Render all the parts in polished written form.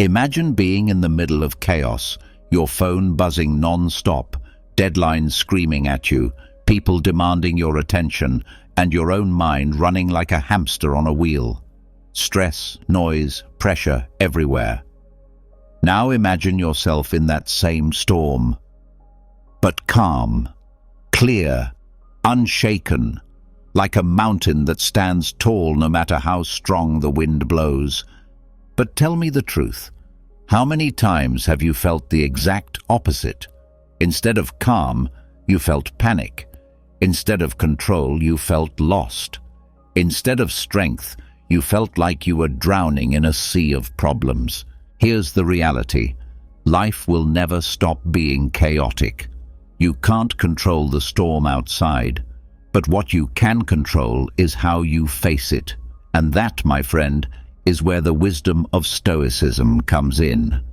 Imagine being in the middle of chaos, your phone buzzing non-stop, deadlines screaming at you, people demanding your attention, and your own mind running like a hamster on a wheel. Stress, noise, pressure everywhere. Now imagine yourself in that same storm, but calm, clear, unshaken, like a mountain that stands tall no matter how strong the wind blows. But tell me the truth. How many times have you felt the exact opposite? Instead of calm, you felt panic. Instead of control, you felt lost. Instead of strength, you felt like you were drowning in a sea of problems. Here's the reality. Life will never stop being chaotic. You can't control the storm outside, but what you can control is how you face it. And that, my friend, is where the wisdom of Stoicism comes in.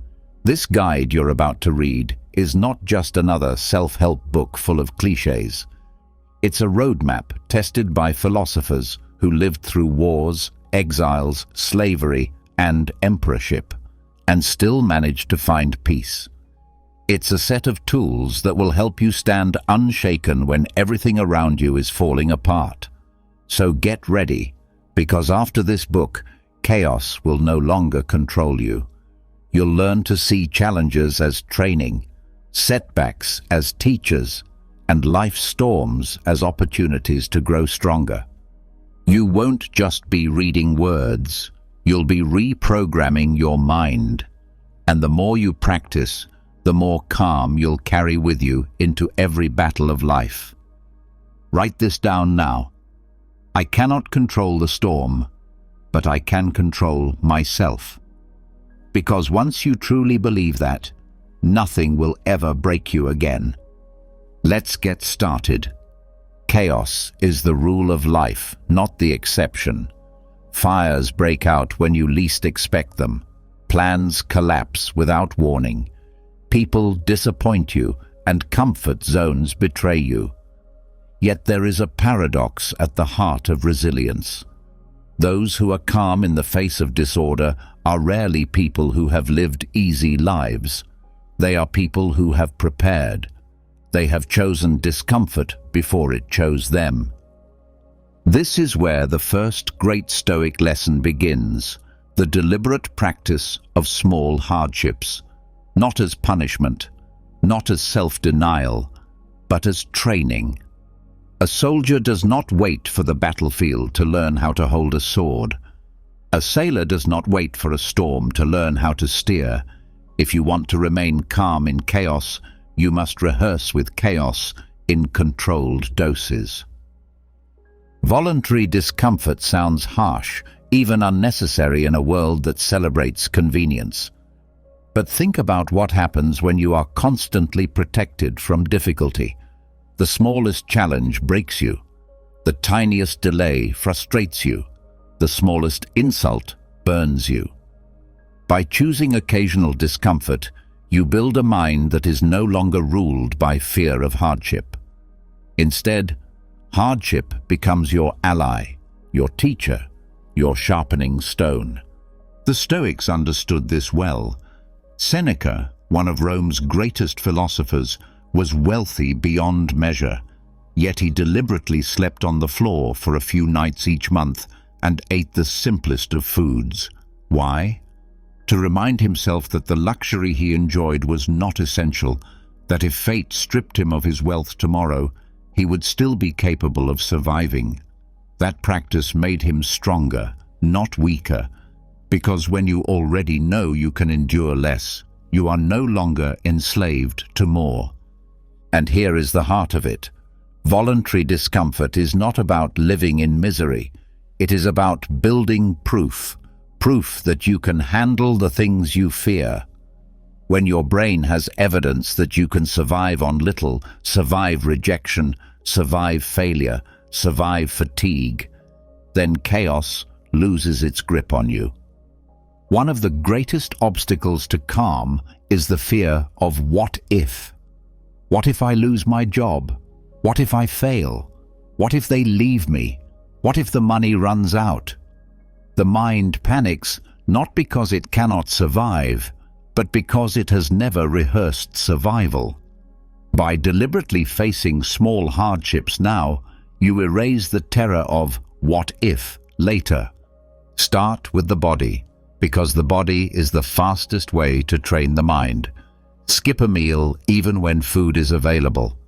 This guide you're about to read is not just another self-help book full of cliches. It's a roadmap tested by philosophers who lived through wars, exiles, slavery, and emperorship, and still managed to find peace. It's a set of tools that will help you stand unshaken when everything around you is falling apart. So get ready, because after this book, chaos will no longer control you. You'll learn to see challenges as training, setbacks as teachers, and life storms as opportunities to grow stronger. You won't just be reading words, you'll be reprogramming your mind. And the more you practice, the more calm you'll carry with you into every battle of life. Write this down now. I cannot control the storm, but I can control myself. Because once you truly believe that, nothing will ever break you again. Let's get started. Chaos is the rule of life, not the exception. Fires break out when you least expect them. Plans collapse without warning. People disappoint you, and comfort zones betray you. Yet there is a paradox at the heart of resilience. Those who are calm in the face of disorder are rarely people who have lived easy lives. They are people who have prepared. They have chosen discomfort before it chose them. This is where the first great Stoic lesson begins, the deliberate practice of small hardships, not as punishment, not as self-denial, but as training. A soldier does not wait for the battlefield to learn how to hold a sword. A sailor does not wait for a storm to learn how to steer. If you want to remain calm in chaos, you must rehearse with chaos in controlled doses. Voluntary discomfort sounds harsh, even unnecessary in a world that celebrates convenience. But think about what happens when you are constantly protected from difficulty. The smallest challenge breaks you. The tiniest delay frustrates you. The smallest insult burns you. By choosing occasional discomfort, you build a mind that is no longer ruled by fear of hardship. Instead, hardship becomes your ally, your teacher, your sharpening stone. The Stoics understood this well. Seneca, one of Rome's greatest philosophers, was wealthy beyond measure, yet he deliberately slept on the floor for a few nights each month and ate the simplest of foods. Why? To remind himself that the luxury he enjoyed was not essential, that if fate stripped him of his wealth tomorrow, he would still be capable of surviving. That practice made him stronger, not weaker, because when you already know you can endure less, you are no longer enslaved to more. And here is the heart of it. Voluntary discomfort is not about living in misery. It is about building proof that you can handle the things you fear. When your brain has evidence that you can survive on little, survive rejection, survive failure, survive fatigue, then chaos loses its grip on you. One of the greatest obstacles to calm is the fear of what if. What if I lose my job? What if I fail? What if they leave me? What if the money runs out? The mind panics not because it cannot survive, but because it has never rehearsed survival. By deliberately facing small hardships now, you erase the terror of "what if" later. Start with the body, because the body is the fastest way to train the mind. Skip a meal even when food is available.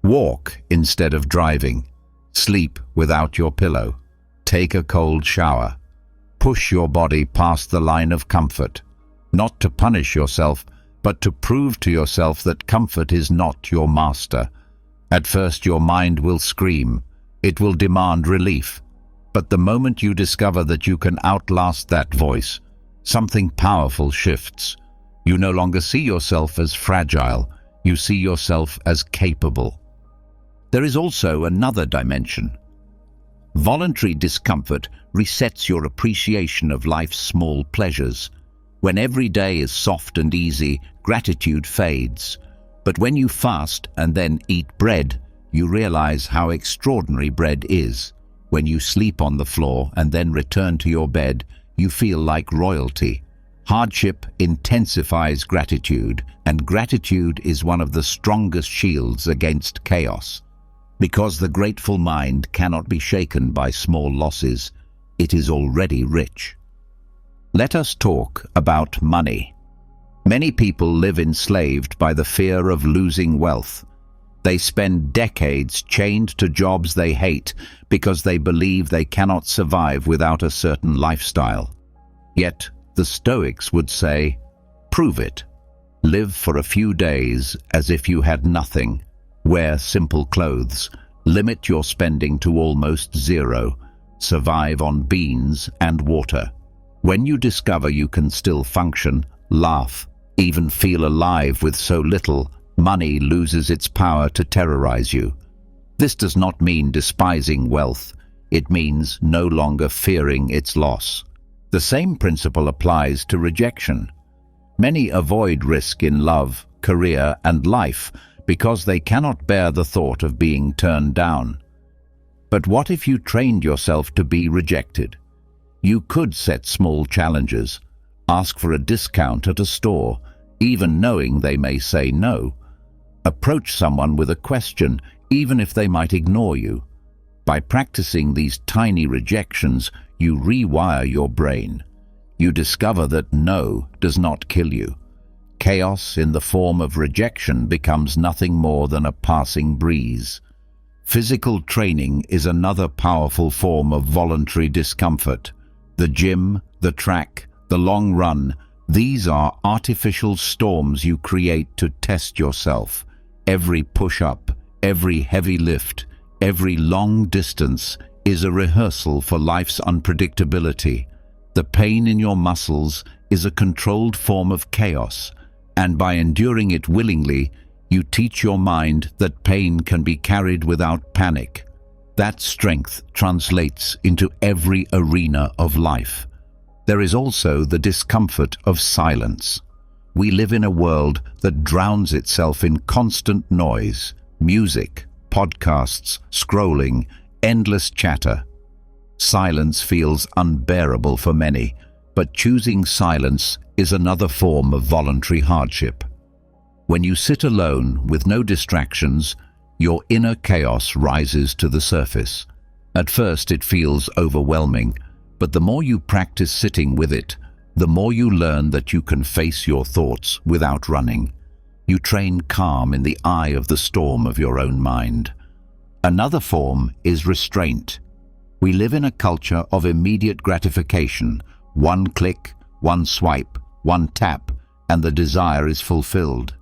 Walk instead of driving. Sleep without your pillow. Take a cold shower. Push your body past the line of comfort, not to punish yourself, but to prove to yourself that comfort is not your master. At first your mind will scream. It will demand relief. But the moment you discover that you can outlast that voice, something powerful shifts. You no longer see yourself as fragile. You see yourself as capable. There is also another dimension. Voluntary discomfort resets your appreciation of life's small pleasures. When every day is soft and easy, gratitude fades. But when you fast and then eat bread, you realize how extraordinary bread is. When you sleep on the floor and then return to your bed, you feel like royalty. Hardship intensifies gratitude, and gratitude is one of the strongest shields against chaos. Because the grateful mind cannot be shaken by small losses, it is already rich. Let us talk about money. Many people live enslaved by the fear of losing wealth. They spend decades chained to jobs they hate because they believe they cannot survive without a certain lifestyle. Yet, the Stoics would say, prove it. Live for a few days as if you had nothing. Wear simple clothes. Limit your spending to almost zero. Survive on beans and water. When you discover you can still function, laugh, even feel alive with so little, money loses its power to terrorize you. This does not mean despising wealth. It means no longer fearing its loss. The same principle applies to rejection. Many avoid risk in love, career, and life because they cannot bear the thought of being turned down. But what if you trained yourself to be rejected? You could set small challenges, ask for a discount at a store, even knowing they may say no. Approach someone with a question, even if they might ignore you. By practicing these tiny rejections, you rewire your brain. You discover that no does not kill you. Chaos in the form of rejection becomes nothing more than a passing breeze. Physical training is another powerful form of voluntary discomfort. The gym, the track, the long run, these are artificial storms you create to test yourself. Every push-up, every heavy lift, every long distance is a rehearsal for life's unpredictability. The pain in your muscles is a controlled form of chaos, and by enduring it willingly, you teach your mind that pain can be carried without panic. That strength translates into every arena of life. There is also the discomfort of silence. We live in a world that drowns itself in constant noise, music, podcasts, scrolling, endless chatter. Silence feels unbearable for many, but choosing silence is another form of voluntary hardship. When you sit alone with no distractions, your inner chaos rises to the surface. At first it feels overwhelming, but the more you practice sitting with it, the more you learn that you can face your thoughts without running. You train calm in the eye of the storm of your own mind. Another form is restraint. We live in a culture of immediate gratification. One click, one swipe, one tap, and the desire is fulfilled.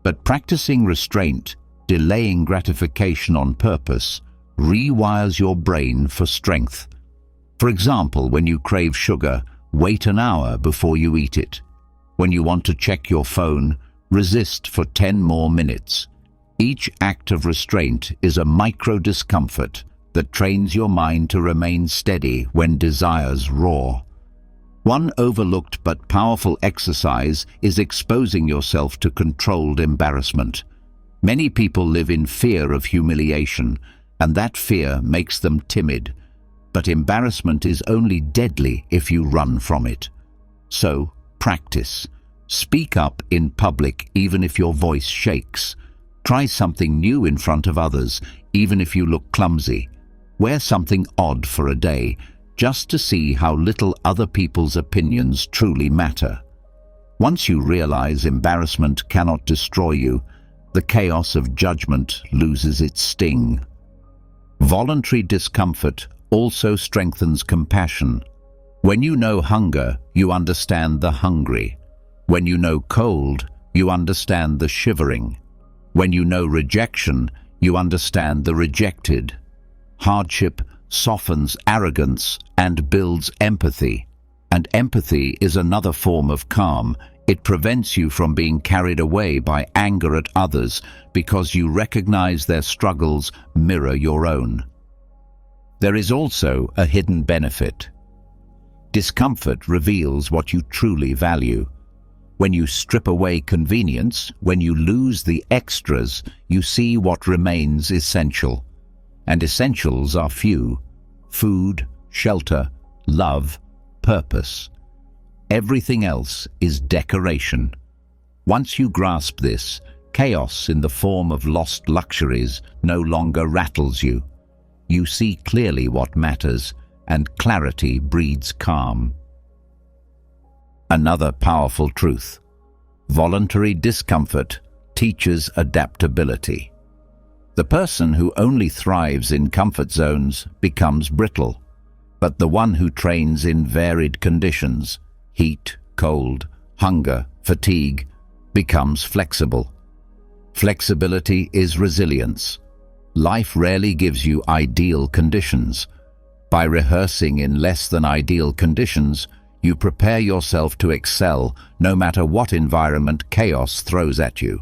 But practicing restraint, delaying gratification on purpose, rewires your brain for strength. For example, when you crave sugar, wait an hour before you eat it. When you want to check your phone, resist for 10 more minutes. Each act of restraint is a micro-discomfort that trains your mind to remain steady when desires roar. One overlooked but powerful exercise is exposing yourself to controlled embarrassment. Many people live in fear of humiliation, and that fear makes them timid. But embarrassment is only deadly if you run from it. So, practice. Speak up in public even if your voice shakes. Try something new in front of others, even if you look clumsy. Wear something odd for a day, just to see how little other people's opinions truly matter. Once you realize embarrassment cannot destroy you, the chaos of judgment loses its sting. Voluntary discomfort also strengthens compassion. When you know hunger, you understand the hungry. When you know cold, you understand the shivering. When you know rejection, you understand the rejected. Hardship softens arrogance and builds empathy. And empathy is another form of calm. It prevents you from being carried away by anger at others because you recognize their struggles mirror your own. There is also a hidden benefit. Discomfort reveals what you truly value. When you strip away convenience, when you lose the extras, you see what remains essential. And essentials are few: food, shelter, love, purpose. Everything else is decoration. Once you grasp this, chaos in the form of lost luxuries no longer rattles you. You see clearly what matters, and clarity breeds calm. Another powerful truth. Voluntary discomfort teaches adaptability. The person who only thrives in comfort zones becomes brittle, but the one who trains in varied conditions, heat, cold, hunger, fatigue, becomes flexible. Flexibility is resilience. Life rarely gives you ideal conditions. By rehearsing in less than ideal conditions, you prepare yourself to excel no matter what environment chaos throws at you.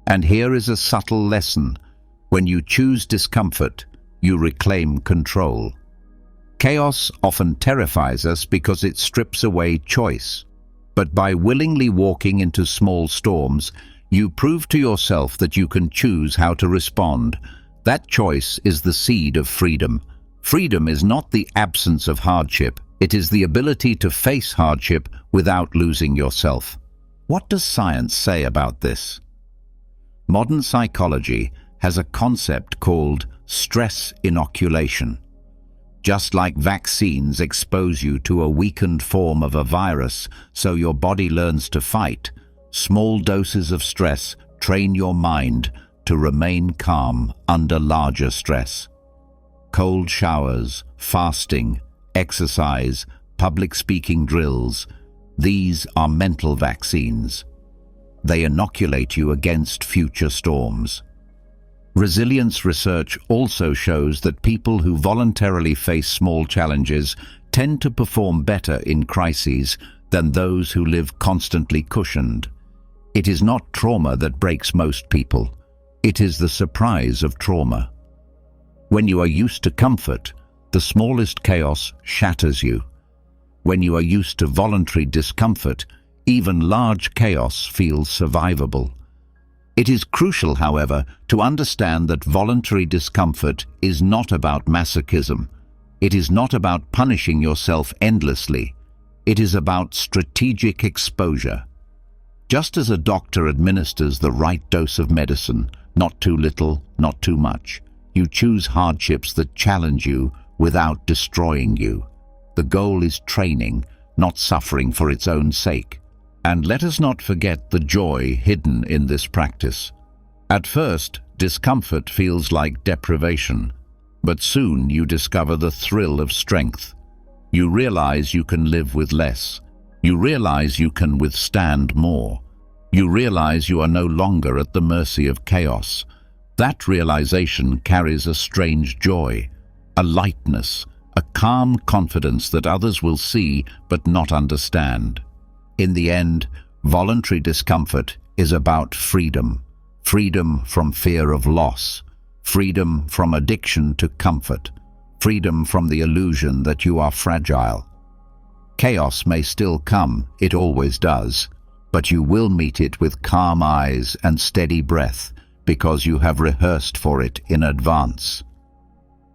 And here is a subtle lesson. When you choose discomfort, you reclaim control. Chaos often terrifies us because it strips away choice. But by willingly walking into small storms, you prove to yourself that you can choose how to respond. That choice is the seed of freedom. Freedom is not the absence of hardship. It is the ability to face hardship without losing yourself. What does science say about this? Modern psychology has a concept called stress inoculation. Just like vaccines expose you to a weakened form of a virus so your body learns to fight, small doses of stress train your mind to remain calm under larger stress. Cold showers, fasting, exercise, public speaking drills, these are mental vaccines. They inoculate you against future storms. Resilience research also shows that people who voluntarily face small challenges tend to perform better in crises than those who live constantly cushioned. It is not trauma that breaks most people. It is the surprise of trauma. When you are used to comfort, the smallest chaos shatters you. When you are used to voluntary discomfort, even large chaos feels survivable. It is crucial, however, to understand that voluntary discomfort is not about masochism. It is not about punishing yourself endlessly. It is about strategic exposure. Just as a doctor administers the right dose of medicine, not too little, not too much, you choose hardships that challenge you without destroying you. The goal is training, not suffering for its own sake. And let us not forget the joy hidden in this practice. At first, discomfort feels like deprivation, but soon you discover the thrill of strength. You realize you can live with less. You realize you can withstand more. You realize you are no longer at the mercy of chaos. That realization carries a strange joy, a lightness, a calm confidence that others will see but not understand. In the end, voluntary discomfort is about freedom. Freedom from fear of loss. Freedom from addiction to comfort. Freedom from the illusion that you are fragile. Chaos may still come, it always does, but you will meet it with calm eyes and steady breath because you have rehearsed for it in advance.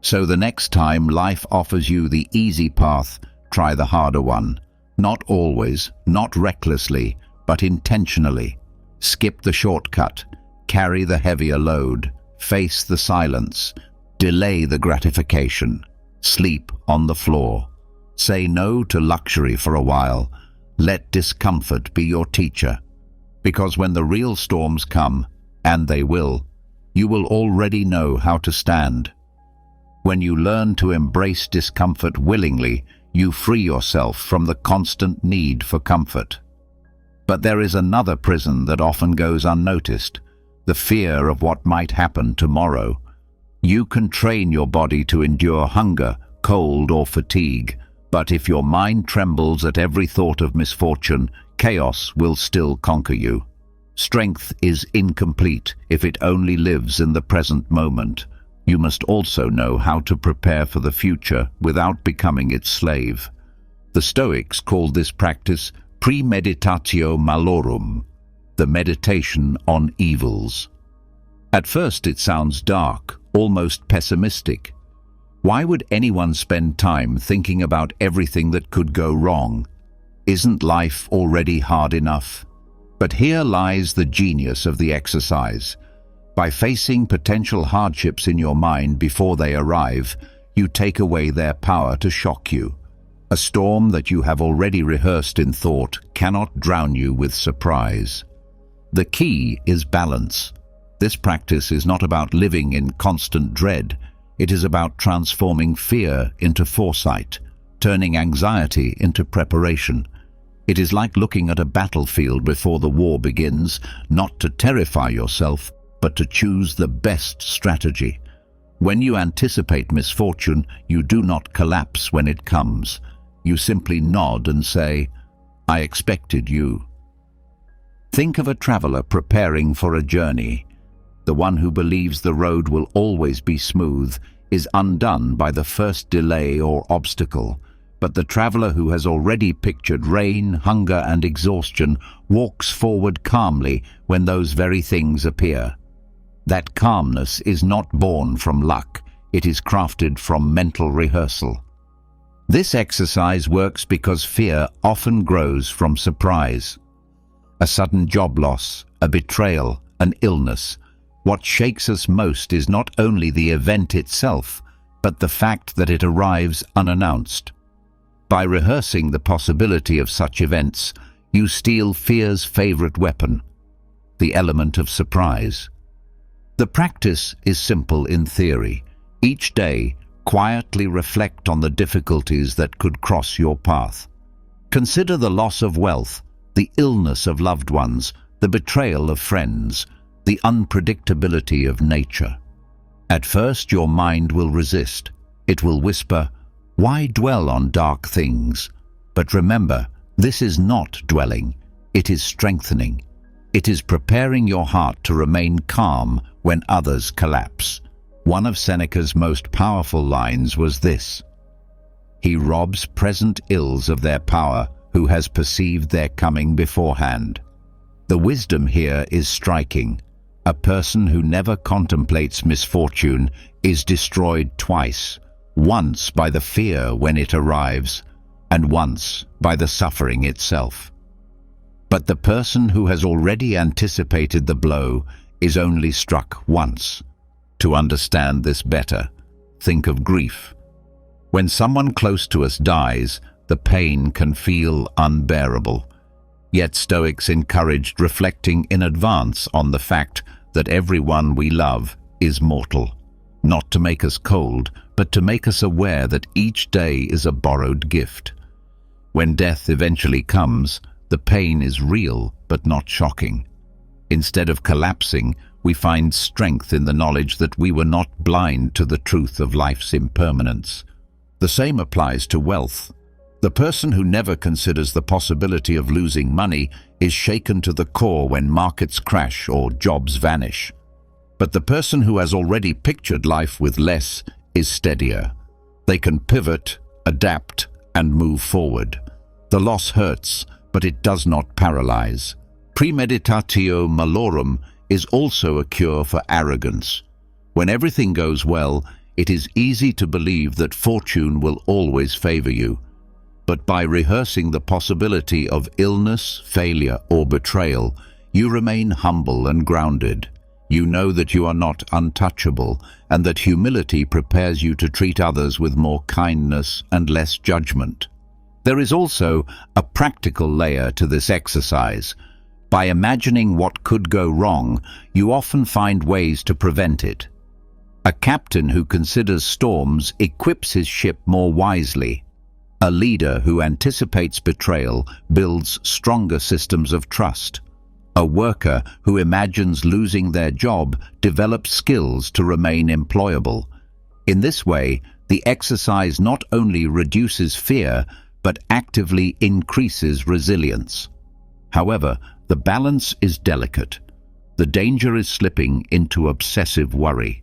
So the next time life offers you the easy path, try the harder one. Not always, not recklessly, but intentionally. Skip the shortcut, carry the heavier load, face the silence, delay the gratification, sleep on the floor. Say no to luxury for a while. Let discomfort be your teacher. Because when the real storms come, and they will, you will already know how to stand. When you learn to embrace discomfort willingly, you free yourself from the constant need for comfort. But there is another prison that often goes unnoticed, the fear of what might happen tomorrow. You can train your body to endure hunger, cold, or fatigue, but if your mind trembles at every thought of misfortune, chaos will still conquer you. Strength is incomplete if it only lives in the present moment. You must also know how to prepare for the future without becoming its slave. The Stoics called this practice premeditatio malorum, the meditation on evils. At first it sounds dark, almost pessimistic. Why would anyone spend time thinking about everything that could go wrong? Isn't life already hard enough? But here lies the genius of the exercise. By facing potential hardships in your mind before they arrive, you take away their power to shock you. A storm that you have already rehearsed in thought cannot drown you with surprise. The key is balance. This practice is not about living in constant dread. It is about transforming fear into foresight, turning anxiety into preparation. It is like looking at a battlefield before the war begins, not to terrify yourself, but to choose the best strategy. When you anticipate misfortune, you do not collapse when it comes. You simply nod and say, "I expected you." Think of a traveler preparing for a journey. The one who believes the road will always be smooth is undone by the first delay or obstacle. But the traveler who has already pictured rain, hunger, and exhaustion walks forward calmly when those very things appear. That calmness is not born from luck, it is crafted from mental rehearsal. This exercise works because fear often grows from surprise. A sudden job loss, a betrayal, an illness. What shakes us most is not only the event itself, but the fact that it arrives unannounced. By rehearsing the possibility of such events, you steal fear's favorite weapon, the element of surprise. The practice is simple in theory. Each day, quietly reflect on the difficulties that could cross your path. Consider the loss of wealth, the illness of loved ones, the betrayal of friends, the unpredictability of nature. At first, your mind will resist. It will whisper, "Why dwell on dark things?" But remember, this is not dwelling, it is strengthening. It is preparing your heart to remain calm when others collapse. One of Seneca's most powerful lines was this: "He robs present ills of their power who has perceived their coming beforehand." The wisdom here is striking. A person who never contemplates misfortune is destroyed twice. Once by the fear when it arrives, and once by the suffering itself. But the person who has already anticipated the blow is only struck once. To understand this better, think of grief. When someone close to us dies, the pain can feel unbearable. Yet Stoics encouraged reflecting in advance on the fact that everyone we love is mortal. Not to make us cold, but to make us aware that each day is a borrowed gift. When death eventually comes, the pain is real but not shocking. Instead of collapsing, we find strength in the knowledge that we were not blind to the truth of life's impermanence. The same applies to wealth. The person who never considers the possibility of losing money is shaken to the core when markets crash or jobs vanish. But the person who has already pictured life with less is steadier. They can pivot, adapt, and move forward. The loss hurts, but it does not paralyze. Premeditatio malorum is also a cure for arrogance. When everything goes well, it is easy to believe that fortune will always favor you. But by rehearsing the possibility of illness, failure, or betrayal, you remain humble and grounded. You know that you are not untouchable, and that humility prepares you to treat others with more kindness and less judgment. There is also a practical layer to this exercise. By imagining what could go wrong, you often find ways to prevent it. A captain who considers storms equips his ship more wisely. A leader who anticipates betrayal builds stronger systems of trust. A worker who imagines losing their job develops skills to remain employable. In this way, the exercise not only reduces fear, but actively increases resilience. However, the balance is delicate. The danger is slipping into obsessive worry.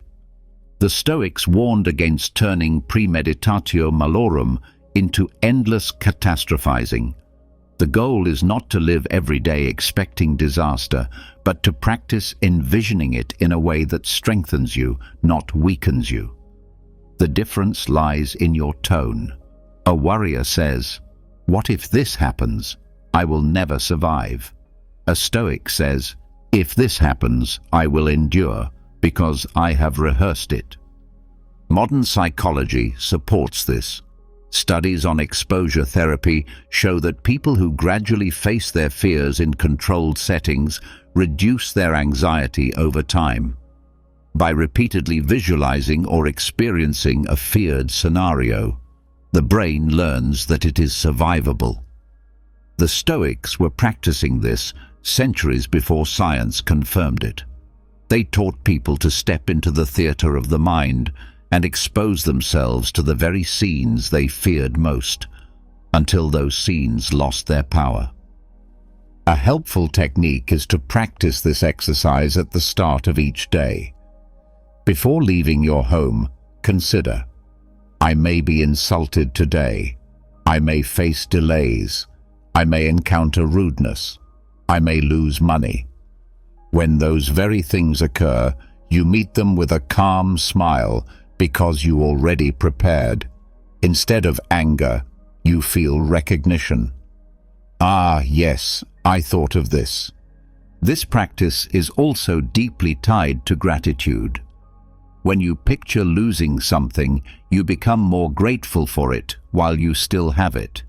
The Stoics warned against turning premeditatio malorum into endless catastrophizing. The goal is not to live every day expecting disaster, but to practice envisioning it in a way that strengthens you, not weakens you. The difference lies in your tone. A worrier says, "What if this happens? I will never survive." A Stoic says, "If this happens, I will endure, because I have rehearsed it." Modern psychology supports this. Studies on exposure therapy show that people who gradually face their fears in controlled settings reduce their anxiety over time. By repeatedly visualizing or experiencing a feared scenario, the brain learns that it is survivable. The Stoics were practicing this centuries before science confirmed it. They taught people to step into the theater of the mind and expose themselves to the very scenes they feared most, until those scenes lost their power. A helpful technique is to practice this exercise at the start of each day. Before leaving your home, consider, "I may be insulted today. I may face delays. I may encounter rudeness. I may lose money." When those very things occur, you meet them with a calm smile because you already prepared. Instead of anger, you feel recognition. "Ah, yes, I thought of this." This practice is also deeply tied to gratitude. When you picture losing something, you become more grateful for it while you still have it.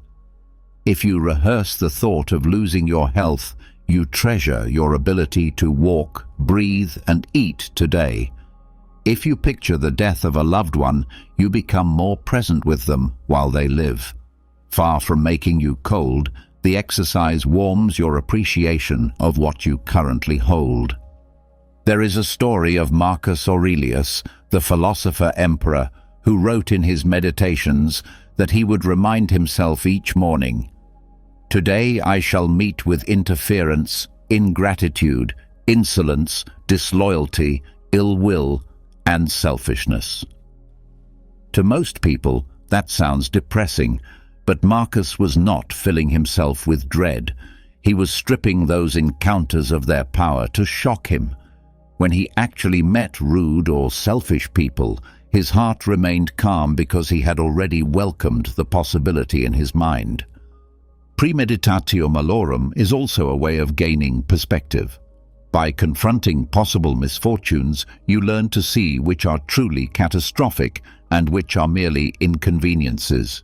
If you rehearse the thought of losing your health, you treasure your ability to walk, breathe, and eat today. If you picture the death of a loved one, you become more present with them while they live. Far from making you cold, the exercise warms your appreciation of what you currently hold. There is a story of Marcus Aurelius, the philosopher-emperor, who wrote in his meditations that he would remind himself each morning, "Today I shall meet with interference, ingratitude, insolence, disloyalty, ill will, and selfishness." To most people, that sounds depressing, but Marcus was not filling himself with dread. He was stripping those encounters of their power to shock him. When he actually met rude or selfish people, his heart remained calm because he had already welcomed the possibility in his mind. Premeditatio malorum is also a way of gaining perspective. By confronting possible misfortunes, you learn to see which are truly catastrophic and which are merely inconveniences.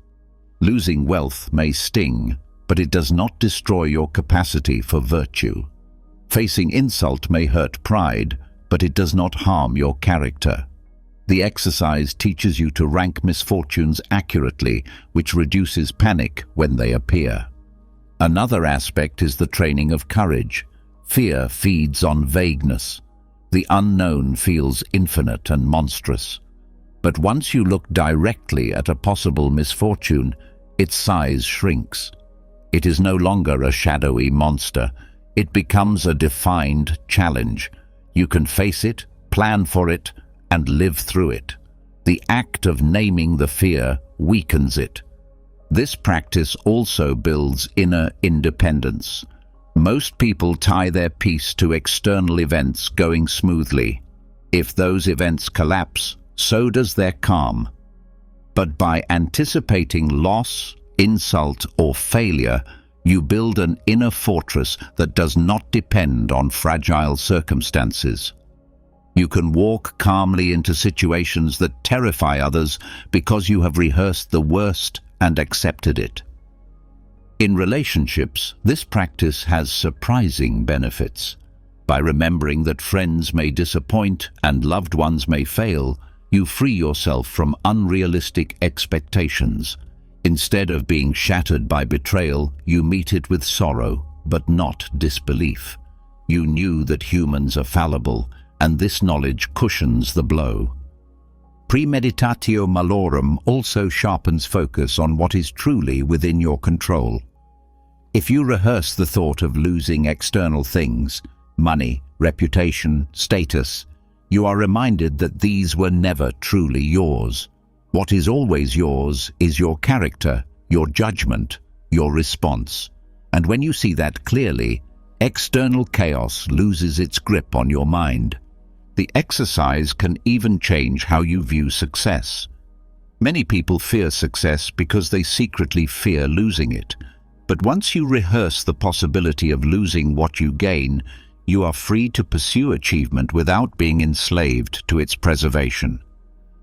Losing wealth may sting, but it does not destroy your capacity for virtue. Facing insult may hurt pride, but it does not harm your character. The exercise teaches you to rank misfortunes accurately, which reduces panic when they appear. Another aspect is the training of courage. Fear feeds on vagueness. The unknown feels infinite and monstrous. But once you look directly at a possible misfortune, its size shrinks. It is no longer a shadowy monster. It becomes a defined challenge. You can face it, plan for it, and live through it. The act of naming the fear weakens it. This practice also builds inner independence. Most people tie their peace to external events going smoothly. If those events collapse, so does their calm. But by anticipating loss, insult, or failure, you build an inner fortress that does not depend on fragile circumstances. You can walk calmly into situations that terrify others because you have rehearsed the worst and accepted it. In relationships, this practice has surprising benefits. By remembering that friends may disappoint and loved ones may fail, you free yourself from unrealistic expectations. Instead of being shattered by betrayal, you meet it with sorrow, but not disbelief. You knew that humans are fallible, and this knowledge cushions the blow. Premeditatio malorum also sharpens focus on what is truly within your control. If you rehearse the thought of losing external things, money, reputation, status, you are reminded that these were never truly yours. What is always yours is your character, your judgment, your response. And when you see that clearly, external chaos loses its grip on your mind. The exercise can even change how you view success. Many people fear success because they secretly fear losing it. But once you rehearse the possibility of losing what you gain, you are free to pursue achievement without being enslaved to its preservation.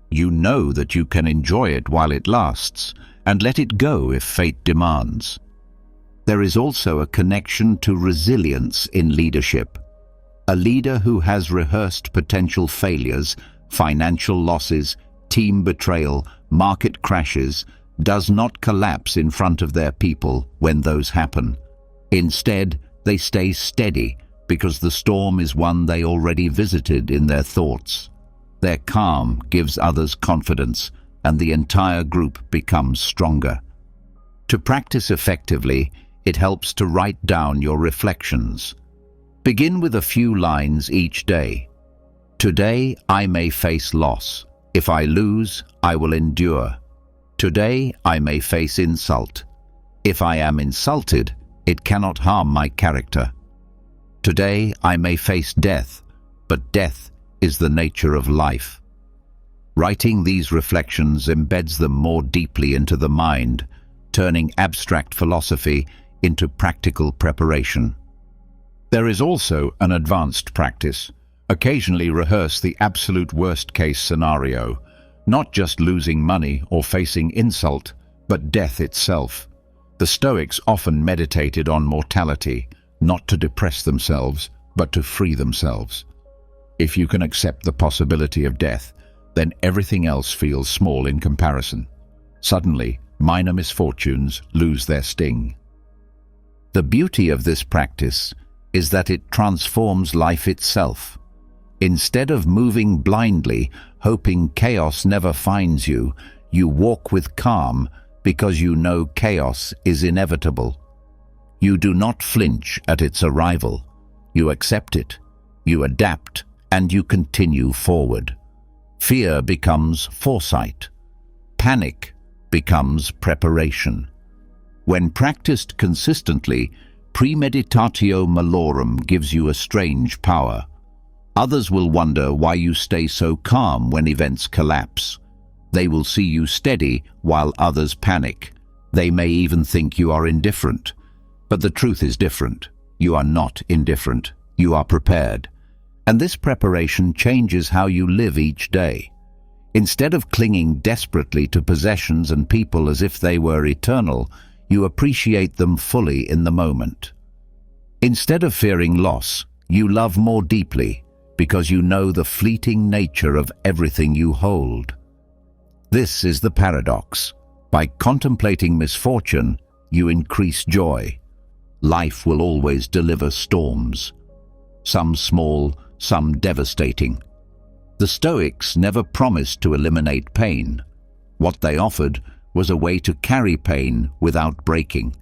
You know that you can enjoy it while it lasts, and let it go if fate demands. There is also a connection to resilience in leadership. A leader who has rehearsed potential failures, financial losses, team betrayal, market crashes, does not collapse in front of their people when those happen. Instead, they stay steady because the storm is one they already visited in their thoughts. Their calm gives others confidence, and the entire group becomes stronger. To practice effectively, it helps to write down your reflections. Begin with a few lines each day. Today, I may face loss. If I lose, I will endure. Today, I may face insult. If I am insulted, it cannot harm my character. Today, I may face death, but death is the nature of life. Writing these reflections embeds them more deeply into the mind, turning abstract philosophy into practical preparation. There is also an advanced practice. Occasionally rehearse the absolute worst-case scenario, not just losing money or facing insult, but death itself. The Stoics often meditated on mortality, not to depress themselves, but to free themselves. If you can accept the possibility of death, then everything else feels small in comparison. Suddenly, minor misfortunes lose their sting. The beauty of this practice is that it transforms life itself. Instead of moving blindly, hoping chaos never finds you, you walk with calm because you know chaos is inevitable. You do not flinch at its arrival. You accept it, you adapt, and you continue forward. Fear becomes foresight. Panic becomes preparation. When practiced consistently, premeditatio malorum gives you a strange power. Others will wonder why you stay so calm when events collapse. They will see you steady while others panic. They may even think you are indifferent. But the truth is different. You are not indifferent. You are prepared. And this preparation changes how you live each day. Instead of clinging desperately to possessions and people as if they were eternal, you appreciate them fully in the moment. Instead of fearing loss, you love more deeply because you know the fleeting nature of everything you hold. This is the paradox. By contemplating misfortune, you increase joy. Life will always deliver storms, some small, some devastating. The Stoics never promised to eliminate pain. What they offered was a way to carry pain without breaking.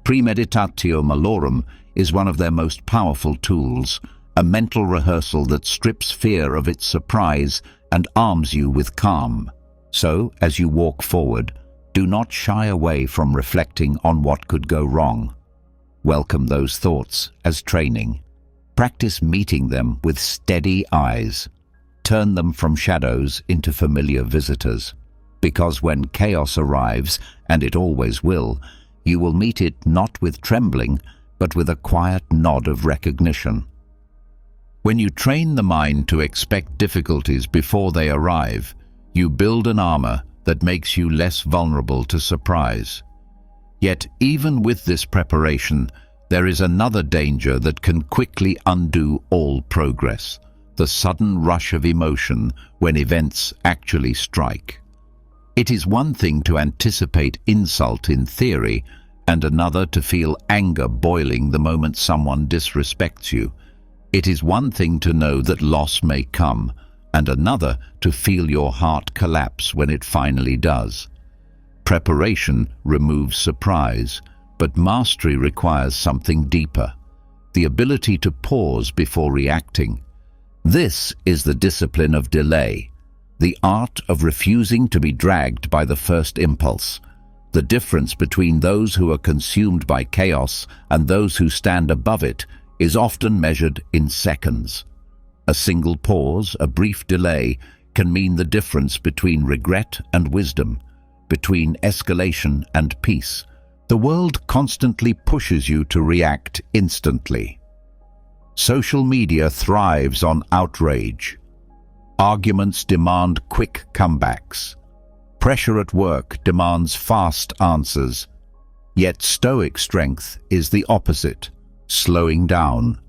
Premeditatio malorum is one of their most powerful tools, a mental rehearsal that strips fear of its surprise and arms you with calm. So, as you walk forward, do not shy away from reflecting on what could go wrong. Welcome those thoughts as training. Practice meeting them with steady eyes. Turn them from shadows into familiar visitors. because when chaos arrives, and it always will, you will meet it not with trembling, but with a quiet nod of recognition. When you train the mind to expect difficulties before they arrive, you build an armor that makes you less vulnerable to surprise. Yet, even with this preparation, there is another danger that can quickly undo all progress: the sudden rush of emotion when events actually strike. It is one thing to anticipate insult in theory, and another to feel anger boiling the moment someone disrespects you. It is one thing to know that loss may come, and another to feel your heart collapse when it finally does. Preparation removes surprise, but mastery requires something deeper: the ability to pause before reacting. This is the discipline of delay, the art of refusing to be dragged by the first impulse. The difference between those who are consumed by chaos and those who stand above it is often measured in seconds. A single pause, a brief delay, can mean the difference between regret and wisdom, between escalation and peace. The world constantly pushes you to react instantly. Social media thrives on outrage. Arguments demand quick comebacks. Pressure at work demands fast answers. Yet Stoic strength is the opposite: slowing down.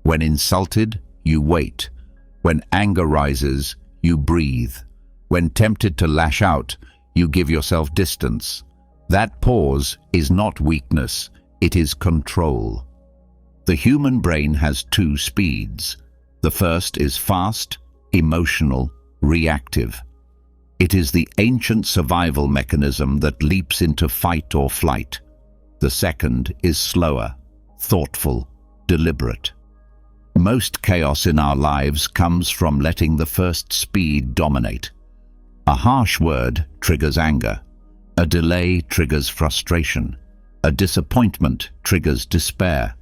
When insulted, you wait. When anger rises, you breathe. When tempted to lash out, you give yourself distance. That pause is not weakness, it is control. The human brain has two speeds. The first is fast, emotional, reactive. It is the ancient survival mechanism that leaps into fight or flight. The second is slower, thoughtful, deliberate. Most chaos in our lives comes from letting the first speed dominate. A harsh word triggers anger. A delay triggers frustration. A disappointment triggers despair.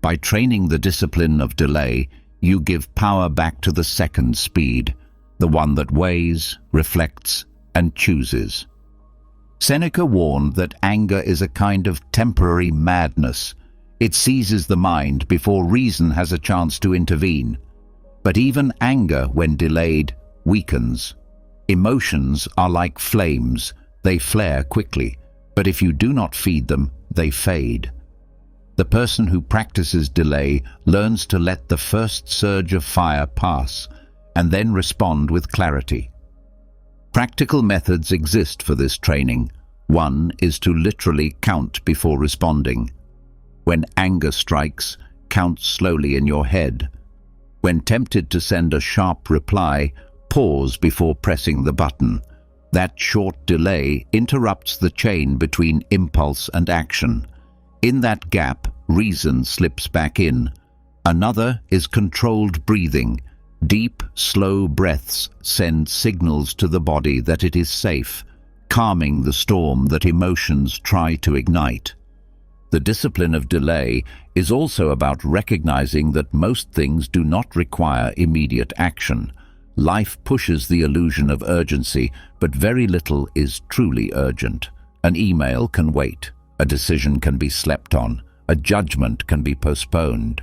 By training the discipline of delay, you give power back to the second speed, the one that weighs, reflects, and chooses. Seneca warned that anger is a kind of temporary madness. It seizes the mind before reason has a chance to intervene. But even anger, when delayed, weakens. Emotions are like flames. They flare quickly, but if you do not feed them, they fade. The person who practices delay learns to let the first surge of fire pass, and then respond with clarity. Practical methods exist for this training. One is to literally count before responding. When anger strikes, count slowly in your head. When tempted to send a sharp reply, pause before pressing the button. That short delay interrupts the chain between impulse and action. In that gap, reason slips back in. Another is controlled breathing. Deep, slow breaths send signals to the body that it is safe, calming the storm that emotions try to ignite. The discipline of delay is also about recognizing that most things do not require immediate action. Life pushes the illusion of urgency, but very little is truly urgent. An email can wait. A decision can be slept on. A judgment can be postponed.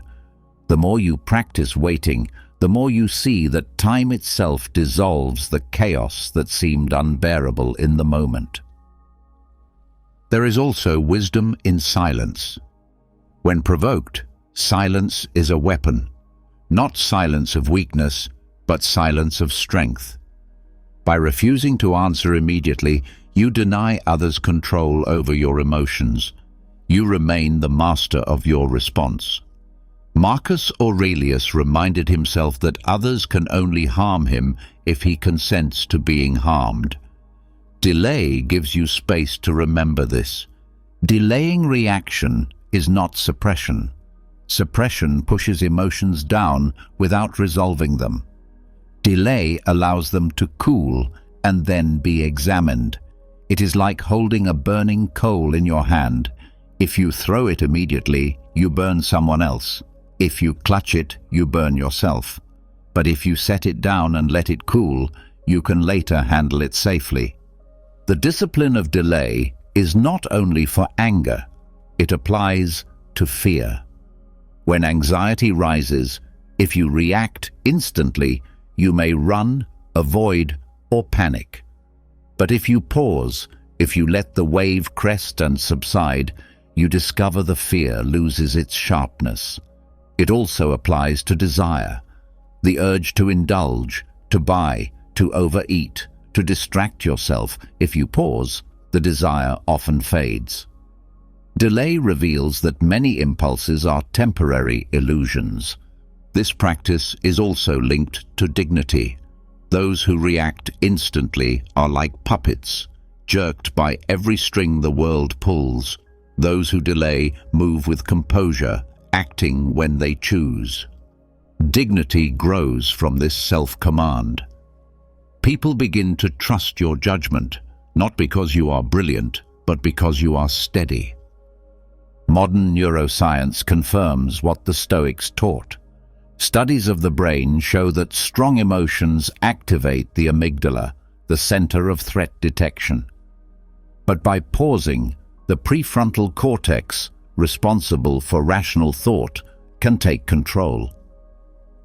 The more you practice waiting, the more you see that time itself dissolves the chaos that seemed unbearable in the moment. There is also wisdom in silence. When provoked, silence is a weapon. Not silence of weakness, but silence of strength. By refusing to answer immediately, you deny others control over your emotions. You remain the master of your response. Marcus Aurelius reminded himself that others can only harm him if he consents to being harmed. Delay gives you space to remember this. Delaying reaction is not suppression. Suppression pushes emotions down without resolving them. Delay allows them to cool and then be examined. It is like holding a burning coal in your hand. If you throw it immediately, you burn someone else. If you clutch it, you burn yourself. But if you set it down and let it cool, you can later handle it safely. The discipline of delay is not only for anger, it applies to fear. When anxiety rises, if you react instantly, you may run, avoid, or panic. But if you pause, if you let the wave crest and subside, you discover the fear loses its sharpness. It also applies to desire. The urge to indulge, to buy, to overeat, to distract yourself. If you pause, the desire often fades. Delay reveals that many impulses are temporary illusions. This practice is also linked to dignity. Those who react instantly are like puppets, jerked by every string the world pulls. Those who delay move with composure, acting when they choose. Dignity grows from this self-command. People begin to trust your judgment, not because you are brilliant, but because you are steady. Modern neuroscience confirms what the Stoics taught. Studies of the brain show that strong emotions activate the amygdala, the center of threat detection. But by pausing, the prefrontal cortex, responsible for rational thought, can take control.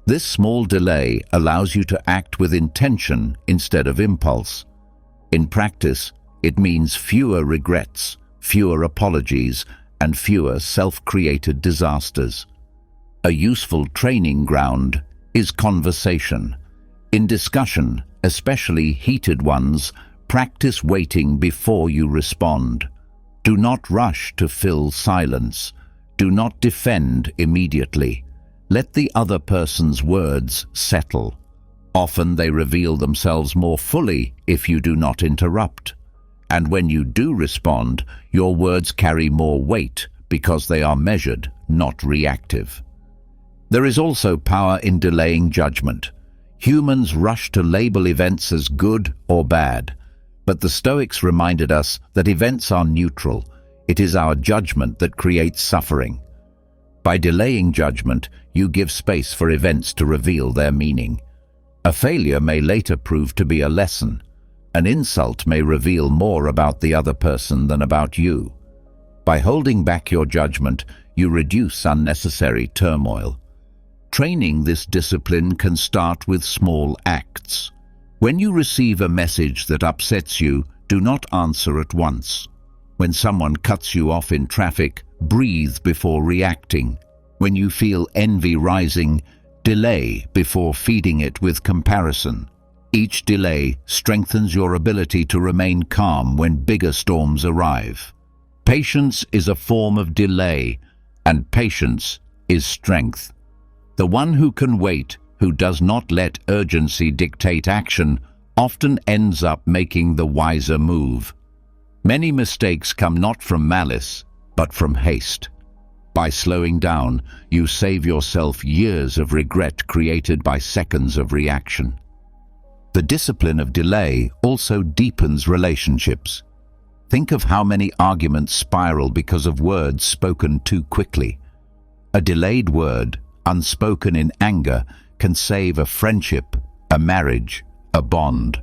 This small delay allows you to act with intention instead of impulse. In practice, it means fewer regrets, fewer apologies, and fewer self-created disasters. A useful training ground is conversation. In discussion, especially heated ones, practice waiting before you respond. Do not rush to fill silence. Do not defend immediately. Let the other person's words settle. Often they reveal themselves more fully if you do not interrupt. And when you do respond, your words carry more weight because they are measured, not reactive. There is also power in delaying judgment. Humans rush to label events as good or bad, but the Stoics reminded us that events are neutral. It is our judgment that creates suffering. By delaying judgment, you give space for events to reveal their meaning. A failure may later prove to be a lesson. An insult may reveal more about the other person than about you. By holding back your judgment, you reduce unnecessary turmoil. Training this discipline can start with small acts. When you receive a message that upsets you, do not answer at once. When someone cuts you off in traffic, breathe before reacting. When you feel envy rising, delay before feeding it with comparison. Each delay strengthens your ability to remain calm when bigger storms arrive. Patience is a form of delay, and patience is strength. The one who can wait, who does not let urgency dictate action, often ends up making the wiser move. Many mistakes come not from malice, but from haste. By slowing down, you save yourself years of regret created by seconds of reaction. The discipline of delay also deepens relationships. Think of how many arguments spiral because of words spoken too quickly. A delayed word, unspoken in anger, can save a friendship, a marriage, a bond.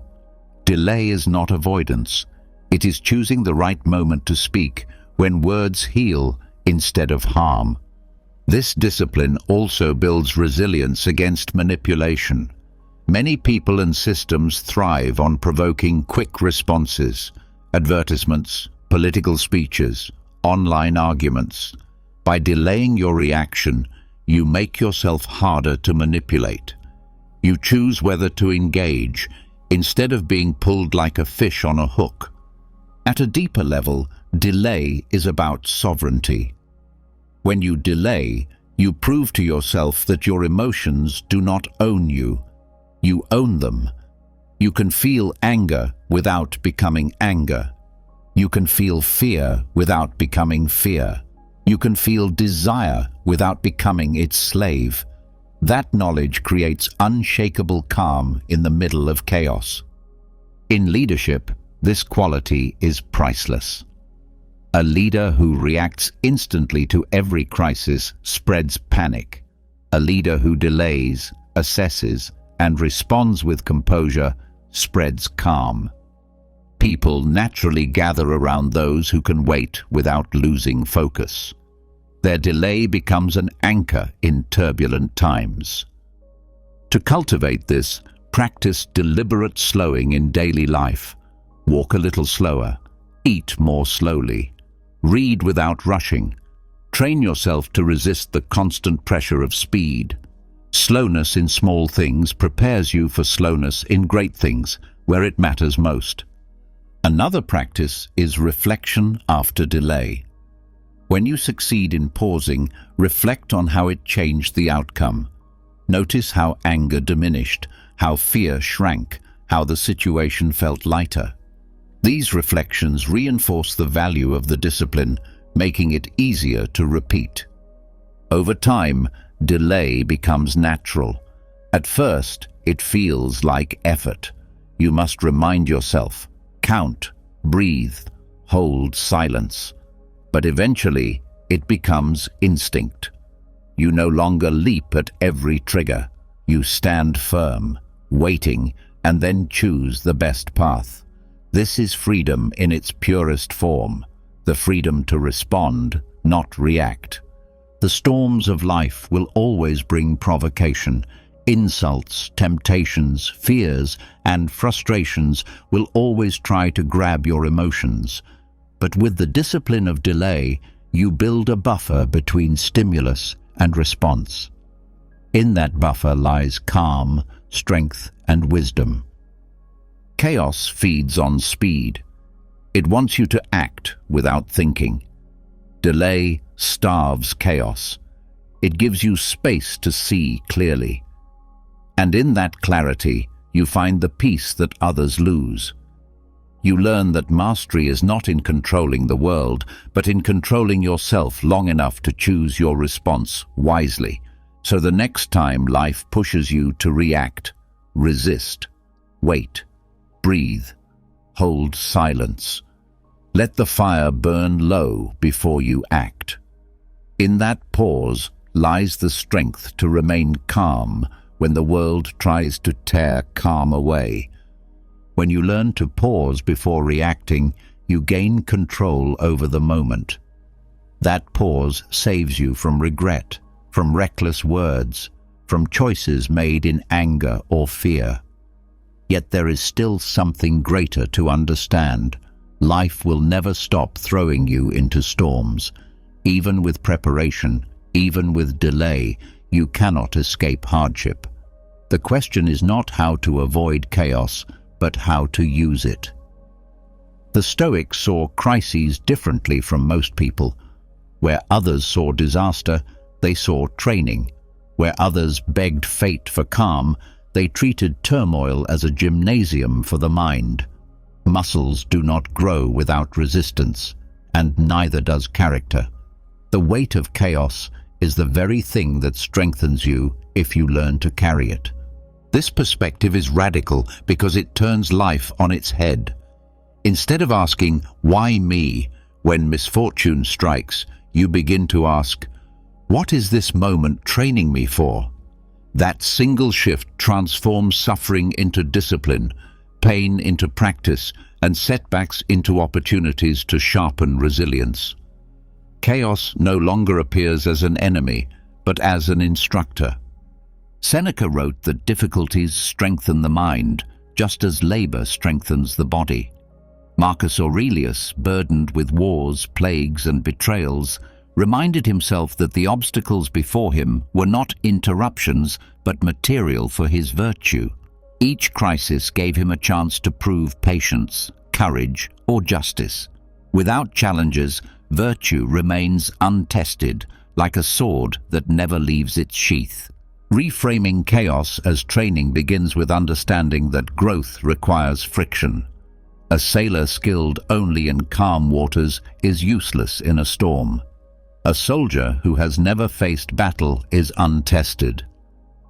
Delay is not avoidance. It is choosing the right moment to speak when words heal instead of harm. This discipline also builds resilience against manipulation. Many people and systems thrive on provoking quick responses. Advertisements, political speeches, online arguments. By delaying your reaction, you make yourself harder to manipulate. You choose whether to engage instead of being pulled like a fish on a hook. At a deeper level, delay is about sovereignty. When you delay, you prove to yourself that your emotions do not own you. You own them. You can feel anger without becoming anger. You can feel fear without becoming fear. You can feel desire without becoming its slave. That knowledge creates unshakable calm in the middle of chaos. In leadership, this quality is priceless. A leader who reacts instantly to every crisis spreads panic. A leader who delays, assesses, and responds with composure spreads calm. People naturally gather around those who can wait without losing focus. Their delay becomes an anchor in turbulent times. To cultivate this, practice deliberate slowing in daily life. Walk a little slower, eat more slowly, read without rushing. Train yourself to resist the constant pressure of speed. Slowness in small things prepares you for slowness in great things, where it matters most. Another practice is reflection after delay. When you succeed in pausing, reflect on how it changed the outcome. Notice how anger diminished, how fear shrank, how the situation felt lighter. These reflections reinforce the value of the discipline, making it easier to repeat. Over time, delay becomes natural. At first, it feels like effort. You must remind yourself, count, breathe, hold silence. But eventually, it becomes instinct. You no longer leap at every trigger. You stand firm, waiting, and then choose the best path. This is freedom in its purest form, the freedom to respond, not react. The storms of life will always bring provocation. Insults, temptations, fears, and frustrations will always try to grab your emotions. But with the discipline of delay, you build a buffer between stimulus and response. In that buffer lies calm, strength, and wisdom. Chaos feeds on speed. It wants you to act without thinking. Delay starves chaos. It gives you space to see clearly. And in that clarity, you find the peace that others lose. You learn that mastery is not in controlling the world, but in controlling yourself long enough to choose your response wisely. So the next time life pushes you to react, resist, wait, breathe, hold silence. Let the fire burn low before you act. In that pause lies the strength to remain calm when the world tries to tear calm away. When you learn to pause before reacting, you gain control over the moment. That pause saves you from regret, from reckless words, from choices made in anger or fear. Yet there is still something greater to understand. Life will never stop throwing you into storms. Even with preparation, even with delay, you cannot escape hardship. The question is not how to avoid chaos, but how to use it. The Stoics saw crises differently from most people. Where others saw disaster, they saw training. Where others begged fate for calm, they treated turmoil as a gymnasium for the mind. Muscles do not grow without resistance, and neither does character. The weight of chaos is the very thing that strengthens you if you learn to carry it. This perspective is radical because it turns life on its head. Instead of asking, "Why me?" when misfortune strikes, you begin to ask, "What is this moment training me for?" That single shift transforms suffering into discipline, pain into practice, and setbacks into opportunities to sharpen resilience. Chaos no longer appears as an enemy, but as an instructor. Seneca wrote that difficulties strengthen the mind, just as labor strengthens the body. Marcus Aurelius, burdened with wars, plagues, and betrayals, reminded himself that the obstacles before him were not interruptions, but material for his virtue. Each crisis gave him a chance to prove patience, courage, or justice. Without challenges, virtue remains untested, like a sword that never leaves its sheath. Reframing chaos as training begins with understanding that growth requires friction. A sailor skilled only in calm waters is useless in a storm. A soldier who has never faced battle is untested.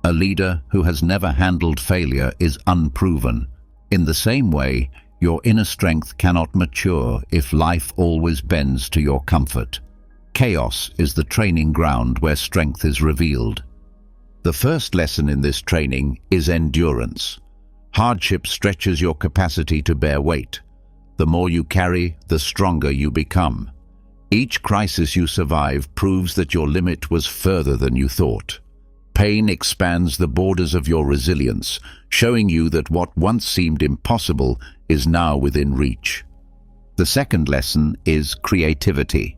A leader who has never handled failure is unproven. In the same way, your inner strength cannot mature if life always bends to your comfort. Chaos is the training ground where strength is revealed. The first lesson in this training is endurance. Hardship stretches your capacity to bear weight. The more you carry, the stronger you become. Each crisis you survive proves that your limit was further than you thought. Pain expands the borders of your resilience, showing you that what once seemed impossible is now within reach. The second lesson is creativity.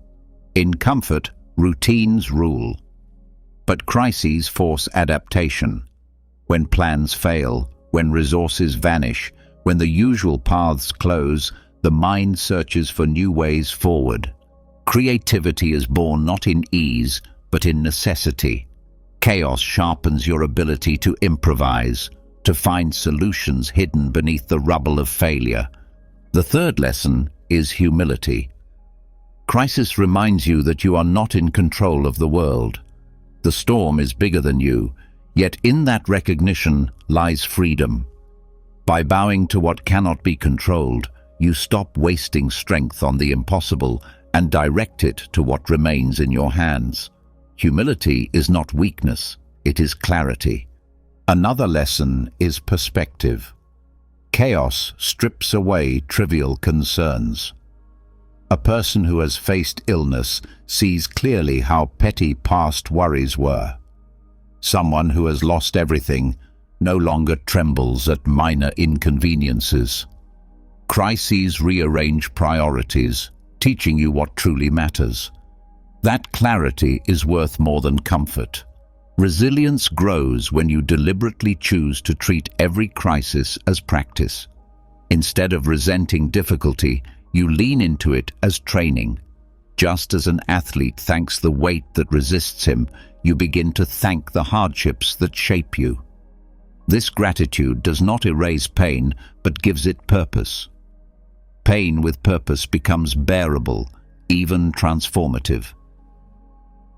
In comfort, routines rule. But crises force adaptation. When plans fail, when resources vanish, when the usual paths close, the mind searches for new ways forward. Creativity is born not in ease, but in necessity. Chaos sharpens your ability to improvise, to find solutions hidden beneath the rubble of failure. The third lesson is humility. Crisis reminds you that you are not in control of the world. The storm is bigger than you, yet in that recognition lies freedom. By bowing to what cannot be controlled, you stop wasting strength on the impossible and direct it to what remains in your hands. Humility is not weakness, it is clarity. Another lesson is perspective. Chaos strips away trivial concerns. A person who has faced illness sees clearly how petty past worries were. Someone who has lost everything no longer trembles at minor inconveniences. Crises rearrange priorities, teaching you what truly matters. That clarity is worth more than comfort. Resilience grows when you deliberately choose to treat every crisis as practice. Instead of resenting difficulty, you lean into it as training. Just as an athlete thanks the weight that resists him, you begin to thank the hardships that shape you. This gratitude does not erase pain, but gives it purpose. Pain with purpose becomes bearable, even transformative.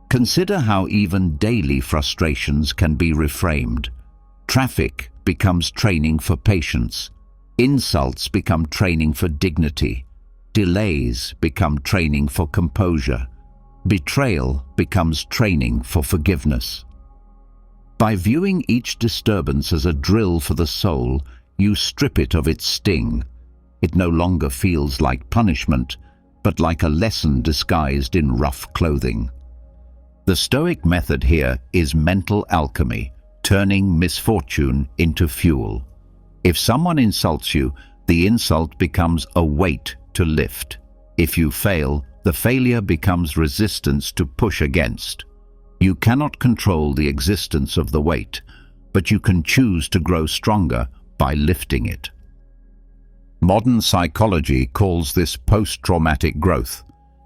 Consider how even daily frustrations can be reframed. Traffic becomes training for patience. Insults become training for dignity. Delays become training for composure. Betrayal becomes training for forgiveness. By viewing each disturbance as a drill for the soul, you strip it of its sting. It no longer feels like punishment, but like a lesson disguised in rough clothing. The Stoic method here is mental alchemy, turning misfortune into fuel. If someone insults you, the insult becomes a weight to lift. If you fail, the failure becomes resistance to push against. You cannot control the existence of the weight, but you can choose to grow stronger by lifting it. Modern psychology calls this post-traumatic growth,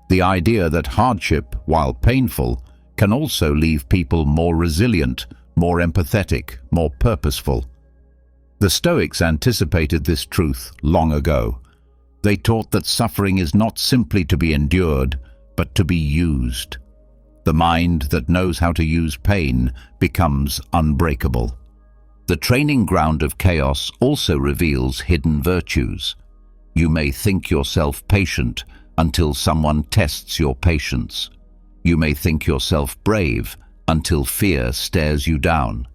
the idea that hardship, while painful, can also leave people more resilient, more empathetic, more purposeful. The Stoics anticipated this truth long ago. They taught that suffering is not simply to be endured, but to be used. The mind that knows how to use pain becomes unbreakable. The training ground of chaos also reveals hidden virtues. You may think yourself patient until someone tests your patience. You may think yourself brave until fear stares you down.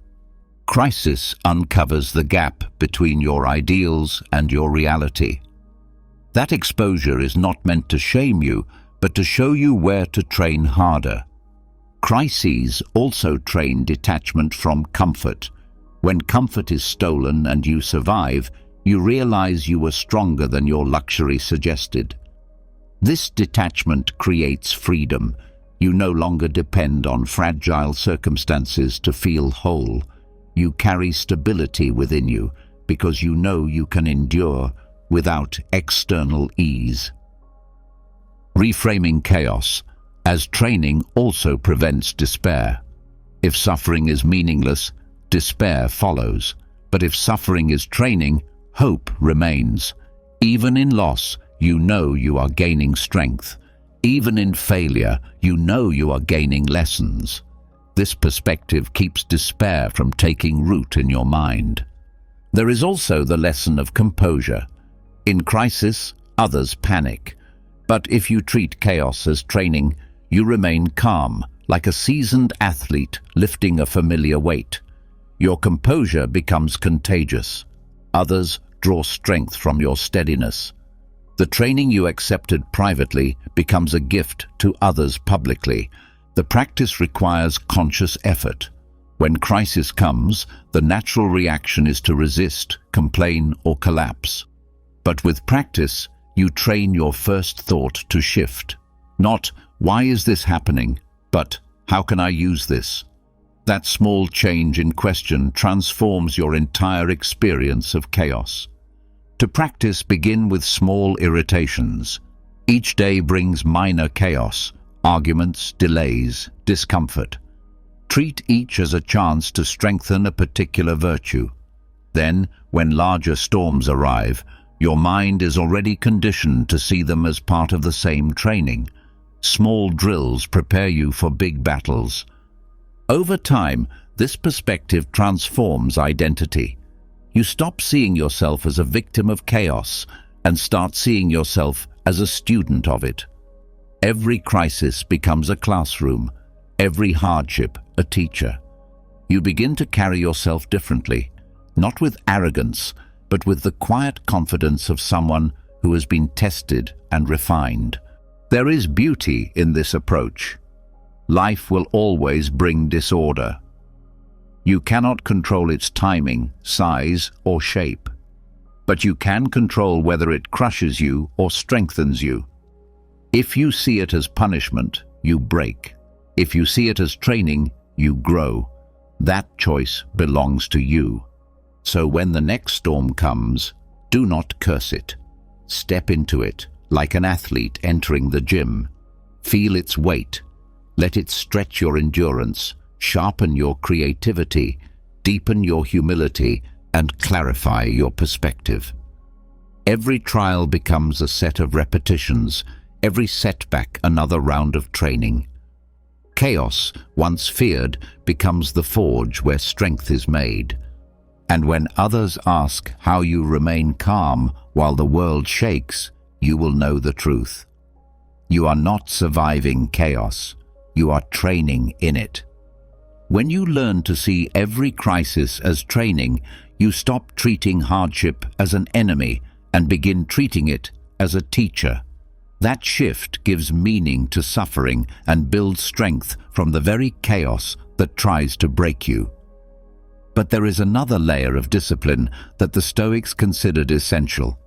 Crisis uncovers the gap between your ideals and your reality. That exposure is not meant to shame you, but to show you where to train harder. Crises also train detachment from comfort. When comfort is stolen and you survive, you realize you were stronger than your luxury suggested. This detachment creates freedom. You no longer depend on fragile circumstances to feel whole. You carry stability within you because you know you can endure without external ease. Reframing chaos as training also prevents despair. If suffering is meaningless, despair follows. But if suffering is training, hope remains. Even in loss, you know you are gaining strength. Even in failure, you know you are gaining lessons. This perspective keeps despair from taking root in your mind. There is also the lesson of composure. In crisis, others panic. But if you treat chaos as training, you remain calm, like a seasoned athlete lifting a familiar weight. Your composure becomes contagious. Others draw strength from your steadiness. The training you accepted privately becomes a gift to others publicly. The practice requires conscious effort. When crisis comes, the natural reaction is to resist, complain, or collapse. But with practice, you train your first thought to shift. Not, "Why is this happening?" but, "How can I use this?" That small change in question transforms your entire experience of chaos. To practice, begin with small irritations. Each day brings minor chaos, arguments, delays, discomfort. Treat each as a chance to strengthen a particular virtue. Then, when larger storms arrive, your mind is already conditioned to see them as part of the same training. Small drills prepare you for big battles. Over time, this perspective transforms identity. You stop seeing yourself as a victim of chaos and start seeing yourself as a student of it. Every crisis becomes a classroom, every hardship a teacher. You begin to carry yourself differently, not with arrogance, but with the quiet confidence of someone who has been tested and refined. There is beauty in this approach. Life will always bring disorder. You cannot control its timing, size, or shape, but you can control whether it crushes you or strengthens you. If you see it as punishment, you break. If you see it as training, you grow. That choice belongs to you. So when the next storm comes, do not curse it. Step into it like an athlete entering the gym. Feel its weight. Let it stretch your endurance, sharpen your creativity, deepen your humility, and clarify your perspective. Every trial becomes a set of repetitions, every setback another round of training. Chaos, once feared, becomes the forge where strength is made. And when others ask how you remain calm while the world shakes, you will know the truth. You are not surviving chaos. You are training in it. When you learn to see every crisis as training, you stop treating hardship as an enemy and begin treating it as a teacher. That shift gives meaning to suffering and builds strength from the very chaos that tries to break you. But there is another layer of discipline that the Stoics considered essential.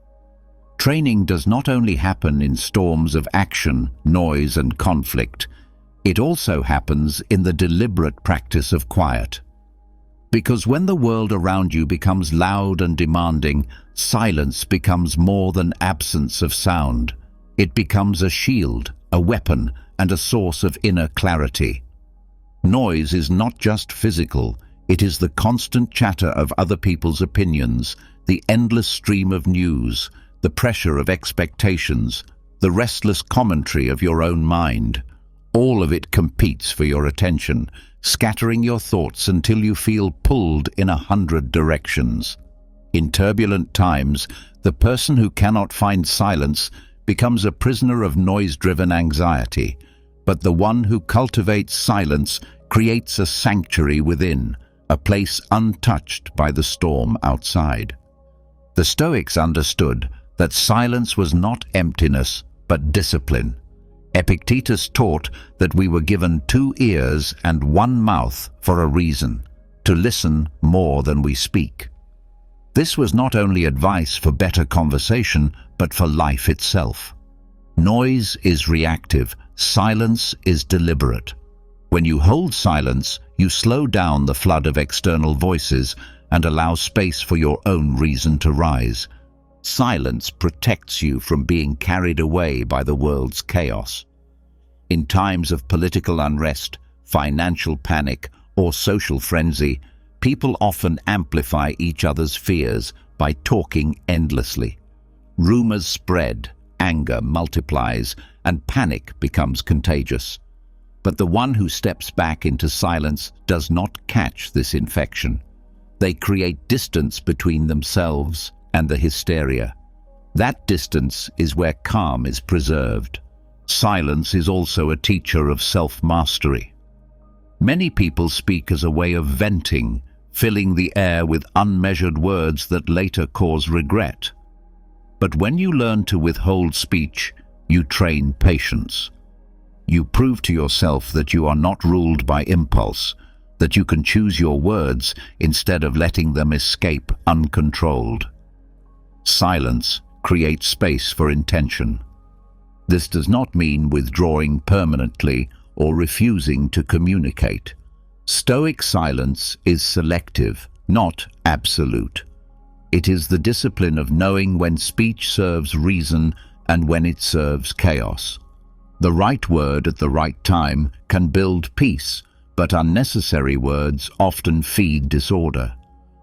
Training does not only happen in storms of action, noise, and conflict. It also happens in the deliberate practice of quiet. Because when the world around you becomes loud and demanding, silence becomes more than absence of sound. It becomes a shield, a weapon, and a source of inner clarity. Noise is not just physical. It is the constant chatter of other people's opinions, the endless stream of news, the pressure of expectations, the restless commentary of your own mind. All of it competes for your attention, scattering your thoughts until you feel pulled in 100 directions. In turbulent times, the person who cannot find silence becomes a prisoner of noise-driven anxiety, but the one who cultivates silence creates a sanctuary within, a place untouched by the storm outside. The Stoics understood that silence was not emptiness, but discipline. Epictetus taught that we were given 2 ears and 1 mouth for a reason, to listen more than we speak. This was not only advice for better conversation, but for life itself. Noise is reactive, silence is deliberate. When you hold silence, you slow down the flood of external voices and allow space for your own reason to rise. Silence protects you from being carried away by the world's chaos. In times of political unrest, financial panic, or social frenzy, people often amplify each other's fears by talking endlessly. Rumors spread, anger multiplies, and panic becomes contagious. But the one who steps back into silence does not catch this infection. They create distance between themselves and the hysteria. That distance is where calm is preserved. Silence is also a teacher of self-mastery. Many people speak as a way of venting, filling the air with unmeasured words that later cause regret. But when you learn to withhold speech, you train patience. You prove to yourself that you are not ruled by impulse, that you can choose your words instead of letting them escape uncontrolled. Silence creates space for intention. This does not mean withdrawing permanently or refusing to communicate. Stoic silence is selective, not absolute. It is the discipline of knowing when speech serves reason and when it serves chaos. The right word at the right time can build peace, but unnecessary words often feed disorder.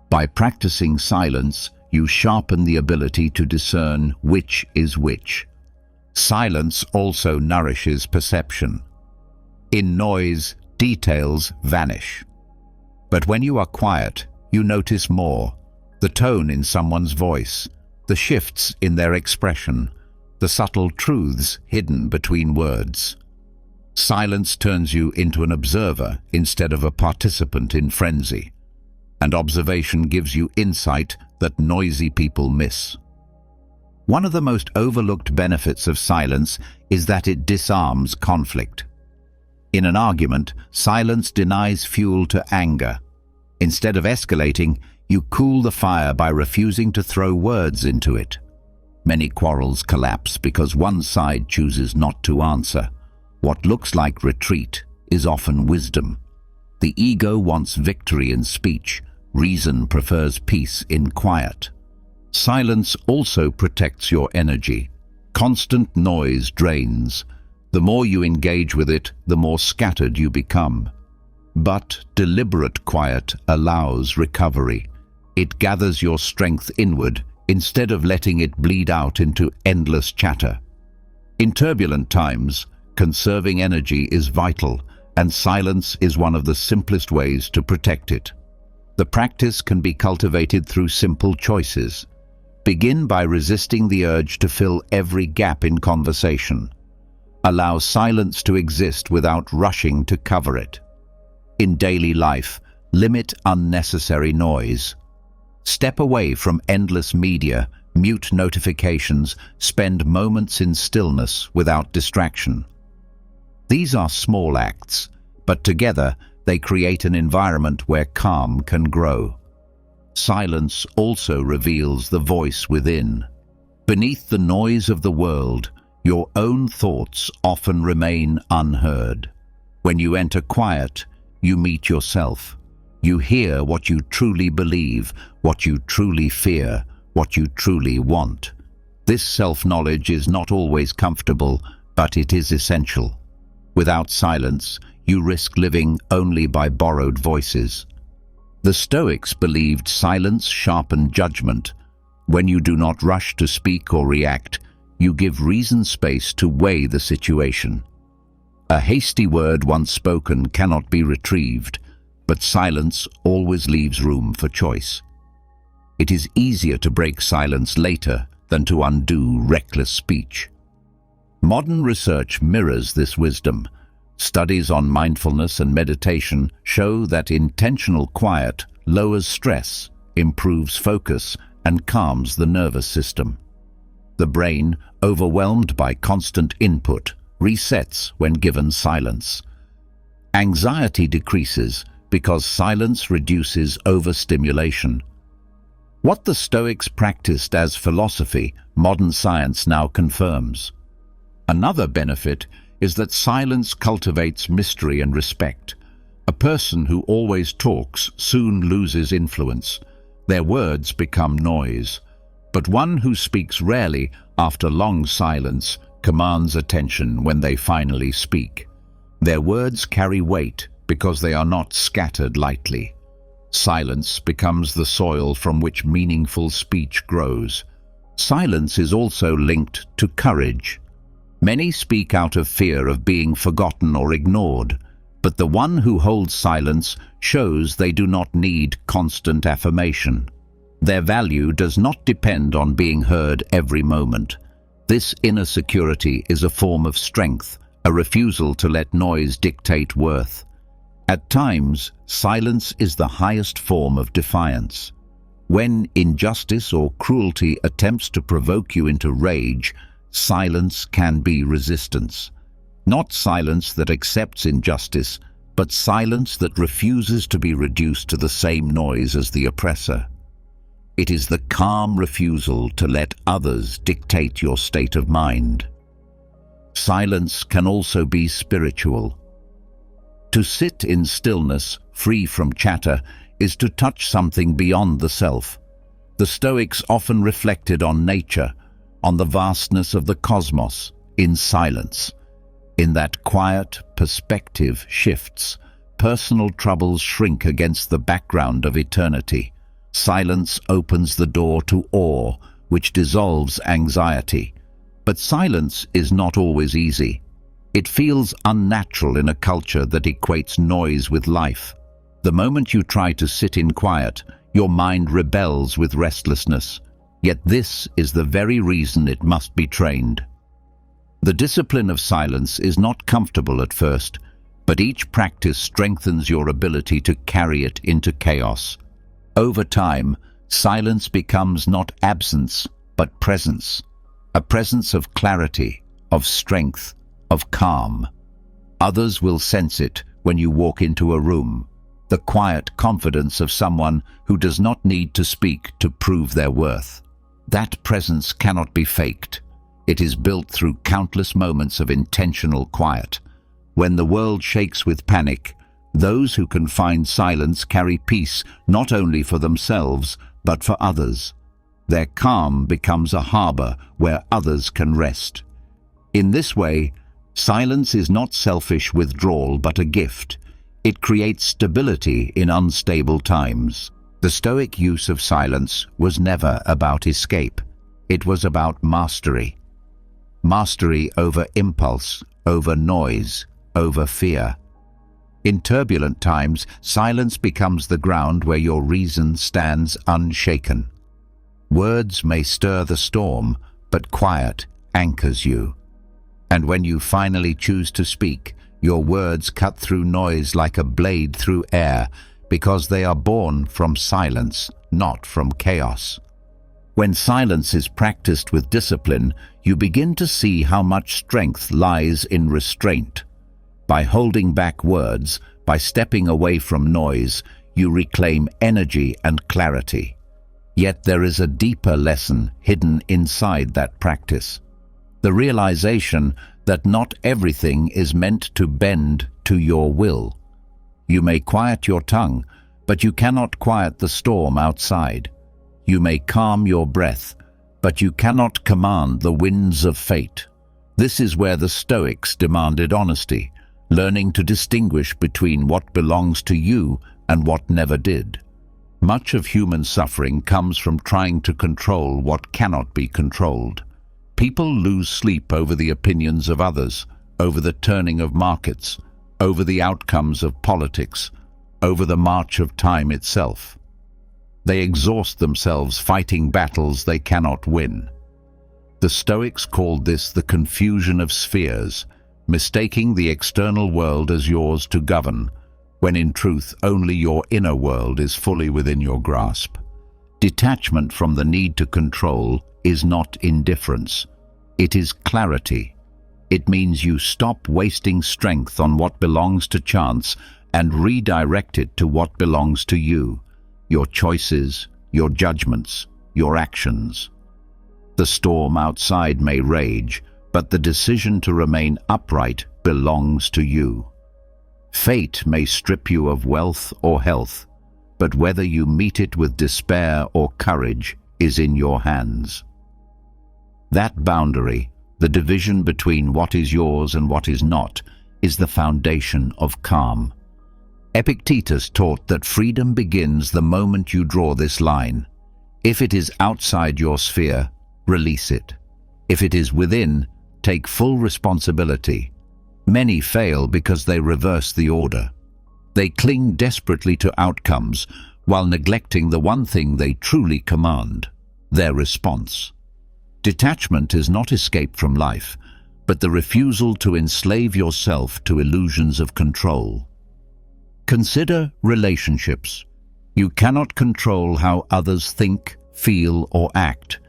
By practicing silence, you sharpen the ability to discern which is which. Silence also nourishes perception. In noise, details vanish. But when you are quiet, you notice more. The tone in someone's voice, the shifts in their expression, the subtle truths hidden between words. Silence turns you into an observer instead of a participant in frenzy, and observation gives you insight that noisy people miss. One of the most overlooked benefits of silence is that it disarms conflict. In an argument, silence denies fuel to anger. Instead of escalating, you cool the fire by refusing to throw words into it. Many quarrels collapse because one side chooses not to answer. What looks like retreat is often wisdom. The ego wants victory in speech. Reason prefers peace in quiet. Silence also protects your energy. Constant noise drains. The more you engage with it, the more scattered you become. But deliberate quiet allows recovery. It gathers your strength inward instead of letting it bleed out into endless chatter. In turbulent times, conserving energy is vital, and silence is one of the simplest ways to protect it. The practice can be cultivated through simple choices. Begin by resisting the urge to fill every gap in conversation. Allow silence to exist without rushing to cover it. In daily life, limit unnecessary noise. Step away from endless media, mute notifications, spend moments in stillness without distraction. These are small acts, but together they create an environment where calm can grow. Silence also reveals the voice within. Beneath the noise of the world, your own thoughts often remain unheard. When you enter quiet, you meet yourself. You hear what you truly believe, what you truly fear, what you truly want. This self-knowledge is not always comfortable, but it is essential. Without silence, you risk living only by borrowed voices. The Stoics believed silence sharpened judgment. When you do not rush to speak or react, you give reason space to weigh the situation. A hasty word once spoken cannot be retrieved, but silence always leaves room for choice. It is easier to break silence later than to undo reckless speech. Modern research mirrors this wisdom. Studies on mindfulness and meditation show that intentional quiet lowers stress, improves focus, and calms the nervous system. The brain, overwhelmed by constant input, resets when given silence. Anxiety decreases because silence reduces overstimulation. What the Stoics practiced as philosophy, modern science now confirms. Another benefit is that silence cultivates mystery and respect. A person who always talks soon loses influence. Their words become noise. But one who speaks rarely after long silence commands attention when they finally speak. Their words carry weight because they are not scattered lightly. Silence becomes the soil from which meaningful speech grows. Silence is also linked to courage. Many speak out of fear of being forgotten or ignored, but the one who holds silence shows they do not need constant affirmation. Their value does not depend on being heard every moment. This inner security is a form of strength, a refusal to let noise dictate worth. At times, silence is the highest form of defiance. When injustice or cruelty attempts to provoke you into rage, silence can be resistance. Not silence that accepts injustice, but silence that refuses to be reduced to the same noise as the oppressor. It is the calm refusal to let others dictate your state of mind. Silence can also be spiritual. To sit in stillness, free from chatter, is to touch something beyond the self. The Stoics often reflected on nature, on the vastness of the cosmos, in silence. In that quiet, perspective shifts. Personal troubles shrink against the background of eternity. Silence opens the door to awe, which dissolves anxiety. But silence is not always easy. It feels unnatural in a culture that equates noise with life. The moment you try to sit in quiet, your mind rebels with restlessness. Yet this is the very reason it must be trained. The discipline of silence is not comfortable at first, but each practice strengthens your ability to carry it into chaos. Over time, silence becomes not absence, but presence. A presence of clarity, of strength, of calm. Others will sense it when you walk into a room. The quiet confidence of someone who does not need to speak to prove their worth. That presence cannot be faked. It is built through countless moments of intentional quiet. When the world shakes with panic, those who can find silence carry peace not only for themselves, but for others. Their calm becomes a harbor where others can rest. In this way, silence is not selfish withdrawal but a gift. It creates stability in unstable times. The Stoic use of silence was never about escape. It was about mastery. Mastery over impulse, over noise, over fear. In turbulent times, silence becomes the ground where your reason stands unshaken. Words may stir the storm, but quiet anchors you. And when you finally choose to speak, your words cut through noise like a blade through air, because they are born from silence, not from chaos. When silence is practiced with discipline, you begin to see how much strength lies in restraint. By holding back words, by stepping away from noise, you reclaim energy and clarity. Yet there is a deeper lesson hidden inside that practice. The realization that not everything is meant to bend to your will. You may quiet your tongue, but you cannot quiet the storm outside. You may calm your breath, but you cannot command the winds of fate. This is where the Stoics demanded honesty, learning to distinguish between what belongs to you and what never did. Much of human suffering comes from trying to control what cannot be controlled. People lose sleep over the opinions of others, over the turning of markets, over the outcomes of politics, over the march of time itself. They exhaust themselves fighting battles they cannot win. The Stoics called this the confusion of spheres, mistaking the external world as yours to govern, when in truth only your inner world is fully within your grasp. Detachment from the need to control is not indifference. It is clarity. It means you stop wasting strength on what belongs to chance and redirect it to what belongs to you, your choices, your judgments, your actions. The storm outside may rage, but the decision to remain upright belongs to you. Fate may strip you of wealth or health, but whether you meet it with despair or courage is in your hands. That boundary, the division between what is yours and what is not, is the foundation of calm. Epictetus taught that freedom begins the moment you draw this line. If it is outside your sphere, release it. If it is within, take full responsibility. Many fail because they reverse the order. They cling desperately to outcomes while neglecting the one thing they truly command, their response. Detachment is not escape from life, but the refusal to enslave yourself to illusions of control. Consider relationships. You cannot control how others think, feel, or act,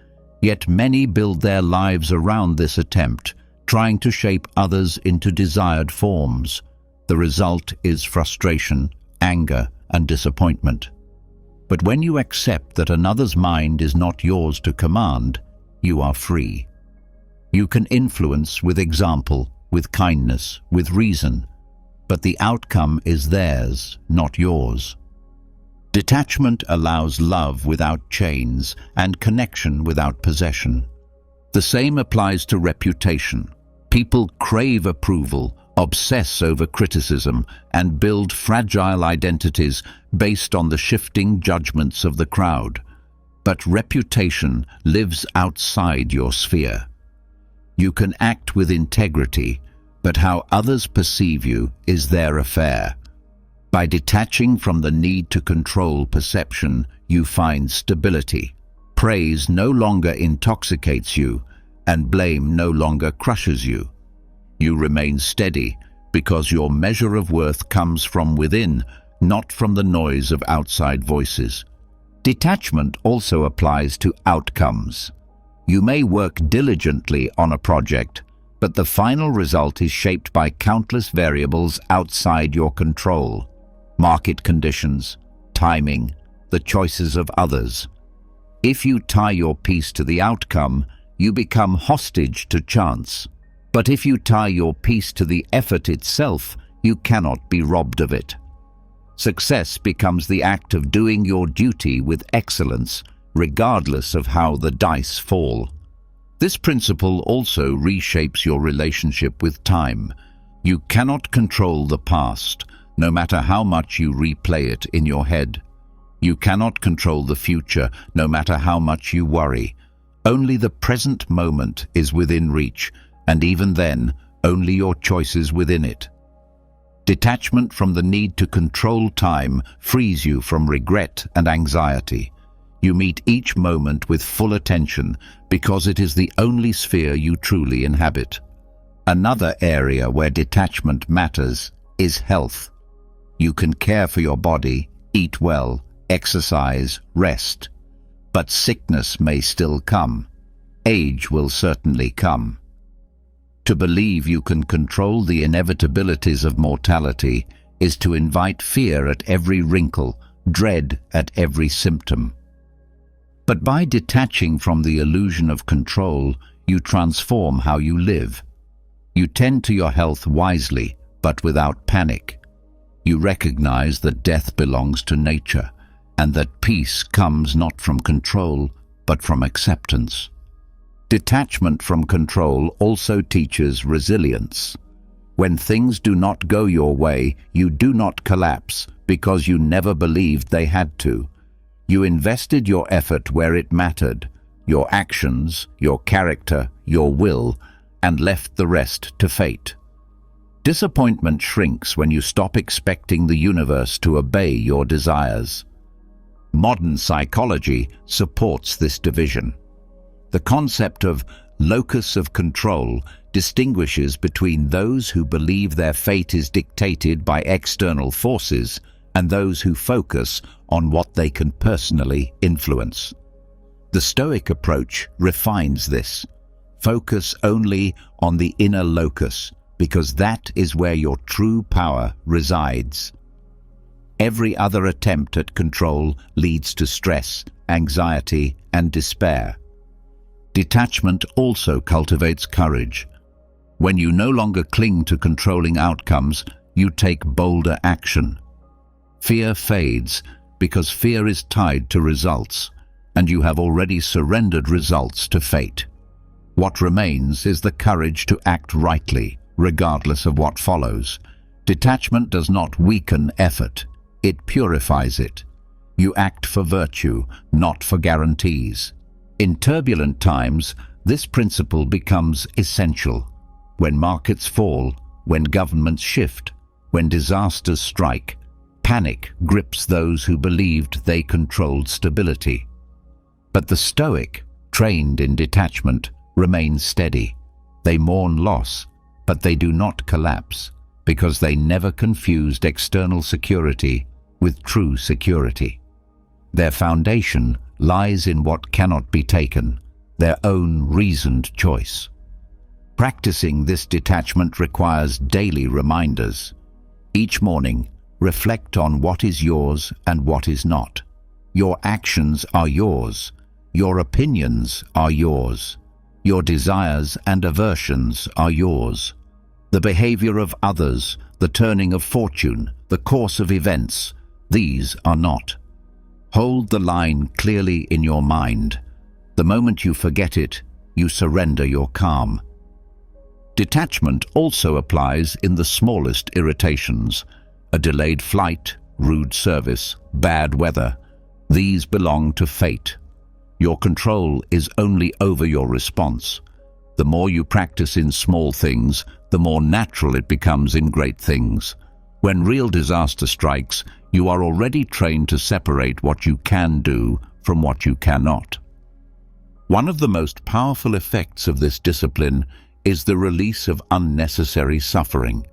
yet many build their lives around this attempt, trying to shape others into desired forms. The result is frustration, anger, and disappointment. But when you accept that another's mind is not yours to command, you are free. You can influence with example, with kindness, with reason, but the outcome is theirs, not yours. Detachment allows love without chains and connection without possession. The same applies to reputation. People crave approval, obsess over criticism, and build fragile identities based on the shifting judgments of the crowd. But reputation lives outside your sphere. You can act with integrity, but how others perceive you is their affair. By detaching from the need to control perception, you find stability. Praise no longer intoxicates you, and blame no longer crushes you. You remain steady because your measure of worth comes from within, not from the noise of outside voices. Detachment also applies to outcomes. You may work diligently on a project, but the final result is shaped by countless variables outside your control. Market conditions, timing, the choices of others. If you tie your peace to the outcome, you become hostage to chance. But if you tie your peace to the effort itself, you cannot be robbed of it. Success becomes the act of doing your duty with excellence, regardless of how the dice fall. This principle also reshapes your relationship with time. You cannot control the past, no matter how much you replay it in your head. You cannot control the future, no matter how much you worry. Only the present moment is within reach, and even then, only your choices within it. Detachment from the need to control time frees you from regret and anxiety. You meet each moment with full attention because it is the only sphere you truly inhabit. Another area where detachment matters is health. You can care for your body, eat well, exercise, rest. But sickness may still come. Age will certainly come. To believe you can control the inevitabilities of mortality is to invite fear at every wrinkle, dread at every symptom. But by detaching from the illusion of control, you transform how you live. You tend to your health wisely, but without panic. You recognize that death belongs to nature, and that peace comes not from control, but from acceptance. Detachment from control also teaches resilience. When things do not go your way, you do not collapse because you never believed they had to. You invested your effort where it mattered, your actions, your character, your will, and left the rest to fate. Disappointment shrinks when you stop expecting the universe to obey your desires. Modern psychology supports this division. The concept of locus of control distinguishes between those who believe their fate is dictated by external forces and those who focus on what they can personally influence. The Stoic approach refines this. Focus only on the inner locus, because that is where your true power resides. Every other attempt at control leads to stress, anxiety, and despair. Detachment also cultivates courage. When you no longer cling to controlling outcomes, you take bolder action. Fear fades because fear is tied to results, and you have already surrendered results to fate. What remains is the courage to act rightly, regardless of what follows. Detachment does not weaken effort, it purifies it. You act for virtue, not for guarantees. In turbulent times, this principle becomes essential. When markets fall, when governments shift, when disasters strike, panic grips those who believed they controlled stability. But the Stoic, trained in detachment, remain steady. They mourn loss, but they do not collapse, because they never confused external security with true security. Their foundation lies in what cannot be taken, their own reasoned choice. Practicing this detachment requires daily reminders. Each morning, reflect on what is yours and what is not. Your actions are yours. Your opinions are yours. Your desires and aversions are yours. The behavior of others, the turning of fortune, the course of events, these are not. Hold the line clearly in your mind. The moment you forget it, you surrender your calm. Detachment also applies in the smallest irritations. A delayed flight, rude service, bad weather. These belong to fate. Your control is only over your response. The more you practice in small things, the more natural it becomes in great things. When real disaster strikes, you are already trained to separate what you can do from what you cannot. One of the most powerful effects of this discipline is the release of unnecessary suffering.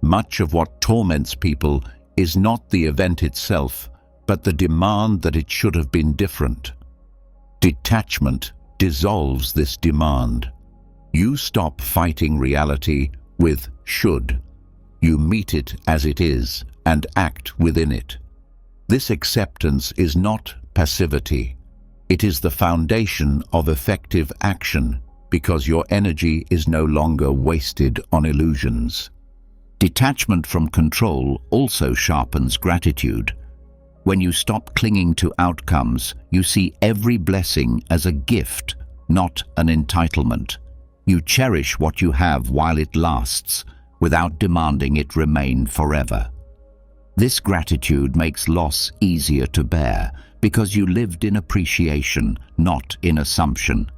Much of what torments people is not the event itself, but the demand that it should have been different. Detachment dissolves this demand. You stop fighting reality with should. You meet it as it is and act within it. This acceptance is not passivity. It is the foundation of effective action because your energy is no longer wasted on illusions. Detachment from control also sharpens gratitude. When you stop clinging to outcomes, you see every blessing as a gift, not an entitlement. You cherish what you have while it lasts, without demanding it remain forever. This gratitude makes loss easier to bear because you lived in appreciation, not in assumption.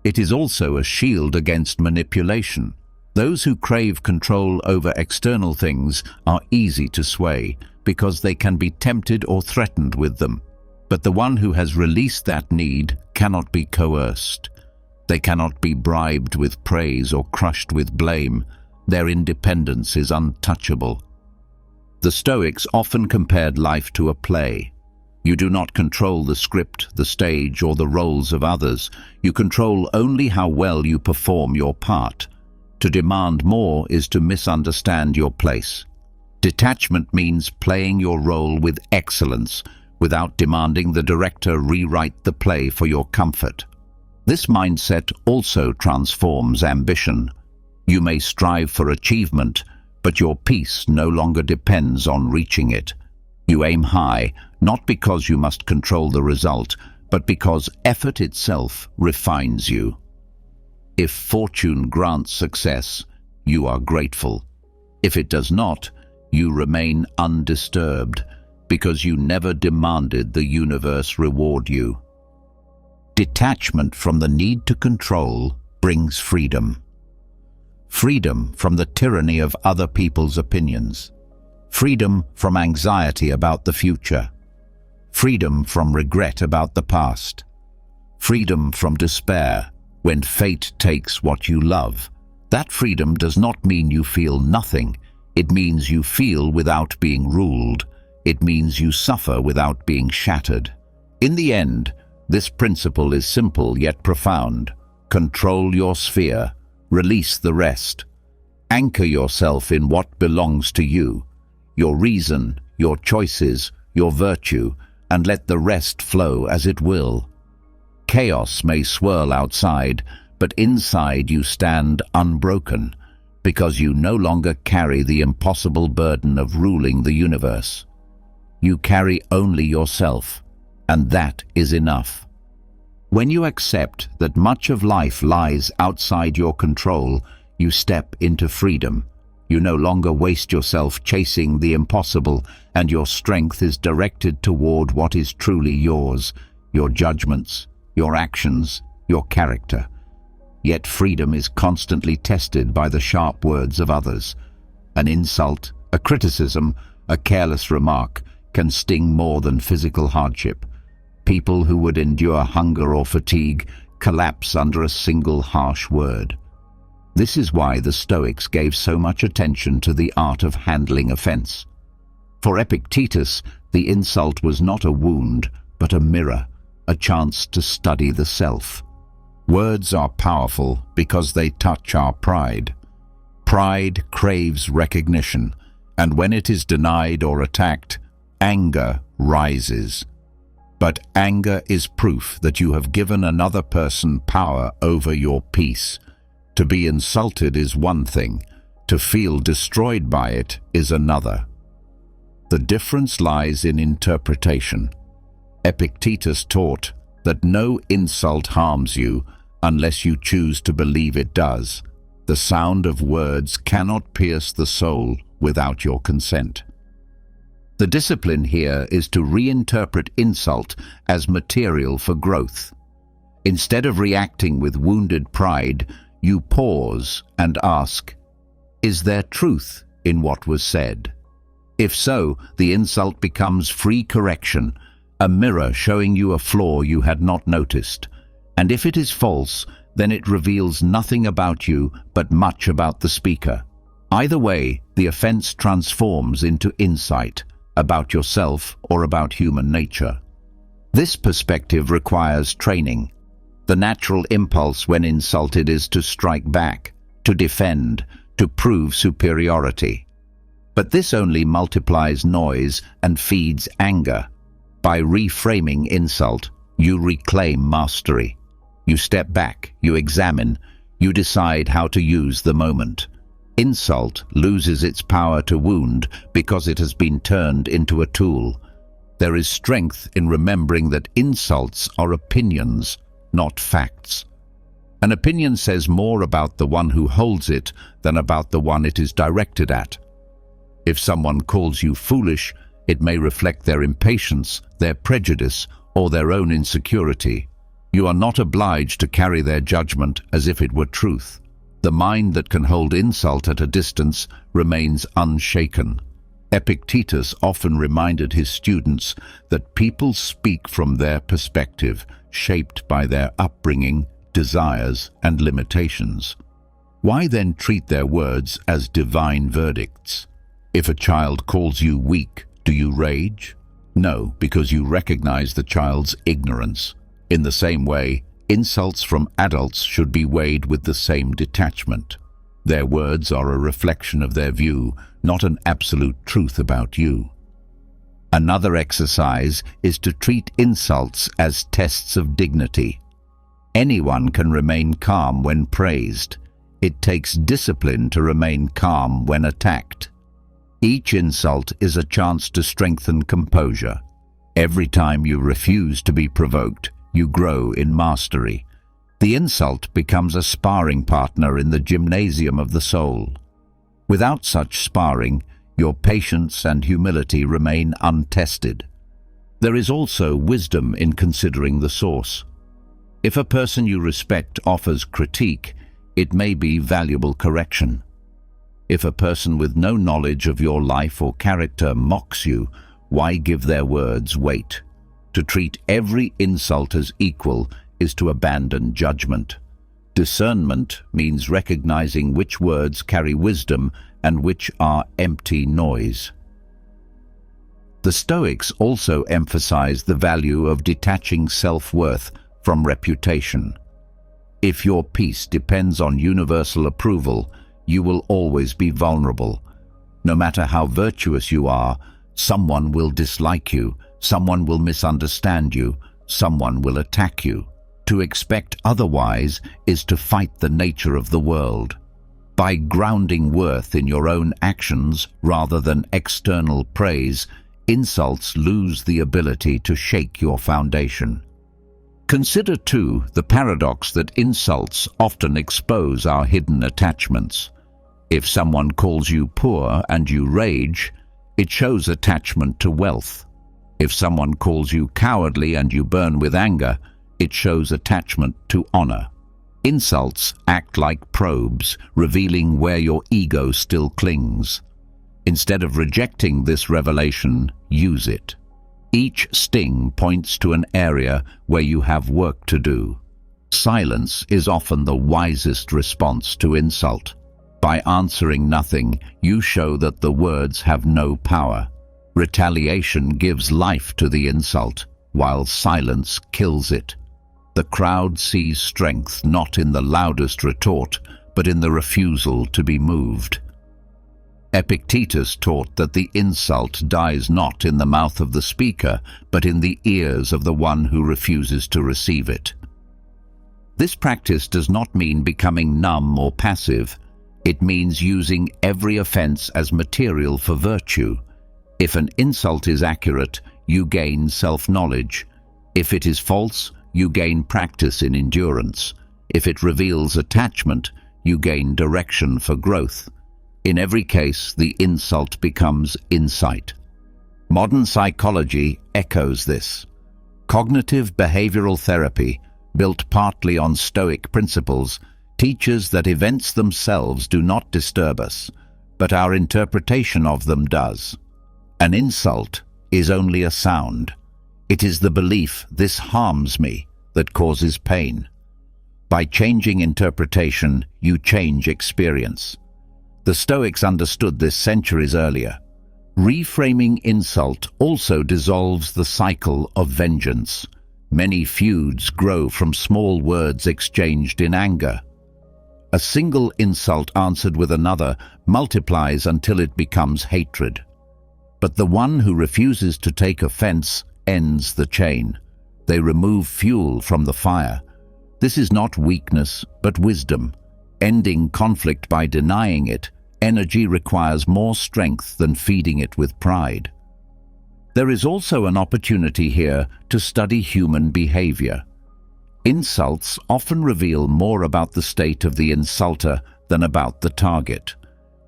It is also a shield against manipulation. Those who crave control over external things are easy to sway because they can be tempted or threatened with them. But the one who has released that need cannot be coerced. They cannot be bribed with praise or crushed with blame. Their independence is untouchable. The Stoics often compared life to a play. You do not control the script, the stage, or the roles of others. You control only how well you perform your part. To demand more is to misunderstand your place. Detachment means playing your role with excellence, without demanding the director rewrite the play for your comfort. This mindset also transforms ambition. You may strive for achievement, but your peace no longer depends on reaching it. You aim high, not because you must control the result, but because effort itself refines you. If fortune grants success, you are grateful. If it does not, you remain undisturbed, because you never demanded the universe reward you. Detachment from the need to control brings freedom. Freedom from the tyranny of other people's opinions. Freedom from anxiety about the future. Freedom from regret about the past. Freedom from despair when fate takes what you love. That freedom does not mean you feel nothing. It means you feel without being ruled. It means you suffer without being shattered. In the end, this principle is simple yet profound. Control your sphere. Release the rest. Anchor yourself in what belongs to you, your reason, your choices, your virtue, and let the rest flow as it will. Chaos may swirl outside, but inside you stand unbroken, because you no longer carry the impossible burden of ruling the universe. You carry only yourself, and that is enough. When you accept that much of life lies outside your control, you step into freedom. You no longer waste yourself chasing the impossible, and your strength is directed toward what is truly yours, your judgments, your actions, your character. Yet freedom is constantly tested by the sharp words of others. An insult, a criticism, a careless remark can sting more than physical hardship. People who would endure hunger or fatigue collapse under a single harsh word. This is why the Stoics gave so much attention to the art of handling offense. For Epictetus, the insult was not a wound, but a mirror, a chance to study the self. Words are powerful because they touch our pride. Pride craves recognition, and when it is denied or attacked, anger rises. But anger is proof that you have given another person power over your peace. To be insulted is one thing, to feel destroyed by it is another. The difference lies in interpretation. Epictetus taught that no insult harms you unless you choose to believe it does. The sound of words cannot pierce the soul without your consent. The discipline here is to reinterpret insult as material for growth. Instead of reacting with wounded pride, you pause and ask, is there truth in what was said? If so, the insult becomes free correction, a mirror showing you a flaw you had not noticed. And if it is false, then it reveals nothing about you but much about the speaker. Either way, the offense transforms into insight about yourself or about human nature. This perspective requires training. The natural impulse when insulted is to strike back, to defend, to prove superiority. But this only multiplies noise and feeds anger. By reframing insult, you reclaim mastery. You step back, you examine, you decide how to use the moment. Insult loses its power to wound because it has been turned into a tool. There is strength in remembering that insults are opinions, not facts. An opinion says more about the one who holds it than about the one it is directed at. If someone calls you foolish, it may reflect their impatience, their prejudice, or their own insecurity. You are not obliged to carry their judgment as if it were truth. The mind that can hold insult at a distance remains unshaken. Epictetus often reminded his students that people speak from their perspective, shaped by their upbringing, desires, and limitations. Why then treat their words as divine verdicts? If a child calls you weak, do you rage? No, because you recognize the child's ignorance. In the same way, insults from adults should be weighed with the same detachment. Their words are a reflection of their view, not an absolute truth about you. Another exercise is to treat insults as tests of dignity. Anyone can remain calm when praised. It takes discipline to remain calm when attacked. Each insult is a chance to strengthen composure. Every time you refuse to be provoked, you grow in mastery. The insult becomes a sparring partner in the gymnasium of the soul. Without such sparring, your patience and humility remain untested. There is also wisdom in considering the source. If a person you respect offers critique, it may be valuable correction. If a person with no knowledge of your life or character mocks you, why give their words weight? To treat every insult as equal is to abandon judgment. Discernment means recognizing which words carry wisdom and which are empty noise. The Stoics also emphasize the value of detaching self-worth from reputation. If your peace depends on universal approval, you will always be vulnerable. No matter how virtuous you are, someone will dislike you, someone will misunderstand you, someone will attack you. To expect otherwise is to fight the nature of the world. By grounding worth in your own actions rather than external praise, insults lose the ability to shake your foundation. Consider, too, the paradox that insults often expose our hidden attachments. If someone calls you poor and you rage, it shows attachment to wealth. If someone calls you cowardly and you burn with anger, it shows attachment to honor. Insults act like probes, revealing where your ego still clings. Instead of rejecting this revelation, use it. Each sting points to an area where you have work to do. Silence is often the wisest response to insult. By answering nothing, you show that the words have no power. Retaliation gives life to the insult. while silence kills it. The crowd sees strength not in the loudest retort, but in the refusal to be moved. Epictetus taught that the insult dies not in the mouth of the speaker, but in the ears of the one who refuses to receive it. This practice does not mean becoming numb or passive. It means using every offense as material for virtue. If an insult is accurate, you gain self-knowledge. If it is false, you gain practice in endurance. If it reveals attachment, you gain direction for growth. In every case, the insult becomes insight. Modern psychology echoes this. Cognitive behavioral therapy, built partly on Stoic principles, teaches that events themselves do not disturb us, but our interpretation of them does. An insult is only a sound. It is the belief "this harms me" that causes pain. By changing interpretation, you change experience. The Stoics understood this centuries earlier. Reframing insult also dissolves the cycle of vengeance. Many feuds grow from small words exchanged in anger. A single insult answered with another multiplies until it becomes hatred. But the one who refuses to take offense ends the chain. They remove fuel from the fire. This is not weakness, but wisdom. Ending conflict by denying it, energy requires more strength than feeding it with pride. There is also an opportunity here to study human behavior. Insults often reveal more about the state of the insulter than about the target.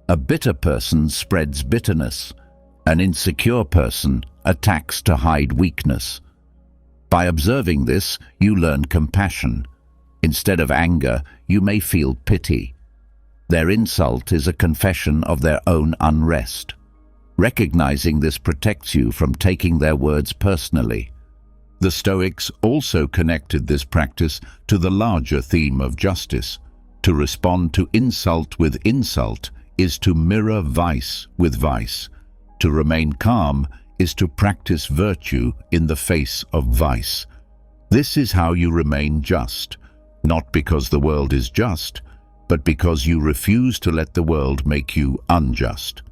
A bitter person spreads bitterness. An insecure person attacks to hide weakness. By observing this, you learn compassion. Instead of anger, you may feel pity. Their insult is a confession of their own unrest. Recognizing this protects you from taking their words personally. The Stoics also connected this practice to the larger theme of justice. To respond to insult with insult is to mirror vice with vice. To remain calm is to practice virtue in the face of vice. This is how you remain just, not because the world is just, but because you refuse to let the world make you unjust.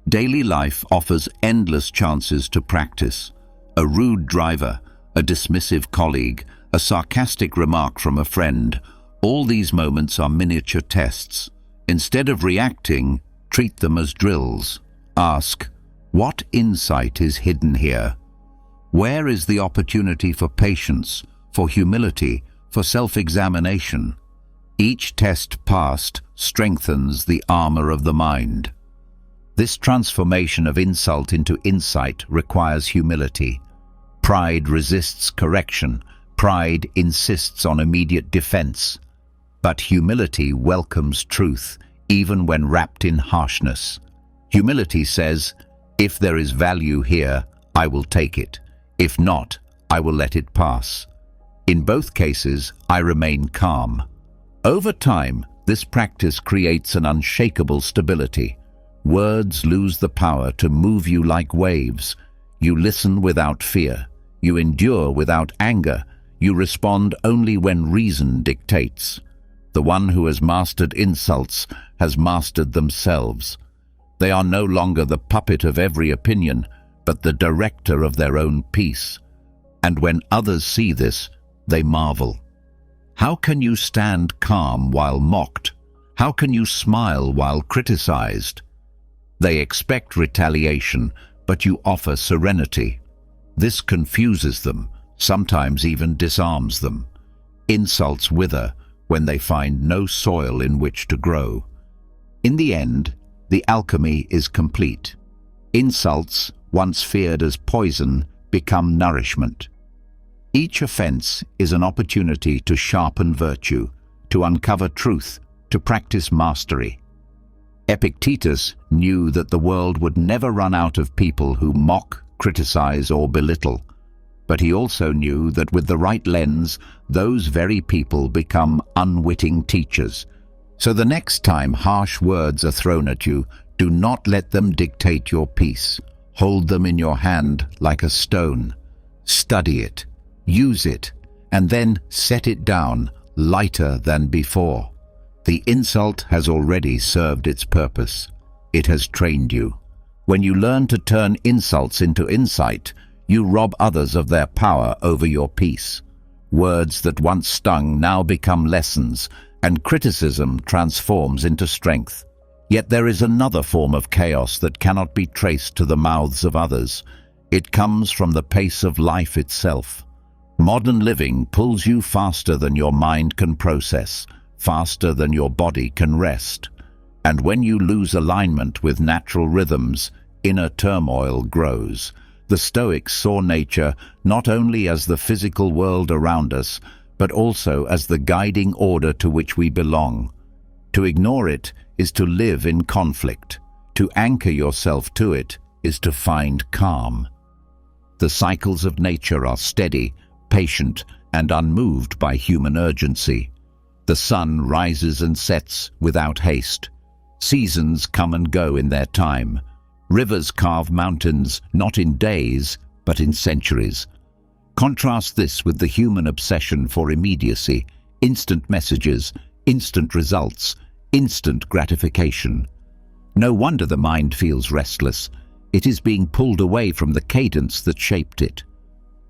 Daily life offers endless chances to practice. A rude driver, a dismissive colleague, a sarcastic remark from a friend, all these moments are miniature tests. Instead of reacting, treat them as drills. Ask, what insight is hidden here? Where is the opportunity for patience, for humility, for self-examination? Each test passed strengthens the armor of the mind. This transformation of insult into insight requires humility. Pride resists correction. Pride insists on immediate defense. But humility welcomes truth, even when wrapped in harshness. Humility says, if there is value here, I will take it. If not, I will let it pass. In both cases, I remain calm. Over time, this practice creates an unshakable stability. Words lose the power to move you like waves. You listen without fear. You endure without anger. You respond only when reason dictates. The one who has mastered insults has mastered themselves. They are no longer the puppet of every opinion, but the director of their own peace. And when others see this, they marvel. How can you stand calm while mocked? How can you smile while criticized? They expect retaliation, but you offer serenity. This confuses them, sometimes even disarms them. Insults wither when they find no soil in which to grow. In the end, the alchemy is complete. Insults, once feared as poison, become nourishment. Each offense is an opportunity to sharpen virtue, to uncover truth, to practice mastery. Epictetus knew that the world would never run out of people who mock, criticize, or belittle. But he also knew that with the right lens, those very people become unwitting teachers. So the next time harsh words are thrown at you, do not let them dictate your peace. Hold them in your hand like a stone. Study it, use it, and then set it down, lighter than before. The insult has already served its purpose. It has trained you. When you learn to turn insults into insight, you rob others of their power over your peace. Words that once stung now become lessons, and criticism transforms into strength. Yet there is another form of chaos that cannot be traced to the mouths of others. It comes from the pace of life itself. Modern living pulls you faster than your mind can process, faster than your body can rest. And when you lose alignment with natural rhythms, inner turmoil grows. The Stoics saw nature not only as the physical world around us, but also as the guiding order to which we belong. To ignore it is to live in conflict. To anchor yourself to it is to find calm. The cycles of nature are steady, patient, and unmoved by human urgency. The sun rises and sets without haste. Seasons come and go in their time. Rivers carve mountains not in days, but in centuries. Contrast this with the human obsession for immediacy, instant messages, instant results, instant gratification. No wonder the mind feels restless. It is being pulled away from the cadence that shaped it.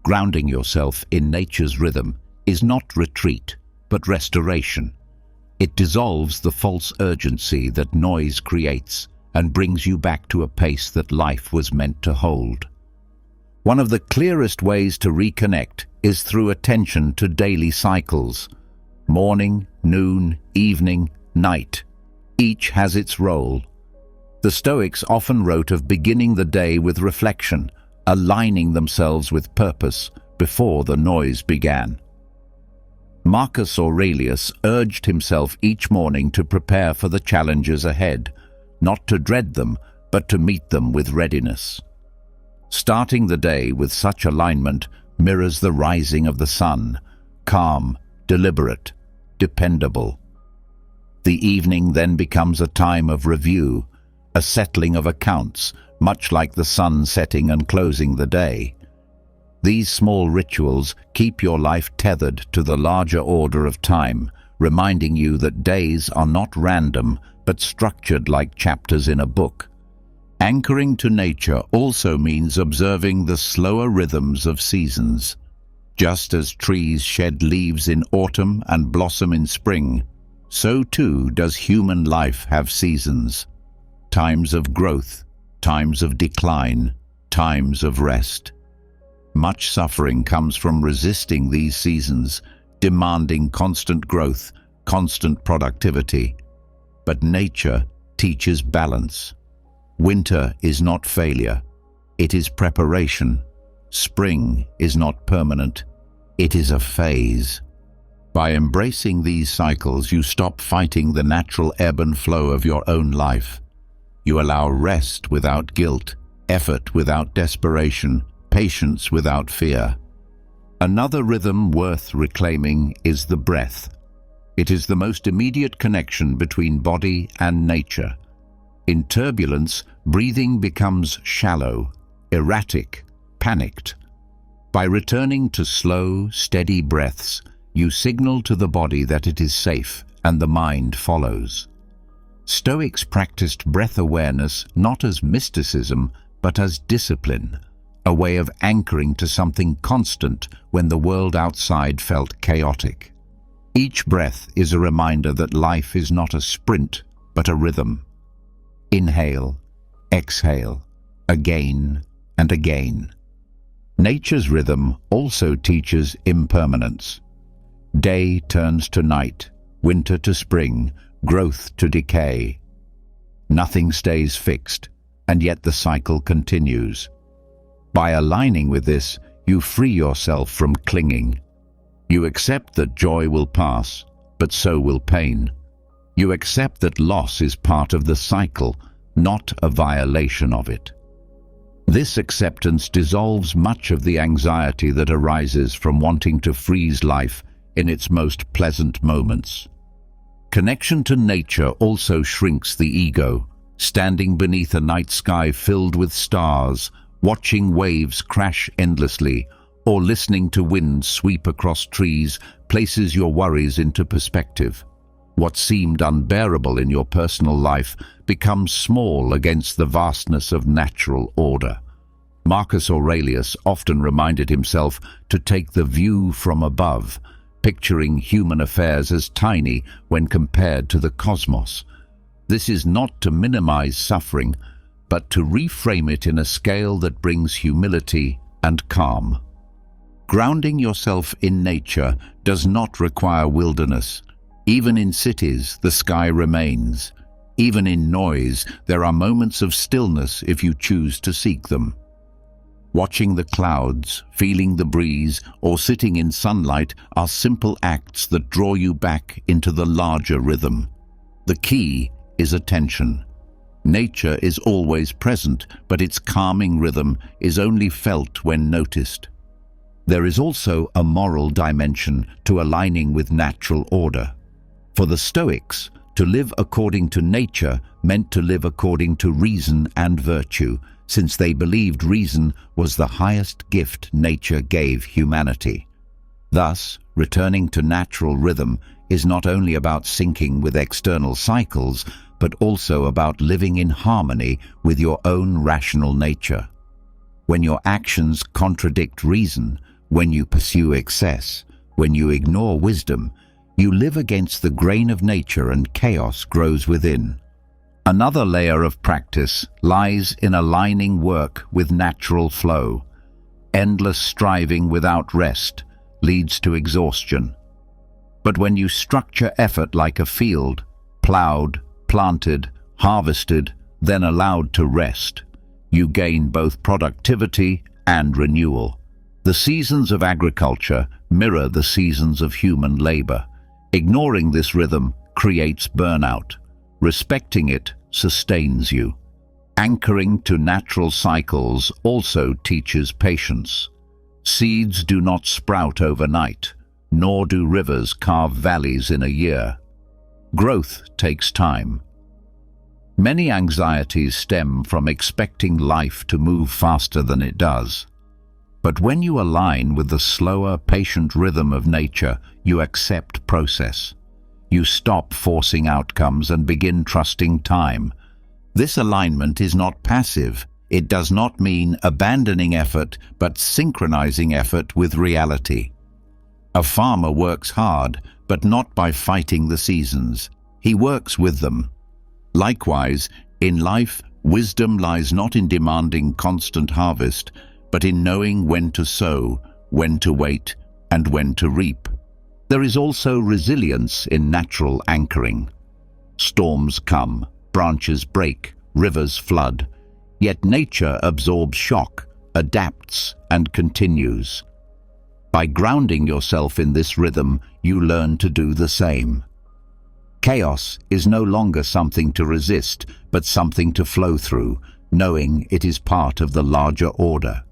Grounding yourself in nature's rhythm is not retreat, but restoration. It dissolves the false urgency that noise creates and brings you back to a pace that life was meant to hold. One of the clearest ways to reconnect is through attention to daily cycles. Morning, noon, evening, night. Each has its role. The Stoics often wrote of beginning the day with reflection, aligning themselves with purpose before the noise began. Marcus Aurelius urged himself each morning to prepare for the challenges ahead, not to dread them, but to meet them with readiness. Starting the day with such alignment mirrors the rising of the sun, calm, deliberate, dependable. The evening then becomes a time of review, a settling of accounts, much like the sun setting and closing the day. These small rituals keep your life tethered to the larger order of time, reminding you that days are not random, but structured like chapters in a book. Anchoring to nature also means observing the slower rhythms of seasons. Just as trees shed leaves in autumn and blossom in spring, so too does human life have seasons. Times of growth, times of decline, times of rest. Much suffering comes from resisting these seasons, demanding constant growth, constant productivity. But nature teaches balance. Winter is not failure, it is preparation. Spring is not permanent, it is a phase. By embracing these cycles, you stop fighting the natural ebb and flow of your own life. You allow rest without guilt, effort without desperation, patience without fear. Another rhythm worth reclaiming is the breath. It is the most immediate connection between body and nature. In turbulence, breathing becomes shallow, erratic, panicked. By returning to slow, steady breaths, you signal to the body that it is safe, and the mind follows. Stoics practiced breath awareness not as mysticism, but as discipline, a way of anchoring to something constant when the world outside felt chaotic. Each breath is a reminder that life is not a sprint, but a rhythm. Inhale, exhale, again and again. Nature's rhythm also teaches impermanence. Day turns to night, winter to spring, growth to decay. Nothing stays fixed, and yet the cycle continues. By aligning with this, you free yourself from clinging. You accept that joy will pass, but so will pain. You accept that loss is part of the cycle, not a violation of it. This acceptance dissolves much of the anxiety that arises from wanting to freeze life in its most pleasant moments. Connection to nature also shrinks the ego. Standing beneath a night sky filled with stars, watching waves crash endlessly, or listening to wind sweep across trees places your worries into perspective. What seemed unbearable in your personal life becomes small against the vastness of natural order. Marcus Aurelius often reminded himself to take the view from above, picturing human affairs as tiny when compared to the cosmos. This is not to minimize suffering, but to reframe it in a scale that brings humility and calm. Grounding yourself in nature does not require wilderness. Even in cities, the sky remains. Even in noise, there are moments of stillness if you choose to seek them. Watching the clouds, feeling the breeze, or sitting in sunlight are simple acts that draw you back into the larger rhythm. The key is attention. Nature is always present, but its calming rhythm is only felt when noticed. There is also a moral dimension to aligning with natural order. For the Stoics, to live according to nature meant to live according to reason and virtue, since they believed reason was the highest gift nature gave humanity. Thus, returning to natural rhythm is not only about syncing with external cycles, but also about living in harmony with your own rational nature. When your actions contradict reason, when you pursue excess, when you ignore wisdom, you live against the grain of nature and chaos grows within. Another layer of practice lies in aligning work with natural flow. Endless striving without rest leads to exhaustion. But when you structure effort like a field, plowed, planted, harvested, then allowed to rest, you gain both productivity and renewal. The seasons of agriculture mirror the seasons of human labor. Ignoring this rhythm creates burnout. Respecting it sustains you. Anchoring to natural cycles also teaches patience. Seeds do not sprout overnight, nor do rivers carve valleys in a year. Growth takes time. Many anxieties stem from expecting life to move faster than it does. But when you align with the slower, patient rhythm of nature, you accept process. You stop forcing outcomes and begin trusting time. This alignment is not passive. It does not mean abandoning effort, but synchronizing effort with reality. A farmer works hard, but not by fighting the seasons. He works with them. Likewise, in life, wisdom lies not in demanding constant harvest, but in knowing when to sow, when to wait, and when to reap. There is also resilience in natural anchoring. Storms come, branches break, rivers flood, yet nature absorbs shock, adapts, and continues. By grounding yourself in this rhythm, you learn to do the same. Chaos is no longer something to resist, but something to flow through, knowing it is part of the larger order.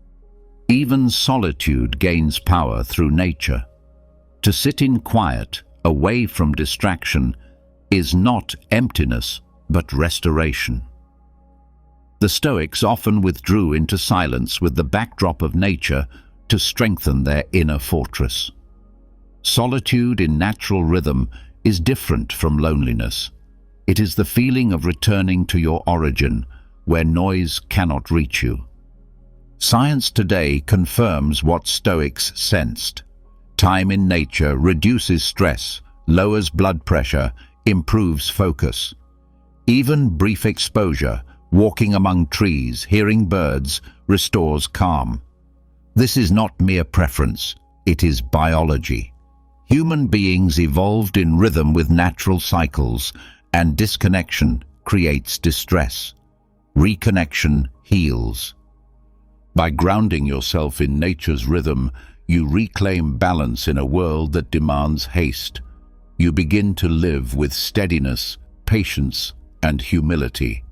Even solitude gains power through nature. To sit in quiet, away from distraction, is not emptiness, but restoration. The Stoics often withdrew into silence with the backdrop of nature to strengthen their inner fortress. Solitude in natural rhythm is different from loneliness. It is the feeling of returning to your origin, where noise cannot reach you. Science today confirms what Stoics sensed. Time in nature reduces stress, lowers blood pressure, improves focus. Even brief exposure, walking among trees, hearing birds, restores calm. This is not mere preference, it is biology. Human beings evolved in rhythm with natural cycles, and disconnection creates distress. Reconnection heals. By grounding yourself in nature's rhythm, you reclaim balance in a world that demands haste. You begin to live with steadiness, patience, and humility.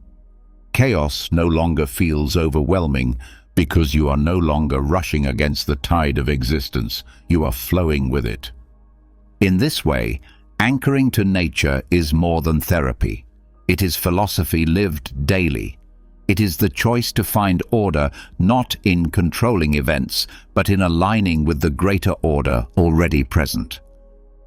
Chaos no longer feels overwhelming because you are no longer rushing against the tide of existence. You are flowing with it. In this way, anchoring to nature is more than therapy. It is philosophy lived daily. It is the choice to find order not in controlling events, but in aligning with the greater order already present.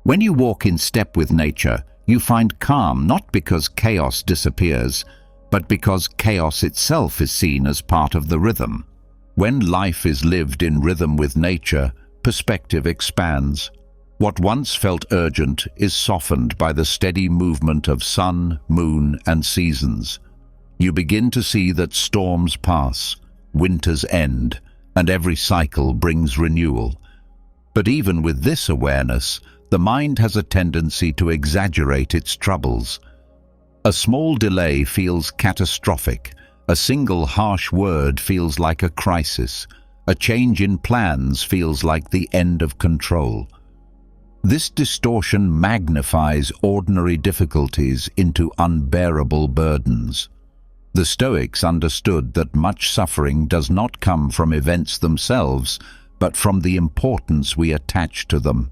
When you walk in step with nature, you find calm not because chaos disappears, but because chaos itself is seen as part of the rhythm. When life is lived in rhythm with nature, perspective expands. What once felt urgent is softened by the steady movement of sun, moon, and seasons. You begin to see that storms pass, winters end, and every cycle brings renewal. But even with this awareness, the mind has a tendency to exaggerate its troubles. A small delay feels catastrophic. A single harsh word feels like a crisis. A change in plans feels like the end of control. This distortion magnifies ordinary difficulties into unbearable burdens. The Stoics understood that much suffering does not come from events themselves, but from the importance we attach to them.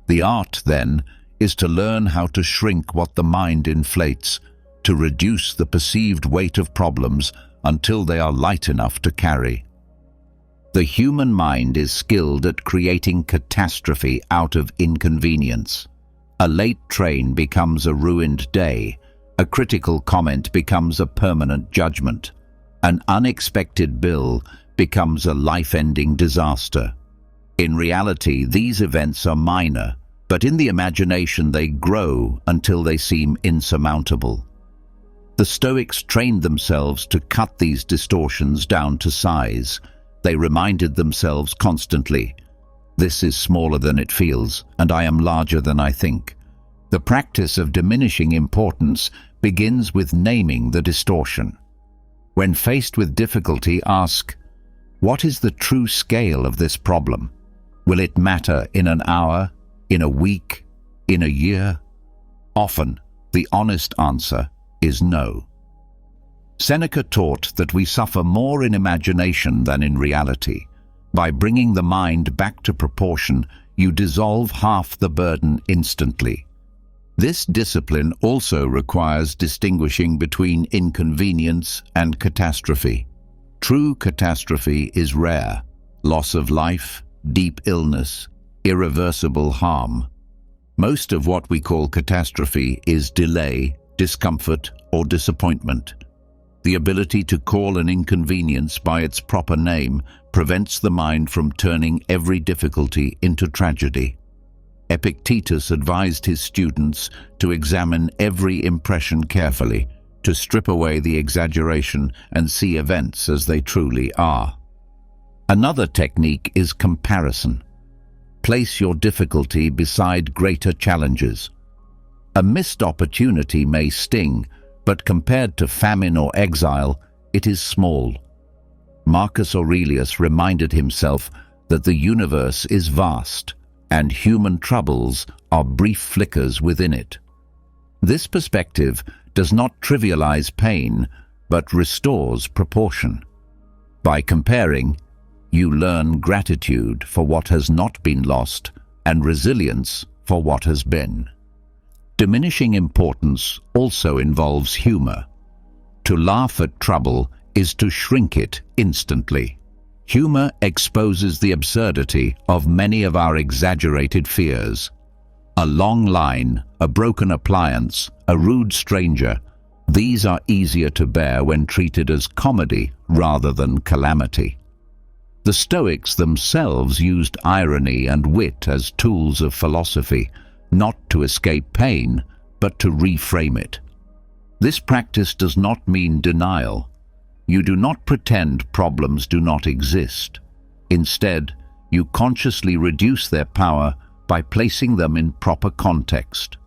The art, then, is to learn how to shrink what the mind inflates, to reduce the perceived weight of problems until they are light enough to carry. The human mind is skilled at creating catastrophe out of inconvenience. A late train becomes a ruined day. A critical comment becomes a permanent judgment. An unexpected bill becomes a life-ending disaster. In reality, these events are minor, but in the imagination they grow until they seem insurmountable. The Stoics trained themselves to cut these distortions down to size. They reminded themselves constantly, "This is smaller than it feels, and I am larger than I think." The practice of diminishing importance begins with naming the distortion. When faced with difficulty, ask, "What is the true scale of this problem? Will it matter in an hour, in a week, in a year?" Often, the honest answer is no. Seneca taught that we suffer more in imagination than in reality. By bringing the mind back to proportion, you dissolve half the burden instantly. This discipline also requires distinguishing inconvenience inconvenience and catastrophe. True catastrophe is rare: loss of life, deep illness, irreversible harm. Most of what we call catastrophe is delay, discomfort, or disappointment. The ability to call an inconvenience by its proper name prevents the mind from turning every difficulty into tragedy. Epictetus advised his students to examine every impression carefully, to strip away the exaggeration and see events as they truly are. Another technique is comparison. Place your difficulty beside greater challenges. A missed opportunity may sting, but compared to famine or exile, it is small. Marcus Aurelius reminded himself that the universe is vast, and human troubles are brief flickers within it. This perspective does not trivialize pain, but restores proportion. By comparing, you learn gratitude for what has not been lost and resilience for what has been. Diminishing importance also involves humor. To laugh at trouble is to shrink it instantly. Humor exposes the absurdity of many of our exaggerated fears. A long line, a broken appliance, a rude stranger, these are easier to bear when treated as comedy rather than calamity. The Stoics themselves used irony and wit as tools of philosophy, not to escape pain, but to reframe it. This practice does not mean denial. You do not pretend problems do not exist. Instead, you consciously reduce their power by placing them in proper context.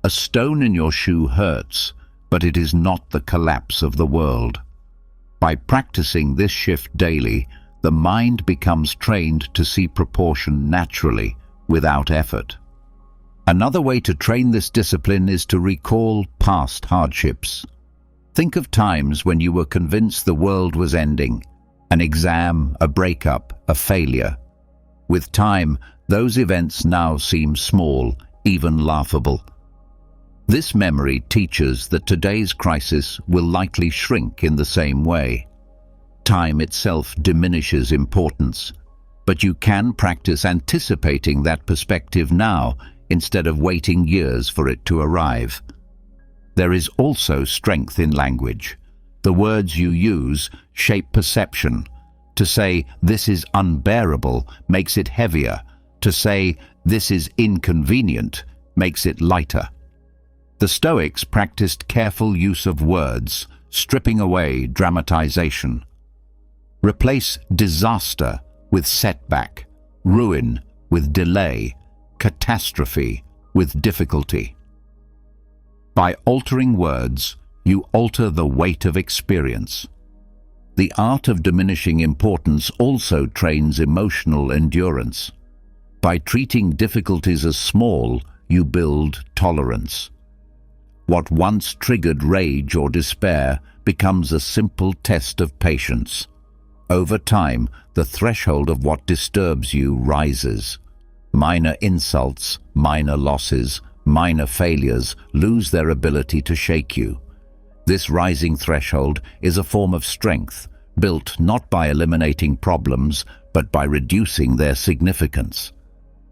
A stone in your shoe hurts, but it is not the collapse of the world. By practicing this shift daily, the mind becomes trained to see proportion naturally, without effort. Another way to train this discipline is to recall past hardships. Think of times when you were convinced the world was ending, an exam, a breakup, a failure. With time, those events now seem small, even laughable. This memory teaches that today's crisis will likely shrink in the same way. Time itself diminishes importance, but you can practice anticipating that perspective now instead of waiting years for it to arrive. There is also strength in language. The words you use shape perception. To say, "this is unbearable," makes it heavier. To say, "this is inconvenient," makes it lighter. The Stoics practiced careful use of words, stripping away dramatization. Replace disaster with setback, ruin with delay, catastrophe with difficulty. By altering words, you alter the weight of experience. The art of diminishing importance also trains emotional endurance. By treating difficulties as small, you build tolerance. What once triggered rage or despair becomes a simple test of patience. Over time, the threshold of what disturbs you rises. Minor insults, minor losses, minor failures lose their ability to shake you. This rising threshold is a form of strength, built not by eliminating problems, but by reducing their significance.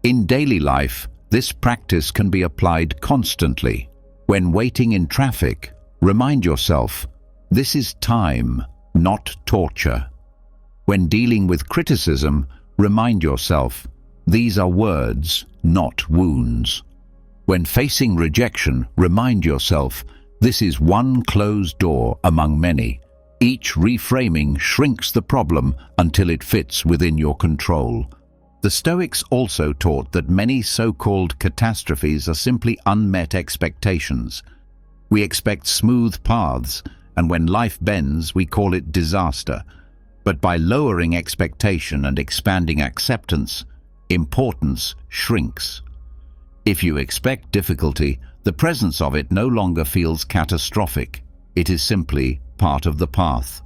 In daily life, this practice can be applied constantly. When waiting in traffic, remind yourself, this is time, not torture. When dealing with criticism, remind yourself, these are words, not wounds. When facing rejection, remind yourself, this is one closed door among many. Each reframing shrinks the problem until it fits within your control. The Stoics also taught that many so-called catastrophes are simply unmet expectations. We expect smooth paths, and when life bends, we call it disaster. But by lowering expectation and expanding acceptance, importance shrinks. If you expect difficulty, the presence of it no longer feels catastrophic. It is simply part of the path.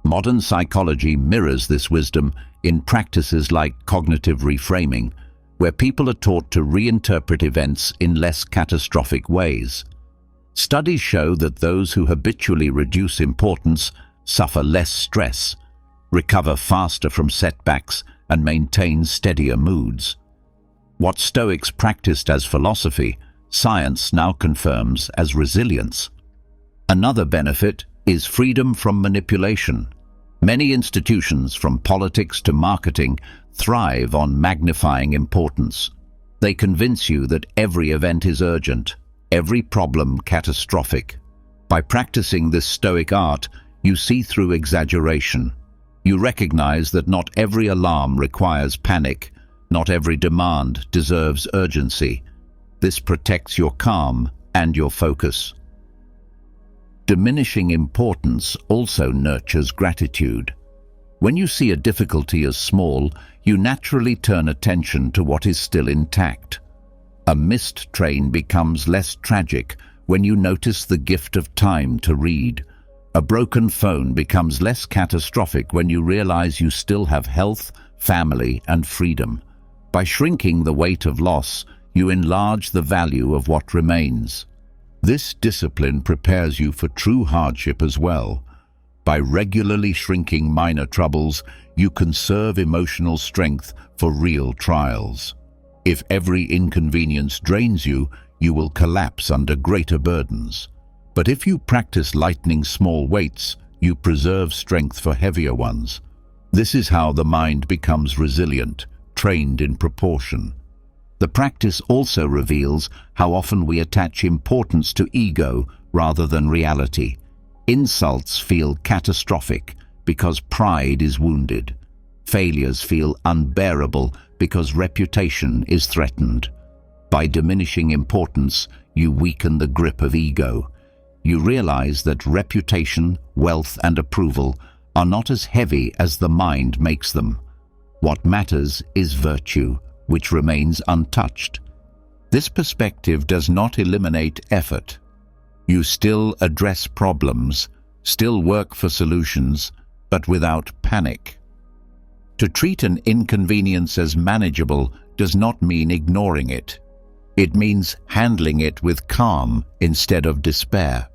Modern psychology mirrors this wisdom in practices like cognitive reframing, where people are taught to reinterpret events in less catastrophic ways. Studies show that those who habitually reduce importance suffer less stress, recover faster from setbacks, and maintain steadier moods. What Stoics practiced as philosophy, science now confirms as resilience. Another benefit is freedom from manipulation. Many institutions, from politics to marketing, thrive on magnifying importance. They convince you that every event is urgent, every problem catastrophic. By practicing this Stoic art, you see through exaggeration. You recognize that not every alarm requires panic, not every demand deserves urgency. This protects your calm and your focus. Diminishing importance also nurtures gratitude. When you see a difficulty as small, you naturally turn attention to what is still intact. A missed train becomes less tragic when you notice the gift of time to read. A broken phone becomes less catastrophic when you realize you still have health, family, and freedom. By shrinking the weight of loss, you enlarge the value of what remains. This discipline prepares you for true hardship as well. By regularly shrinking minor troubles, you conserve emotional strength for real trials. If every inconvenience drains you, you will collapse under greater burdens. But if you practice lightening small weights, you preserve strength for heavier ones. This is how the mind becomes resilient, trained in proportion. The practice also reveals how often we attach importance to ego rather than reality. Insults feel catastrophic because pride is wounded. Failures feel unbearable because reputation is threatened. By diminishing importance, you weaken the grip of ego. You realize that reputation, wealth, and approval are not as heavy as the mind makes them. What matters is virtue, which remains untouched. This perspective does not eliminate effort. You still address problems, still work for solutions, but without panic. To treat an inconvenience as manageable does not mean ignoring it. It means handling it with calm instead of despair.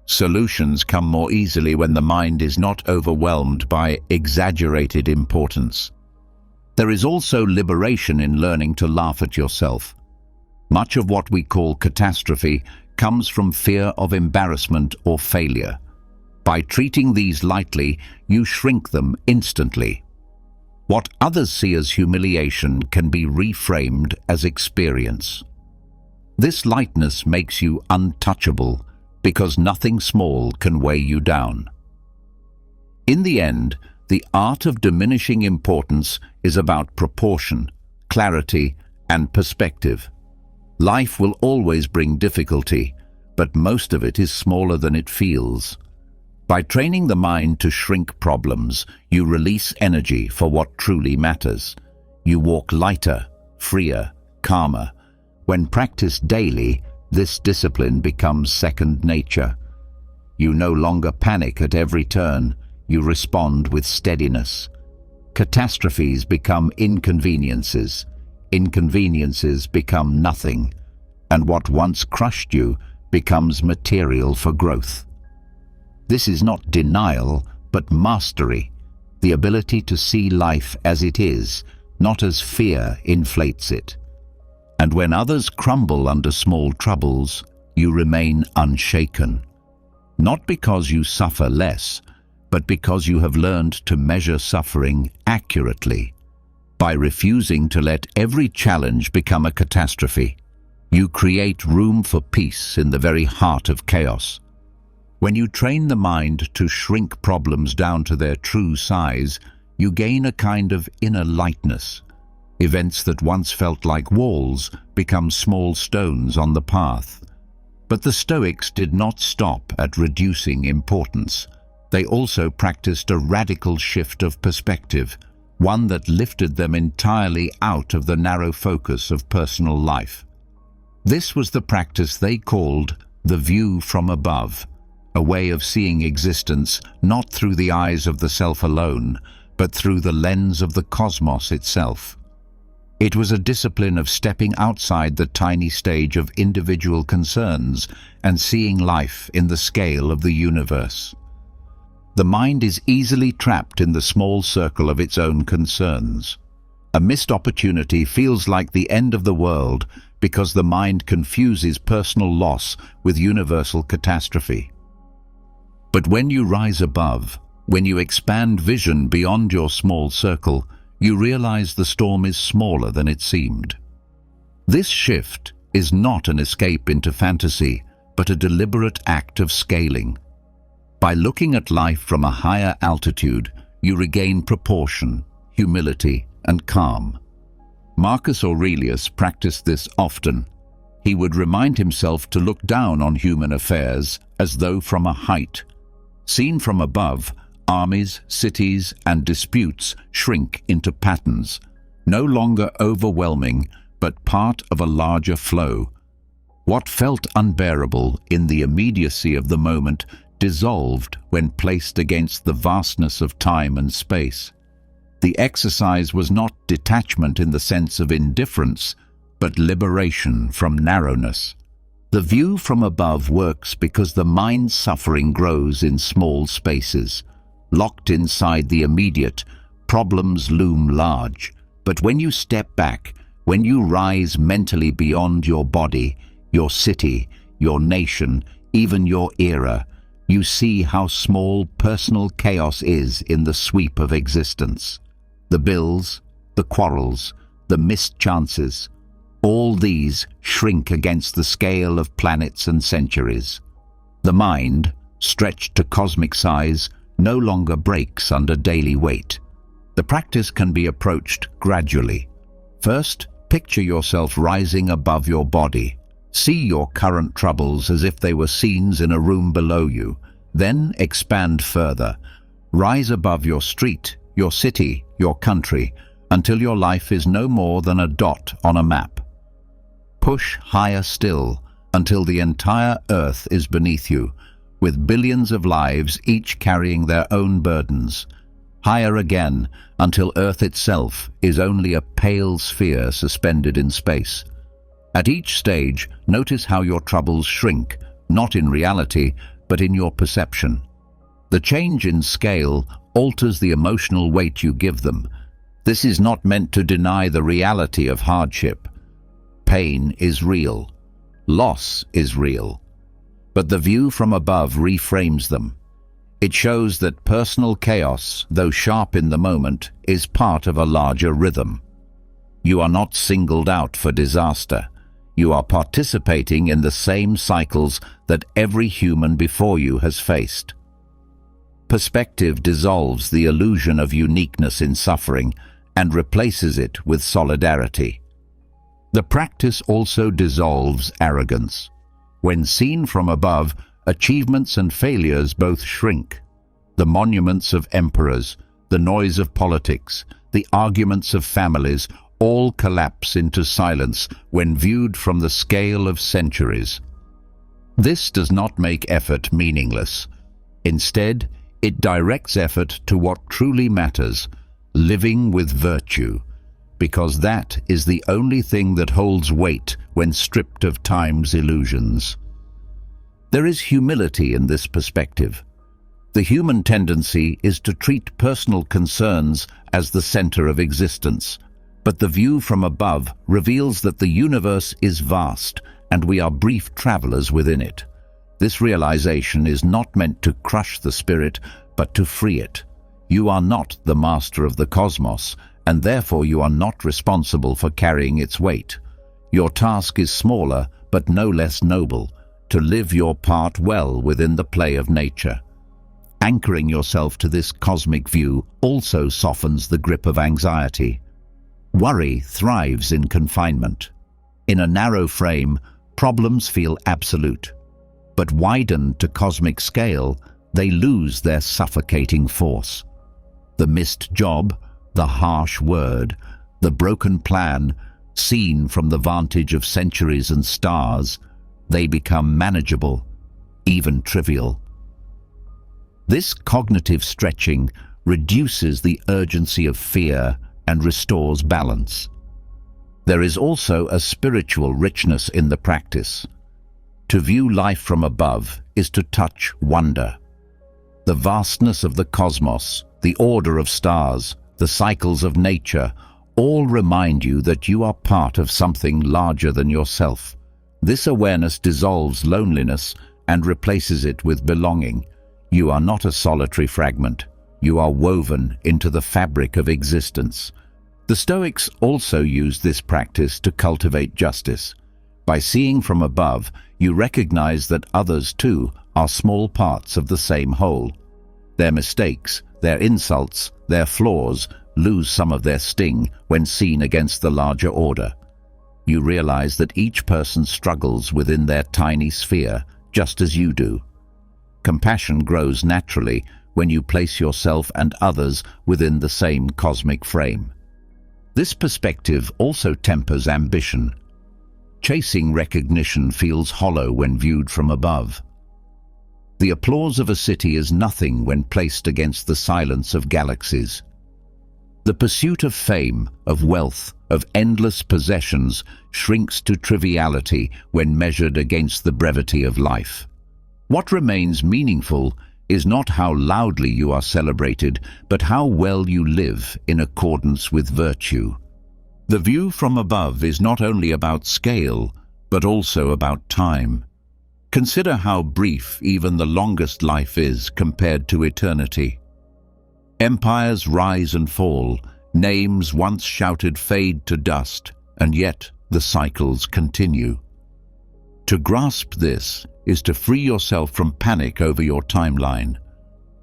Solutions come more easily when the mind is not overwhelmed by exaggerated importance. There is also liberation in learning to laugh at yourself. Much of what we call catastrophe comes from fear of embarrassment or failure. By treating these lightly, you shrink them instantly. What others see as humiliation can be reframed as experience. This lightness makes you untouchable because nothing small can weigh you down. In the end, the art of diminishing importance is about proportion, clarity, and perspective. Life will always bring difficulty, but most of it is smaller than it feels. By training the mind to shrink problems, you release energy for what truly matters. You walk lighter, freer, calmer. When practiced daily, this discipline becomes second nature. You no longer panic at every turn. You respond with steadiness. Catastrophes become inconveniences. Inconveniences become nothing. And what once crushed you becomes material for growth. This is not denial, but mastery, the ability to see life as it is, not as fear inflates it. And when others crumble under small troubles, you remain unshaken. Not because you suffer less, but because you have learned to measure suffering accurately. By refusing to let every challenge become a catastrophe, you create room for peace in the very heart of chaos. When you train the mind to shrink problems down to their true size, you gain a kind of inner lightness. Events that once felt like walls become small stones on the path. But the Stoics did not stop at reducing importance. They also practiced a radical shift of perspective, one that lifted them entirely out of the narrow focus of personal life. This was the practice they called the view from above, a way of seeing existence not through the eyes of the self alone, but through the lens of the cosmos itself. It was a discipline of stepping outside the tiny stage of individual concerns and seeing life in the scale of the universe. The mind is easily trapped in the small circle of its own concerns. A missed opportunity feels like the end of the world because the mind confuses personal loss with universal catastrophe. But when you rise above, when you expand vision beyond your small circle, you realize the storm is smaller than it seemed. This shift is not an escape into fantasy, but a deliberate act of scaling. By looking at life from a higher altitude, you regain proportion, humility, and calm. Marcus Aurelius practiced this often. He would remind himself to look down on human affairs as though from a height. Seen from above, armies, cities, and disputes shrink into patterns, no longer overwhelming, but part of a larger flow. What felt unbearable in the immediacy of the moment dissolved when placed against the vastness of time and space. The exercise was not detachment in the sense of indifference, but liberation from narrowness. The view from above works because the mind's suffering grows in small spaces. Locked inside the immediate, problems loom large. But when you step back, when you rise mentally beyond your body, your city, your nation, even your era, you see how small personal chaos is in the sweep of existence. The bills, the quarrels, the missed chances, all these shrink against the scale of planets and centuries. The mind, stretched to cosmic size, no longer breaks under daily weight. The practice can be approached gradually. First, picture yourself rising above your body. See your current troubles as if they were scenes in a room below you. Then expand further. Rise above your street, your city, your country, until your life is no more than a dot on a map. Push higher still, until the entire earth is beneath you, with billions of lives each carrying their own burdens. Higher again, until Earth itself is only a pale sphere suspended in space. At each stage, notice how your troubles shrink, not in reality, but in your perception. The change in scale alters the emotional weight you give them. This is not meant to deny the reality of hardship. Pain is real. Loss is real. But the view from above reframes them. It shows that personal chaos, though sharp in the moment, is part of a larger rhythm. You are not singled out for disaster. You are participating in the same cycles that every human before you has faced. Perspective dissolves the illusion of uniqueness in suffering and replaces it with solidarity. The practice also dissolves arrogance. When seen from above, achievements and failures both shrink. The monuments of emperors, the noise of politics, the arguments of families, all collapse into silence when viewed from the scale of centuries. This does not make effort meaningless. Instead, it directs effort to what truly matters, living with virtue, because that is the only thing that holds weight when stripped of time's illusions. There is humility in this perspective. The human tendency is to treat personal concerns as the center of existence, but the view from above reveals that the universe is vast and we are brief travelers within it. This realization is not meant to crush the spirit, but to free it. You are not the master of the cosmos, and therefore you are not responsible for carrying its weight. Your task is smaller, but no less noble, to live your part well within the play of nature. Anchoring yourself to this cosmic view also softens the grip of anxiety. Worry thrives in confinement. In a narrow frame, problems feel absolute. But widened to cosmic scale, they lose their suffocating force. The missed job, the harsh word, the broken plan, seen from the vantage of centuries and stars, they become manageable, even trivial. This cognitive stretching reduces the urgency of fear and restores balance. There is also a spiritual richness in the practice. To view life from above is to touch wonder. The vastness of the cosmos, the order of stars, the cycles of nature, all remind you that you are part of something larger than yourself. This awareness dissolves loneliness and replaces it with belonging. You are not a solitary fragment. You are woven into the fabric of existence. The Stoics also used this practice to cultivate justice. By seeing from above, you recognize that others too are small parts of the same whole. Their mistakes, their insults, their flaws lose some of their sting when seen against the larger order. You realize that each person struggles within their tiny sphere, just as you do. Compassion grows naturally when you place yourself and others within the same cosmic frame. This perspective also tempers ambition. Chasing recognition feels hollow when viewed from above. The applause of a city is nothing when placed against the silence of galaxies. The pursuit of fame, of wealth, of endless possessions shrinks to triviality when measured against the brevity of life. What remains meaningful is not how loudly you are celebrated, but how well you live in accordance with virtue. The view from above is not only about scale, but also about time. Consider how brief even the longest life is compared to eternity. Empires rise and fall, names once shouted fade to dust, and yet the cycles continue. To grasp this is to free yourself from panic over your timeline.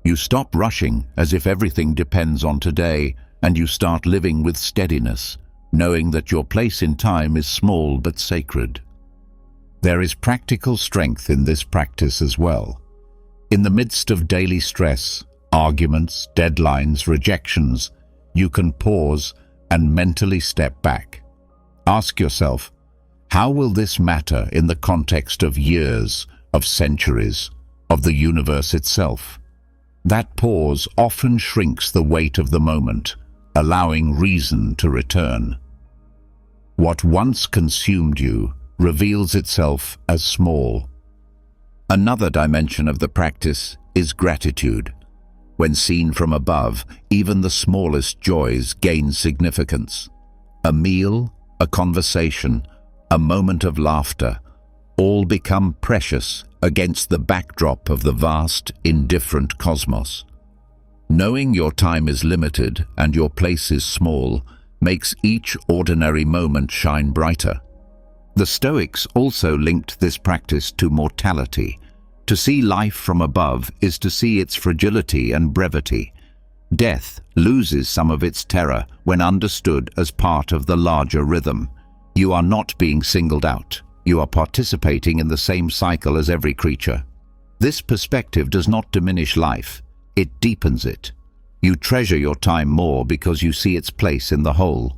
You stop rushing as if everything depends on today, and you start living with steadiness, knowing that your place in time is small but sacred. There is practical strength in this practice as well. In the midst of daily stress, arguments, deadlines, rejections, you can pause and mentally step back. Ask yourself, how will this matter in the context of years, of centuries, of the universe itself? That pause often shrinks the weight of the moment, allowing reason to return. What once consumed you reveals itself as small. Another dimension of the practice is gratitude. When seen from above, even the smallest joys gain significance. A meal, a conversation, a moment of laughter, all become precious against the backdrop of the vast, indifferent cosmos. Knowing your time is limited and your place is small makes each ordinary moment shine brighter. The Stoics also linked this practice to mortality. To see life from above is to see its fragility and brevity. Death loses some of its terror when understood as part of the larger rhythm. You are not being singled out. You are participating in the same cycle as every creature. This perspective does not diminish life. It deepens it. You treasure your time more because you see its place in the whole.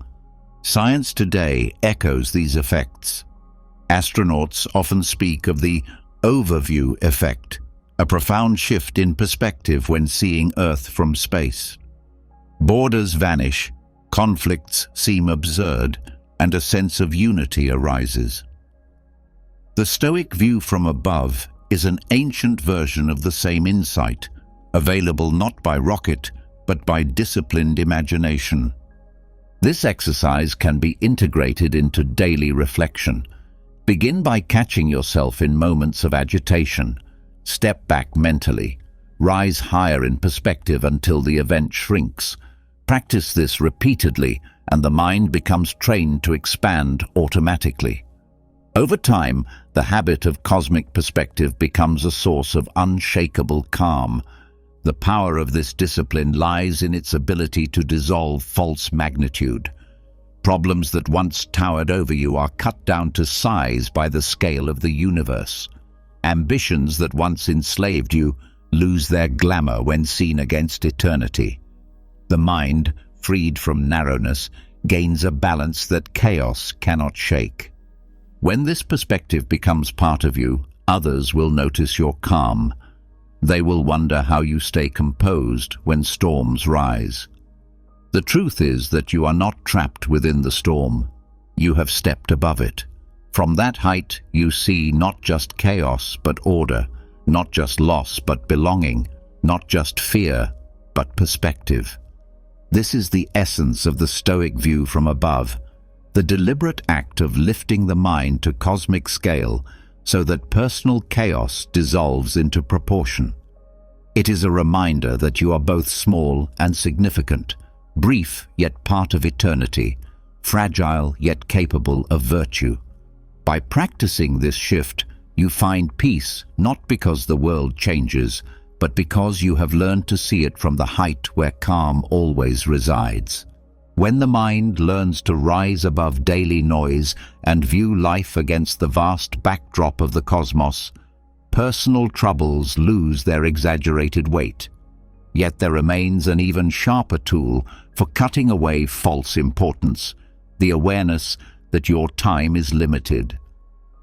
Science today echoes these effects. Astronauts often speak of the overview effect, a profound shift in perspective when seeing Earth from space. Borders vanish, conflicts seem absurd, and a sense of unity arises. The Stoic view from above is an ancient version of the same insight, available not by rocket, but by disciplined imagination. This exercise can be integrated into daily reflection. Begin by catching yourself in moments of agitation. Step back mentally. Rise higher in perspective until the event shrinks. Practice this repeatedly, and the mind becomes trained to expand automatically. Over time, the habit of cosmic perspective becomes a source of unshakable calm. The power of this discipline lies in its ability to dissolve false magnitude. Problems that once towered over you are cut down to size by the scale of the universe. Ambitions that once enslaved you lose their glamour when seen against eternity. The mind, freed from narrowness, gains a balance that chaos cannot shake. When this perspective becomes part of you, others will notice your calm. They will wonder how you stay composed when storms rise. The truth is that you are not trapped within the storm. You have stepped above it. From that height, you see not just chaos, but order, not just loss, but belonging, not just fear, but perspective. This is the essence of the Stoic view from above, the deliberate act of lifting the mind to cosmic scale so that personal chaos dissolves into proportion. It is a reminder that you are both small and significant, brief yet part of eternity, fragile yet capable of virtue. By practicing this shift, you find peace not because the world changes, but because you have learned to see it from the height where calm always resides. When the mind learns to rise above daily noise and view life against the vast backdrop of the cosmos, personal troubles lose their exaggerated weight. Yet there remains an even sharper tool for cutting away false importance, the awareness that your time is limited.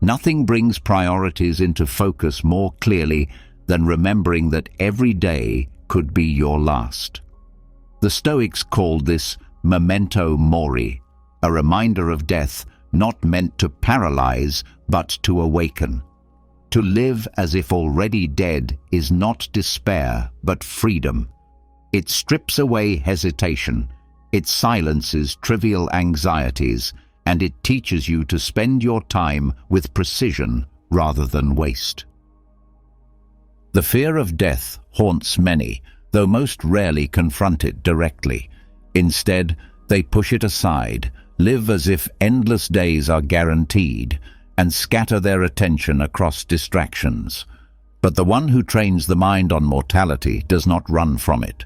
Nothing brings priorities into focus more clearly than remembering that every day could be your last. The Stoics called this memento mori, a reminder of death not meant to paralyze but to awaken. To live as if already dead is not despair but freedom. It strips away hesitation, it silences trivial anxieties, and it teaches you to spend your time with precision rather than waste. The fear of death haunts many, though most rarely confront it directly. Instead, they push it aside, live as if endless days are guaranteed, and scatter their attention across distractions. But the one who trains the mind on mortality does not run from it.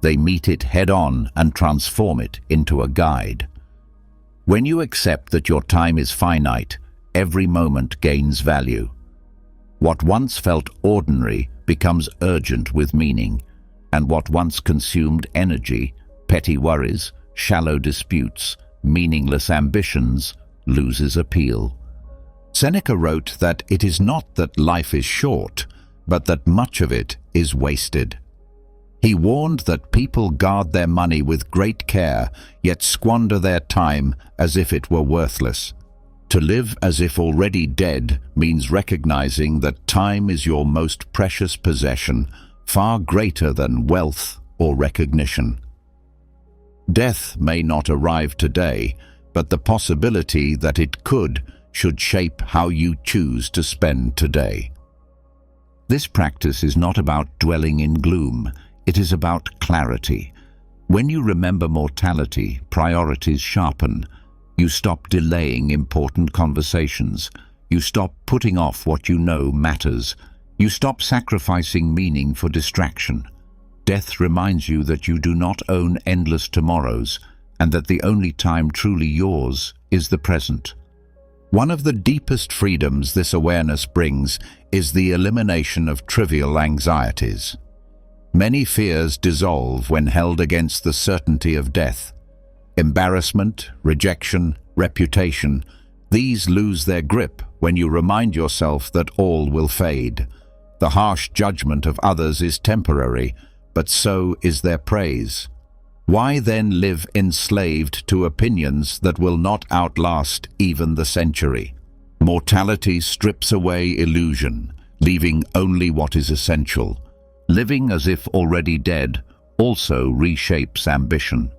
They meet it head-on and transform it into a guide. When you accept that your time is finite, every moment gains value. What once felt ordinary becomes urgent with meaning, and what once consumed energy, petty worries, shallow disputes, meaningless ambitions, loses appeal. Seneca wrote that it is not that life is short, but that much of it is wasted. He warned that people guard their money with great care, yet squander their time as if it were worthless. To To live as if already dead means recognizing that time is your most precious possession, far greater than wealth or recognition. Death may not arrive today, but the possibility that it could should shape how you choose to spend today. This practice is not about dwelling in gloom, it is about clarity. When you remember mortality, priorities sharpen. You stop delaying important conversations. You stop putting off what you know matters. You stop sacrificing meaning for distraction. Death reminds you that you do not own endless tomorrows, and that the only time truly yours is the present. One of the deepest freedoms this awareness brings is the elimination of trivial anxieties. Many fears dissolve when held against the certainty of death. Embarrassment, rejection, reputation, these lose their grip when you remind yourself that all will fade. The harsh judgment of others is temporary, but so is their praise. Why then live enslaved to opinions that will not outlast even the century? Mortality strips away illusion, leaving only what is essential. Living as if already dead also reshapes ambition.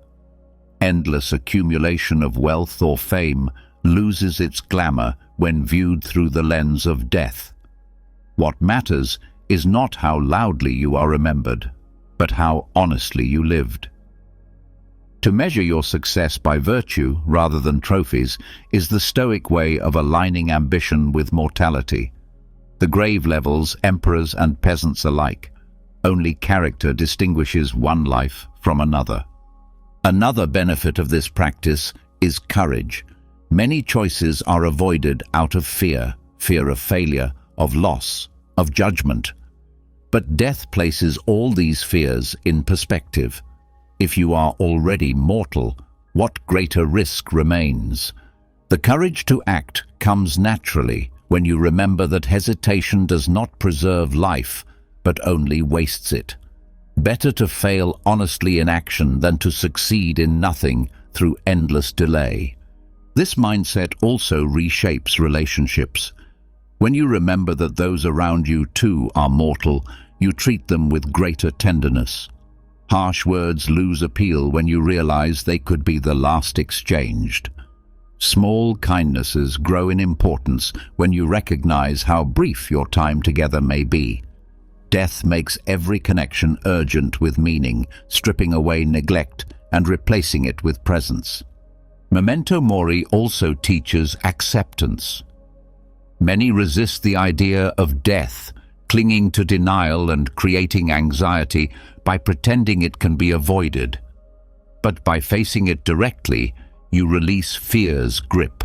Endless accumulation of wealth or fame loses its glamour when viewed through the lens of death. What matters is not how loudly you are remembered, but how honestly you lived. To measure your success by virtue rather than trophies is the Stoic way of aligning ambition with mortality. The grave levels emperors and peasants alike. Only character distinguishes one life from another. Another benefit of this practice is courage. Many choices are avoided out of fear of failure, of loss, of judgment. But death places all these fears in perspective. If you are already mortal, what greater risk remains? The courage to act comes naturally when you remember that hesitation does not preserve life, but only wastes it. Better to fail honestly in action than to succeed in nothing through endless delay. This mindset also reshapes relationships. When you remember that those around you too are mortal, you treat them with greater tenderness. Harsh words lose appeal when you realize they could be the last exchanged. Small kindnesses grow in importance when you recognize how brief your time together may be. Death makes every connection urgent with meaning, stripping away neglect and replacing it with presence. Memento Mori also teaches acceptance. Many resist the idea of death, clinging to denial and creating anxiety by pretending it can be avoided. But by facing it directly, you release fear's grip.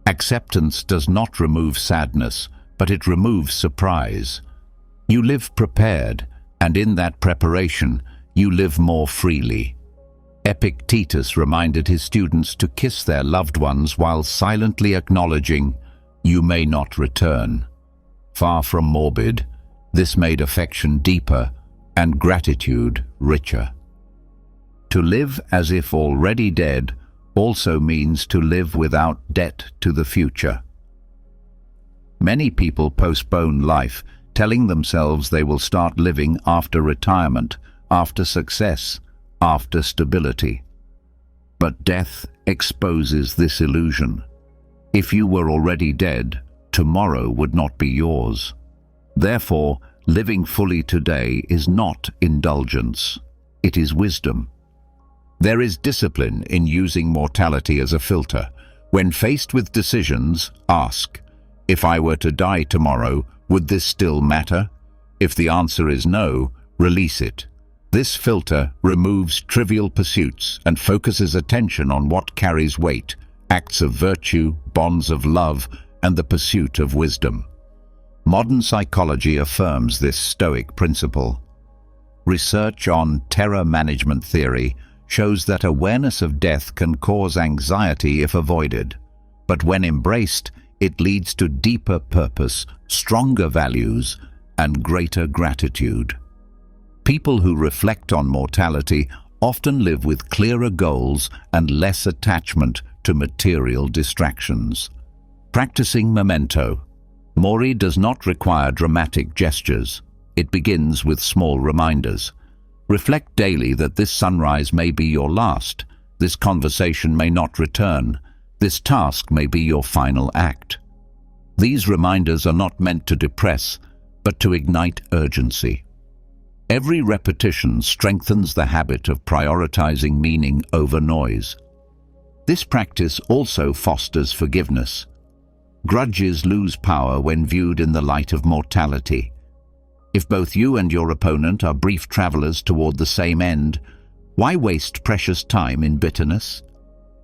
Acceptance does not remove sadness, but it removes surprise. You live prepared, and in that preparation, you live more freely. Epictetus reminded his students to kiss their loved ones while silently acknowledging, "You may not return." Far from morbid, this made affection deeper and gratitude richer. To live as if already dead also means to live without debt to the future. Many people postpone life, telling themselves they will start living after retirement, after success, after stability. But death exposes this illusion. If you were already dead, tomorrow would not be yours. Therefore, living fully today is not indulgence, it is wisdom. There is discipline in using mortality as a filter. When faced with decisions, ask, "If I were to die tomorrow, would this still matter?" If the answer is no, release it. This filter removes trivial pursuits and focuses attention on what carries weight, acts of virtue, bonds of love, and the pursuit of wisdom. Modern psychology affirms this Stoic principle. Research on terror management theory shows that awareness of death can cause anxiety if avoided, but when embraced, it leads to deeper purpose, stronger values, and greater gratitude. People who reflect on mortality often live with clearer goals and less attachment to material distractions. Practicing memento. Mori does not require dramatic gestures. It begins with small reminders. Reflect daily that this sunrise may be your last. This conversation may not return. This task may be your final act. These reminders are not meant to depress, but to ignite urgency. Every repetition strengthens the habit of prioritizing meaning over noise. This practice also fosters forgiveness. Grudges lose power when viewed in the light of mortality. If both you and your opponent are brief travelers toward the same end, why waste precious time in bitterness?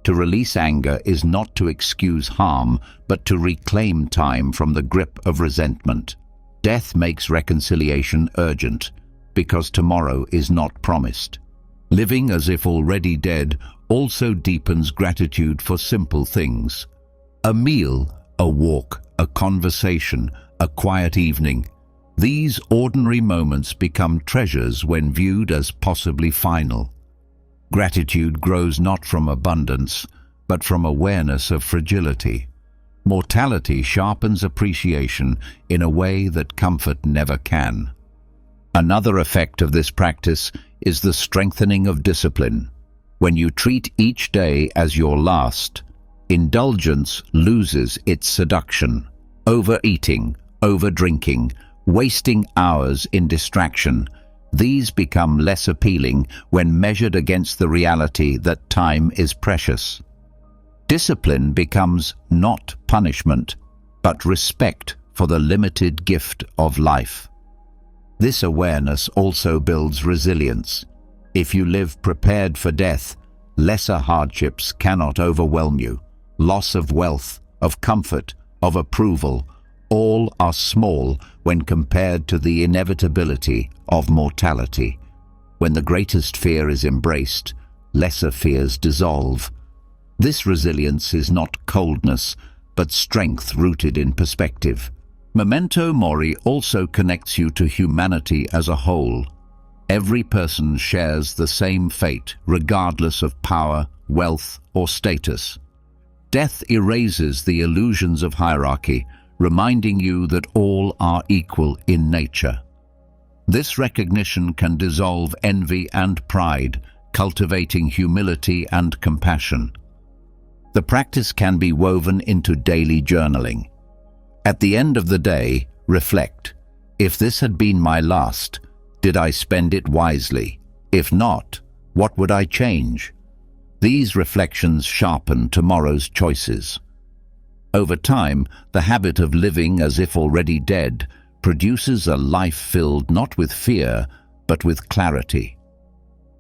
To release anger is not to excuse harm, but to reclaim time from the grip of resentment. Death makes reconciliation urgent, because tomorrow is not promised. Living as if already dead also deepens gratitude for simple things. A meal, a walk, a conversation, a quiet evening. These ordinary moments become treasures when viewed as possibly final. Gratitude grows not from abundance, but from awareness of fragility. Mortality sharpens appreciation in a way that comfort never can. Another effect of this practice is the strengthening of discipline. When you treat each day as your last, indulgence loses its seduction. Overeating, overdrinking, wasting hours in distraction, these become less appealing when measured against the reality that time is precious. Discipline becomes not punishment, but respect for the limited gift of life. This awareness also builds resilience. If you live prepared for death, lesser hardships cannot overwhelm you. Loss of wealth, of comfort, of approval, all are small when compared to the inevitability of mortality. When the greatest fear is embraced, lesser fears dissolve. This resilience is not coldness, but strength rooted in perspective. Memento mori also connects you to humanity as a whole. Every person shares the same fate, regardless of power, wealth, or status. Death erases the illusions of hierarchy, reminding you that all are equal in nature. This recognition can dissolve envy and pride, cultivating humility and compassion. The practice can be woven into daily journaling. At the end of the day, reflect. If this had been my last, did I spend it wisely? If not, what would I change? These reflections sharpen tomorrow's choices. Over time, the habit of living as if already dead produces a life filled not with fear, but with clarity.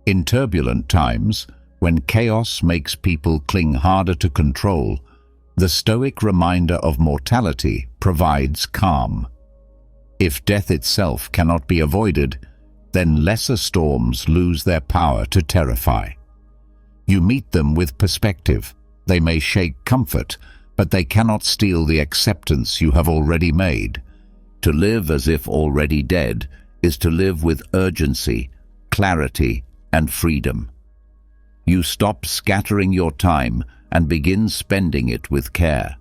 In turbulent times, when chaos makes people cling harder to control, the Stoic reminder of mortality provides calm. If death itself cannot be avoided, then lesser storms lose their power to terrify. You meet them with perspective. They may shake comfort, but they cannot steal the acceptance you have already made. To live as if already dead is to live with urgency, clarity, and freedom. You stop scattering your time and begin spending it with care.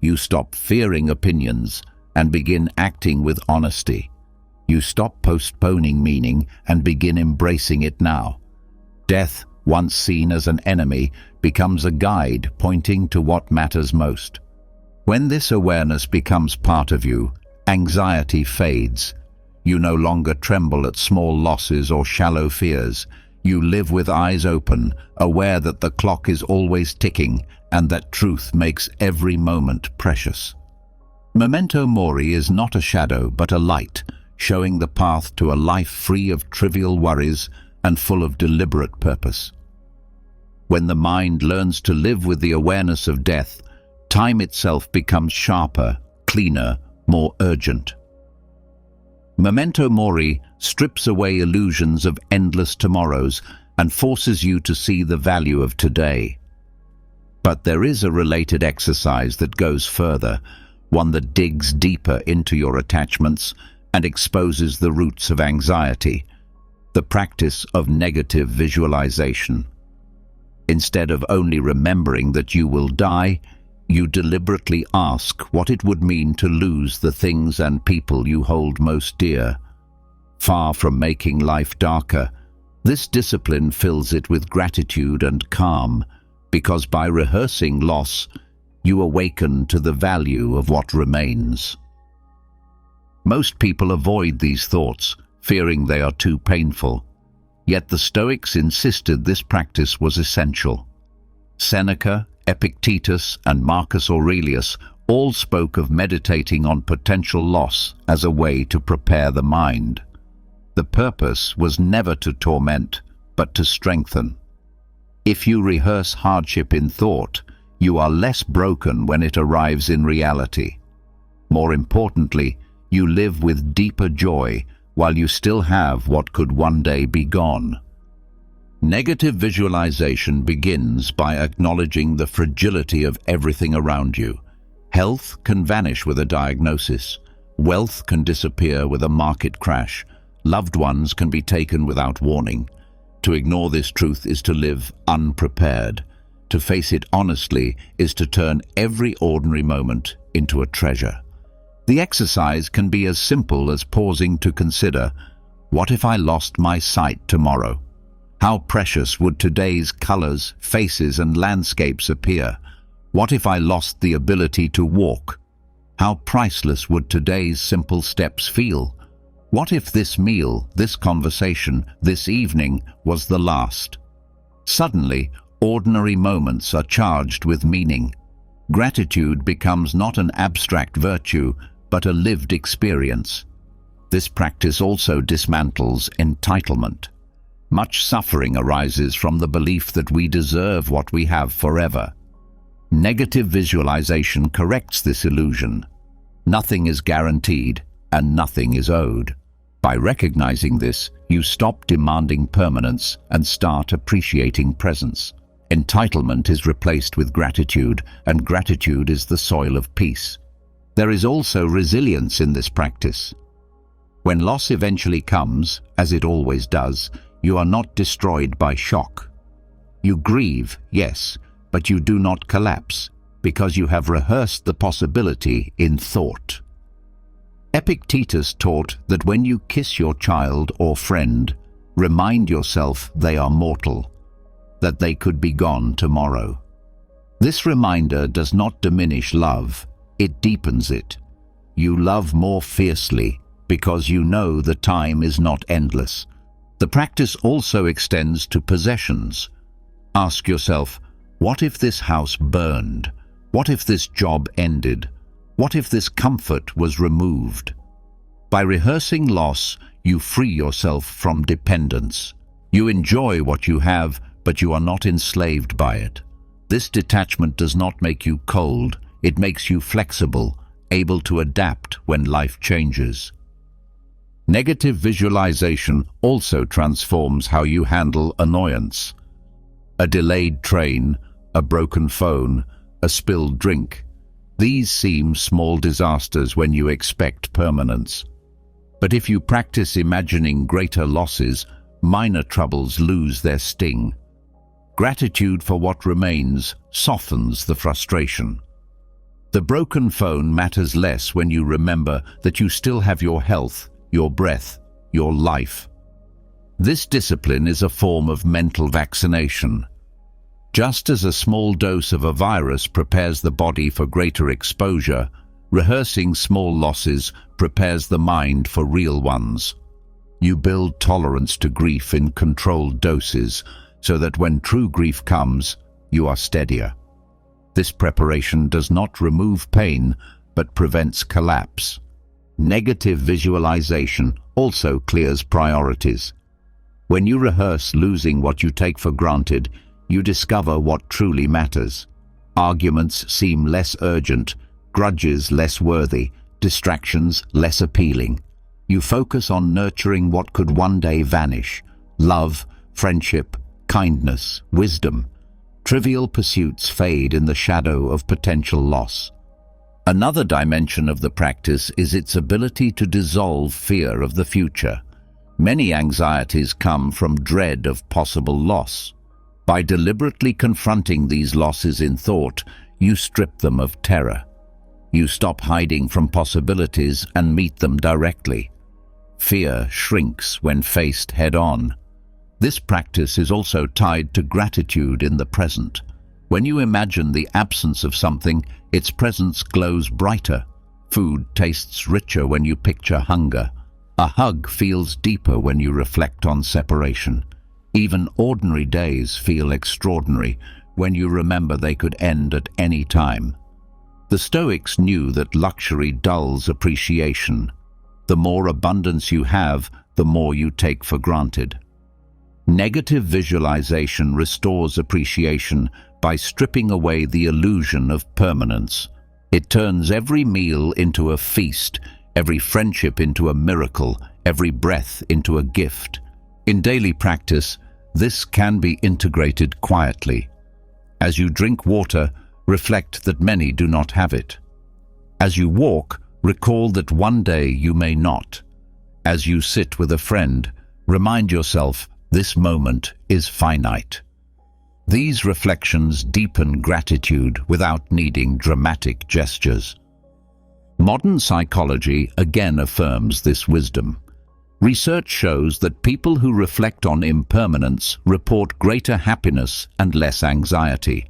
You stop fearing opinions and begin acting with honesty. You stop postponing meaning and begin embracing it now. Death, once seen as an enemy, becomes a guide pointing to what matters most. When this awareness becomes part of you, anxiety fades. You no longer tremble at small losses or shallow fears. You live with eyes open, aware that the clock is always ticking and that truth makes every moment precious. Memento mori is not a shadow but a light, showing the path to a life free of trivial worries and full of deliberate purpose. When the mind learns to live with the awareness of death, time itself becomes sharper, cleaner, more urgent. Memento mori strips away illusions of endless tomorrows and forces you to see the value of today. But there is a related exercise that goes further, one that digs deeper into your attachments and exposes the roots of anxiety, the practice of negative visualization. Instead of only remembering that you will die, You deliberately ask what it would mean to lose the things and people you hold most dear. Far from making life darker, this discipline fills it with gratitude and calm, because by rehearsing loss, you awaken to the value of what remains. Most people avoid these thoughts, fearing they are too painful. Yet the Stoics insisted this practice was essential. Seneca, Epictetus, and Marcus Aurelius all spoke of meditating on potential loss as a way to prepare the mind. The purpose was never to torment, but to strengthen. If you rehearse hardship in thought, you are less broken when it arrives in reality. More importantly, you live with deeper joy while you still have what could one day be gone. Negative visualization begins by acknowledging the fragility of everything around you. Health can vanish with a diagnosis. Wealth can disappear with a market crash. Loved ones can be taken without warning. To ignore this truth is to live unprepared. To face it honestly is to turn every ordinary moment into a treasure. The exercise can be as simple as pausing to consider, what if I lost my sight tomorrow? How precious would today's colors, faces, and landscapes appear? What if I lost the ability to walk? How priceless would today's simple steps feel? What if this meal, this conversation, this evening was the last? Suddenly, ordinary moments are charged with meaning. Gratitude becomes not an abstract virtue, but a lived experience. This practice also dismantles entitlement. Much suffering arises from the belief that we deserve what we have forever. Negative visualization corrects this illusion. Nothing is guaranteed, and nothing is owed. By recognizing this, you stop demanding permanence and start appreciating presence. Entitlement is replaced with gratitude, and gratitude is the soil of peace. There is also resilience in this practice. When loss eventually comes, as it always does, you are not destroyed by shock. You grieve, yes, but you do not collapse, because you have rehearsed the possibility in thought. Epictetus taught that when you kiss your child or friend, remind yourself they are mortal, that they could be gone tomorrow. This reminder does not diminish love, it deepens it. You love more fiercely because you know the time is not endless. The practice also extends to possessions. Ask yourself, what if this house burned? What if this job ended? What if this comfort was removed? By rehearsing loss, you free yourself from dependence. You enjoy what you have, but you are not enslaved by it. This detachment does not make you cold, it makes you flexible, able to adapt when life changes. Negative visualization also transforms how you handle annoyance. A delayed train, a broken phone, a spilled drink. These seem small disasters when you expect permanence. But if you practice imagining greater losses, minor troubles lose their sting. Gratitude for what remains softens the frustration. The broken phone matters less when you remember that you still have your health, your breath, your life. This discipline is a form of mental vaccination. Just as a small dose of a virus prepares the body for greater exposure, rehearsing small losses prepares the mind for real ones. You build tolerance to grief in controlled doses, so that when true grief comes, you are steadier. This preparation does not remove pain, but prevents collapse. Negative visualization also clears priorities. When you rehearse losing what you take for granted, you discover what truly matters. Arguments seem less urgent, grudges less worthy, distractions less appealing. You focus on nurturing what could one day vanish: love, friendship, kindness, wisdom. Trivial pursuits fade in the shadow of potential loss. Another dimension of the practice is its ability to dissolve fear of the future. Many anxieties come from dread of possible loss. By deliberately confronting these losses in thought, you strip them of terror. You stop hiding from possibilities and meet them directly. Fear shrinks when faced head-on. This practice is also tied to gratitude in the present. When you imagine the absence of something, its presence glows brighter. Food tastes richer when you picture hunger. A hug feels deeper when you reflect on separation. Even ordinary days feel extraordinary when you remember they could end at any time. The Stoics knew that luxury dulls appreciation. The more abundance you have, the more you take for granted. Negative visualization restores appreciation by stripping away the illusion of permanence. It turns every meal into a feast, every friendship into a miracle, every breath into a gift. In daily practice, this can be integrated quietly. As you drink water, reflect that many do not have it. As you walk, recall that one day you may not. As you sit with a friend, remind yourself this moment is finite. These reflections deepen gratitude without needing dramatic gestures. Modern psychology again affirms this wisdom. Research shows that people who reflect on impermanence report greater happiness and less anxiety.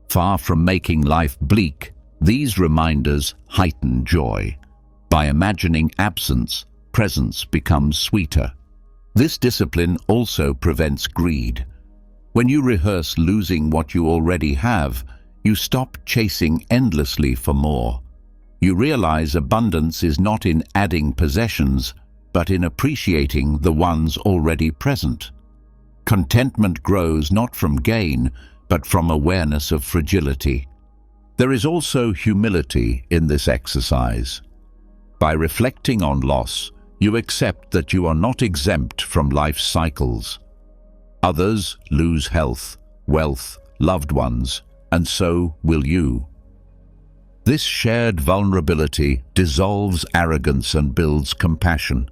Far from making life bleak, these reminders heighten joy. By imagining absence, presence becomes sweeter. This discipline also prevents greed. When you rehearse losing what you already have, you stop chasing endlessly for more. You realize abundance is not in adding possessions, but in appreciating the ones already present. Contentment grows not from gain, but from awareness of fragility. There is also humility in this exercise. By reflecting on loss, you accept that you are not exempt from life's cycles. Others lose health, wealth, loved ones, and so will you. This shared vulnerability dissolves arrogance and builds compassion.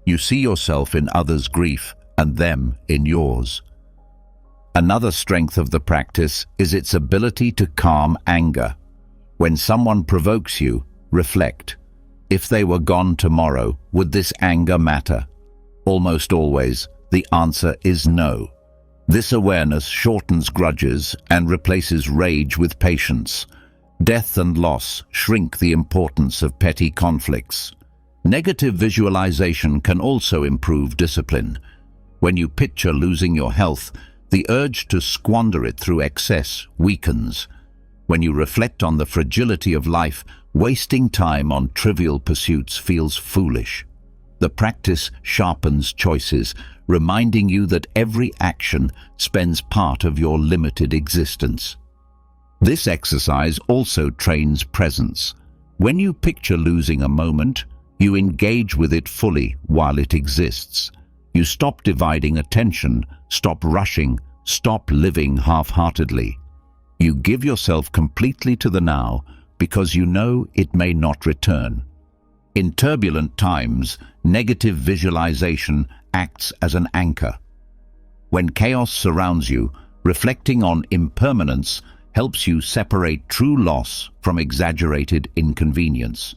You see yourself in others' grief and them in yours. Another strength of the practice is its ability to calm anger. When someone provokes you, reflect. If they were gone tomorrow, would this anger matter? Almost always, the answer is no. This awareness shortens grudges and replaces rage with patience. Death and loss shrink the importance of petty conflicts. Negative visualization can also improve discipline. When you picture losing your health, the urge to squander it through excess weakens. When you reflect on the fragility of life, wasting time on trivial pursuits feels foolish. The practice sharpens choices, reminding you that every action spends part of your limited existence. This exercise also trains presence. When you picture losing a moment, you engage with it fully while it exists. You stop dividing attention, stop rushing, stop living half-heartedly. You give yourself completely to the now because you know it may not return. In turbulent times, negative visualization acts as an anchor. When chaos surrounds you, reflecting on impermanence helps you separate true loss from exaggerated inconvenience.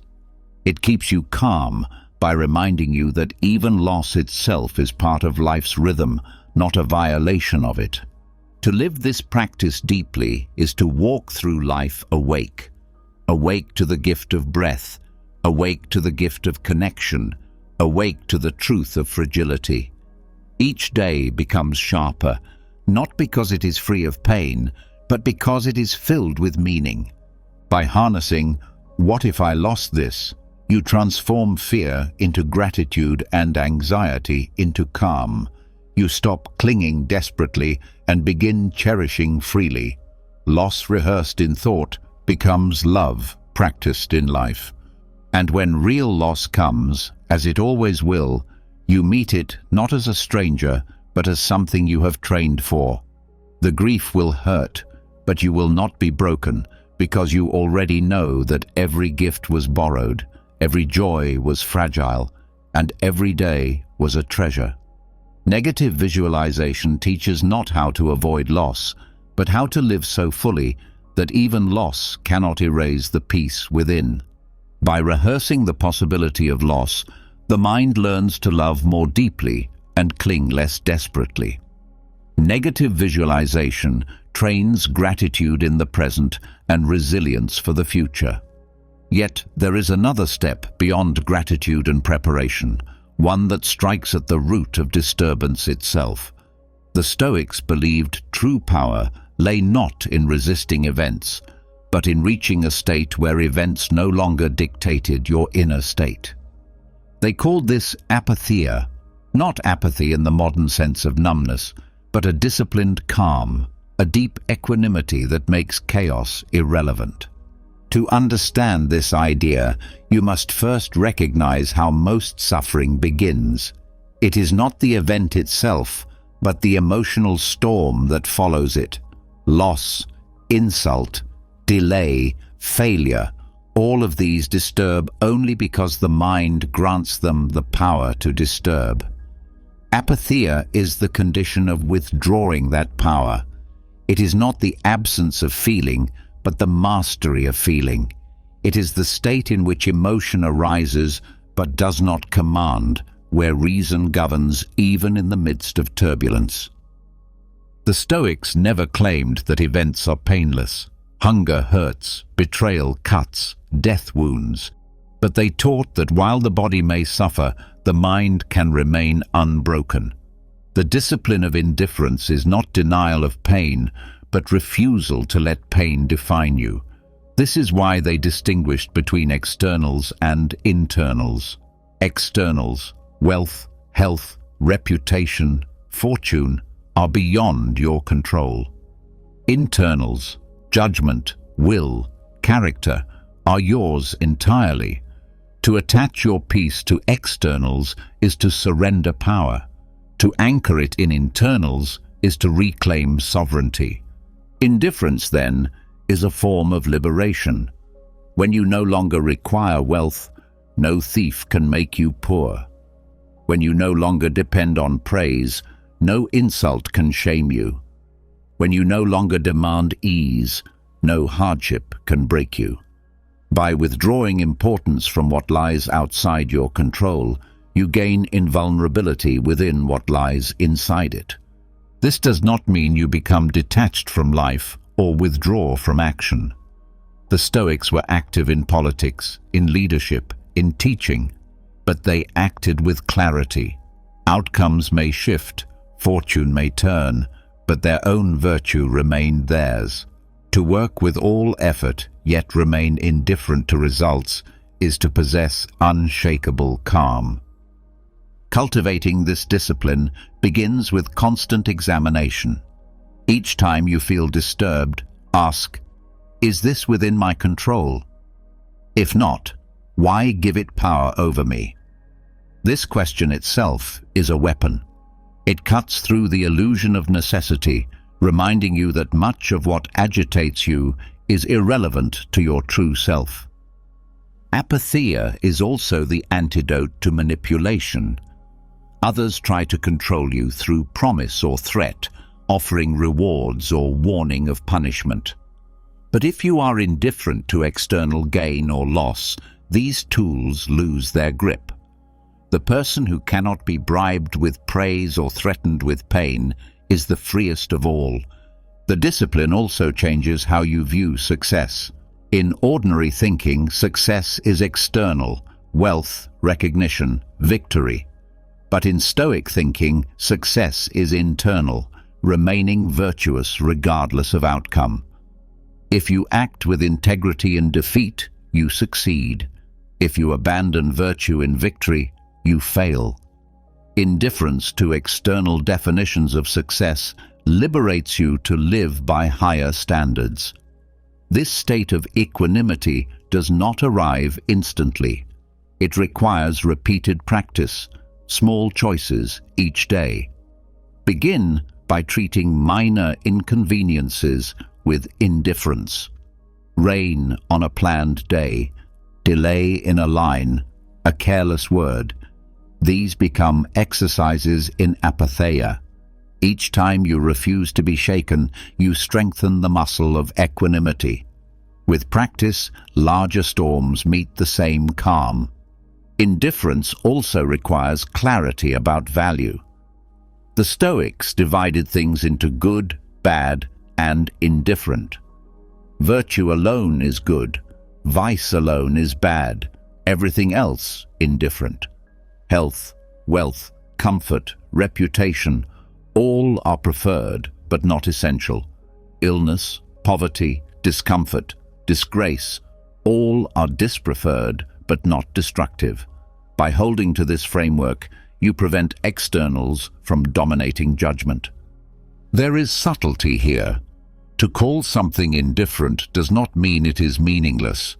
It keeps you calm by reminding you that even loss itself is part of life's rhythm, not a violation of it. To live this practice deeply is to walk through life awake. Awake to the gift of breath, awake to the gift of connection, awake to the truth of fragility. Each day becomes sharper, not because it is free of pain, but because it is filled with meaning. By harnessing, "What if I lost this?" you transform fear into gratitude and anxiety into calm. You stop clinging desperately and begin cherishing freely. Loss rehearsed in thought becomes love practiced in life. And when real loss comes, as it always will, you meet it not as a stranger, but as something you have trained for. The grief will hurt, but you will not be broken, because you already know that every gift was borrowed, every joy was fragile, and every day was a treasure. Negative visualization teaches not how to avoid loss, but how to live so fully that even loss cannot erase the peace within. By rehearsing the possibility of loss, the mind learns to love more deeply and cling less desperately. Negative visualization trains gratitude in the present and resilience for the future. Yet there is another step beyond gratitude and preparation, one that strikes at the root of disturbance itself. The Stoics believed true power lay not in resisting events, but in reaching a state where events no longer dictated your inner state. They called this apatheia, not apathy in the modern sense of numbness, but a disciplined calm, a deep equanimity that makes chaos irrelevant. To understand this idea, you must first recognize how most suffering begins. It is not the event itself, but the emotional storm that follows it. Loss, insult, delay, failure, all of these disturb only because the mind grants them the power to disturb. Apatheia is the condition of withdrawing that power. It is not the absence of feeling, but the mastery of feeling. It is the state in which emotion arises but does not command, where reason governs even in the midst of turbulence. The Stoics never claimed that events are painless. Hunger hurts, betrayal cuts, death wounds. But they taught that while the body may suffer, the mind can remain unbroken. The discipline of indifference is not denial of pain, but refusal to let pain define you. This is why they distinguished between externals and internals. Externals, wealth, health, reputation, fortune, are beyond your control. Internals, judgment, will, character, are yours entirely. To attach your peace to externals is to surrender power. To anchor it in internals is to reclaim sovereignty. Indifference, then, is a form of liberation. When you no longer require wealth, no thief can make you poor. When you no longer depend on praise, no insult can shame you. When you no longer demand ease, no hardship can break you. By withdrawing importance from what lies outside your control, you gain invulnerability within what lies inside it. This does not mean you become detached from life or withdraw from action. The Stoics were active in politics, in leadership, in teaching, but they acted with clarity. Outcomes may shift, fortune may turn, but their own virtue remained theirs. To work with all effort, yet remain indifferent to results, is to possess unshakable calm. Cultivating this discipline begins with constant examination. Each time you feel disturbed, ask, "Is this within my control? If not, why give it power over me?" This question itself is a weapon. It cuts through the illusion of necessity, reminding you that much of what agitates you is irrelevant to your true self. Apatheia is also the antidote to manipulation. Others try to control you through promise or threat, offering rewards or warning of punishment. But if you are indifferent to external gain or loss, these tools lose their grip. The person who cannot be bribed with praise or threatened with pain is the freest of all. The discipline also changes how you view success. In ordinary thinking, success is external, wealth, recognition, victory. But in Stoic thinking, success is internal, remaining virtuous regardless of outcome. If you act with integrity in defeat, you succeed. If you abandon virtue in victory, you fail. Indifference to external definitions of success liberates you to live by higher standards. This state of equanimity does not arrive instantly. It requires repeated practice, small choices each day. Begin by treating minor inconveniences with indifference. Rain on a planned day, delay in a line, a careless word. These become exercises in apatheia. Each time you refuse to be shaken, you strengthen the muscle of equanimity. With practice, larger storms meet the same calm. Indifference also requires clarity about value. The Stoics divided things into good, bad, and indifferent. Virtue alone is good, vice alone is bad, everything else indifferent. Health, wealth, comfort, reputation, all are preferred but not essential. Illness, poverty, discomfort, disgrace, all are dispreferred but not destructive. By holding to this framework, you prevent externals from dominating judgment. There is subtlety here. To call something indifferent does not mean it is meaningless.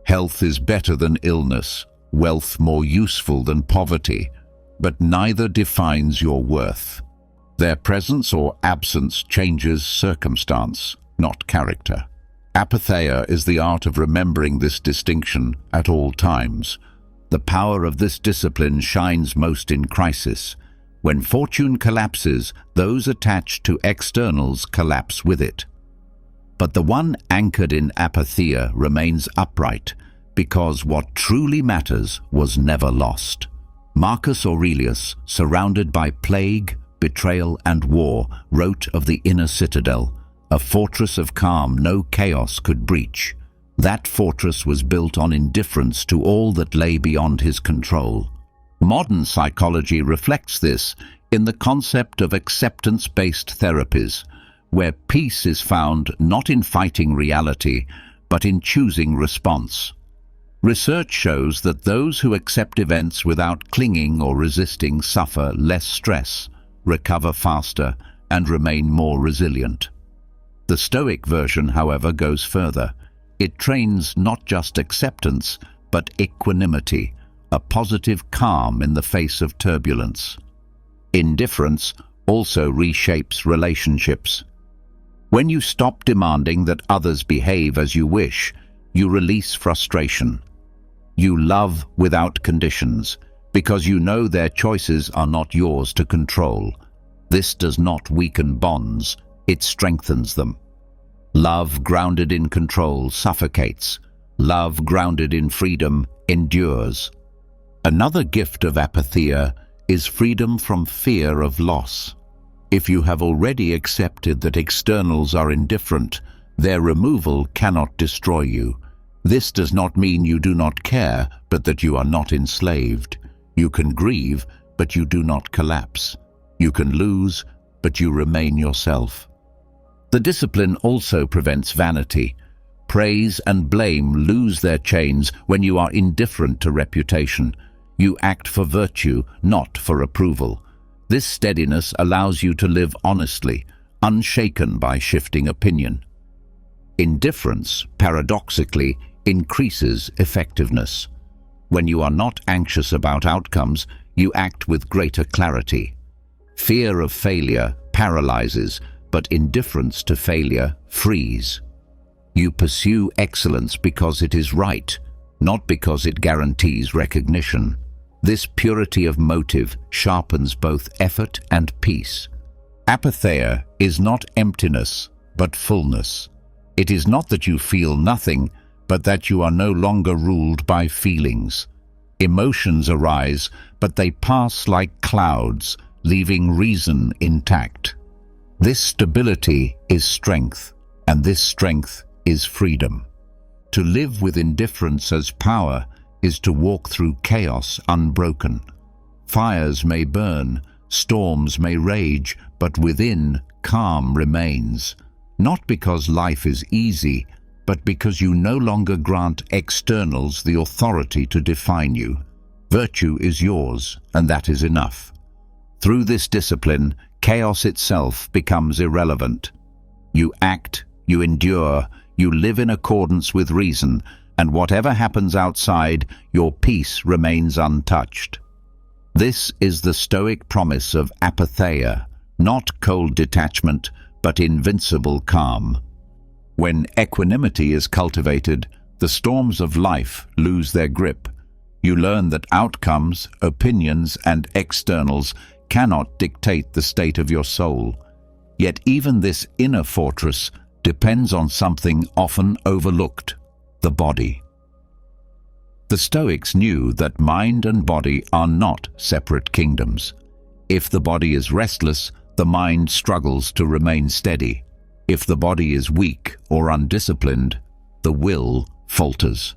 Health is better than illness, wealth more useful than poverty, but neither defines your worth. Their presence or absence changes circumstance, not character. Apatheia is the art of remembering this distinction at all times. The power of this discipline shines most in crisis. When fortune collapses, those attached to externals collapse with it. But the one anchored in apatheia remains upright, because what truly matters was never lost. Marcus Aurelius, surrounded by plague, betrayal, and war, wrote of the inner citadel, a fortress of calm no chaos could breach. That fortress was built on indifference to all that lay beyond his control. Modern psychology reflects this in the concept of acceptance-based therapies, where peace is found not in fighting reality, but in choosing response. Research shows that those who accept events without clinging or resisting suffer less stress, recover faster, and remain more resilient. The Stoic version, however, goes further. It trains not just acceptance, but equanimity, a positive calm in the face of turbulence. Indifference also reshapes relationships. When you stop demanding that others behave as you wish, you release frustration. You love without conditions, because you know their choices are not yours to control. This does not weaken bonds, it strengthens them. Love grounded in control suffocates. Love grounded in freedom endures. Another gift of apatheia is freedom from fear of loss. If you have already accepted that externals are indifferent, their removal cannot destroy you. This does not mean you do not care, but that you are not enslaved. You can grieve, but you do not collapse. You can lose, but you remain yourself. The discipline also prevents vanity. Praise and blame lose their chains when you are indifferent to reputation. You act for virtue, not for approval. This steadiness allows you to live honestly, unshaken by shifting opinion. Indifference, paradoxically, increases effectiveness. When you are not anxious about outcomes, you act with greater clarity. Fear of failure paralyzes, but indifference to failure frees. You pursue excellence because it is right, not because it guarantees recognition. This purity of motive sharpens both effort and peace. Apatheia is not emptiness, but fullness. It is not that you feel nothing, but that you are no longer ruled by feelings. Emotions arise, but they pass like clouds, leaving reason intact. This stability is strength, and this strength is freedom. To live with indifference as power is to walk through chaos unbroken. Fires may burn, storms may rage, but within, calm remains. Not because life is easy, but because you no longer grant externals the authority to define you. Virtue is yours, and that is enough. Through this discipline, chaos itself becomes irrelevant. You act, you endure, you live in accordance with reason, and whatever happens outside, your peace remains untouched. This is the Stoic promise of apatheia, not cold detachment, but invincible calm. When equanimity is cultivated, the storms of life lose their grip. You learn that outcomes, opinions, and externals cannot dictate the state of your soul. Yet even this inner fortress depends on something often overlooked: the body. The Stoics knew that mind and body are not separate kingdoms. If the body is restless, the mind struggles to remain steady. If the body is weak or undisciplined, the will falters.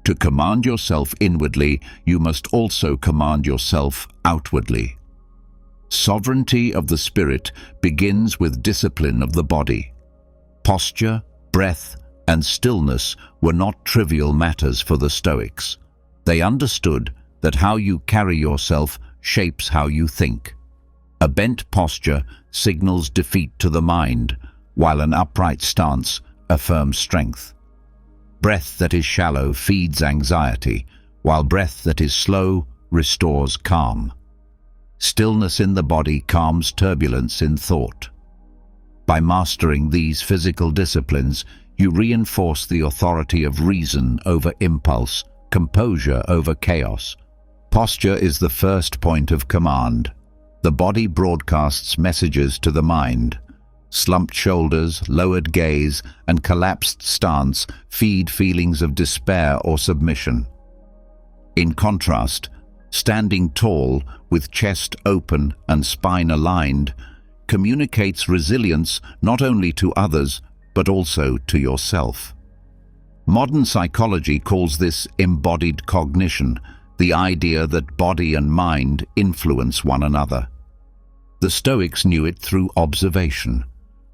To command yourself inwardly, you must also command yourself outwardly. Sovereignty of the spirit begins with discipline of the body. Posture, breath, and stillness were not trivial matters for the Stoics. They understood that how you carry yourself shapes how you think. A bent posture signals defeat to the mind, while an upright stance affirms strength. Breath that is shallow feeds anxiety, while breath that is slow restores calm. Stillness in the body calms turbulence in thought. By mastering these physical disciplines, you reinforce the authority of reason over impulse, composure over chaos. Posture is the first point of command. The body broadcasts messages to the mind. Slumped shoulders, lowered gaze, and collapsed stance feed feelings of despair or submission. In contrast, standing tall, with chest open and spine aligned, communicates resilience not only to others, but also to yourself. Modern psychology calls this embodied cognition, the idea that body and mind influence one another. The Stoics knew it through observation.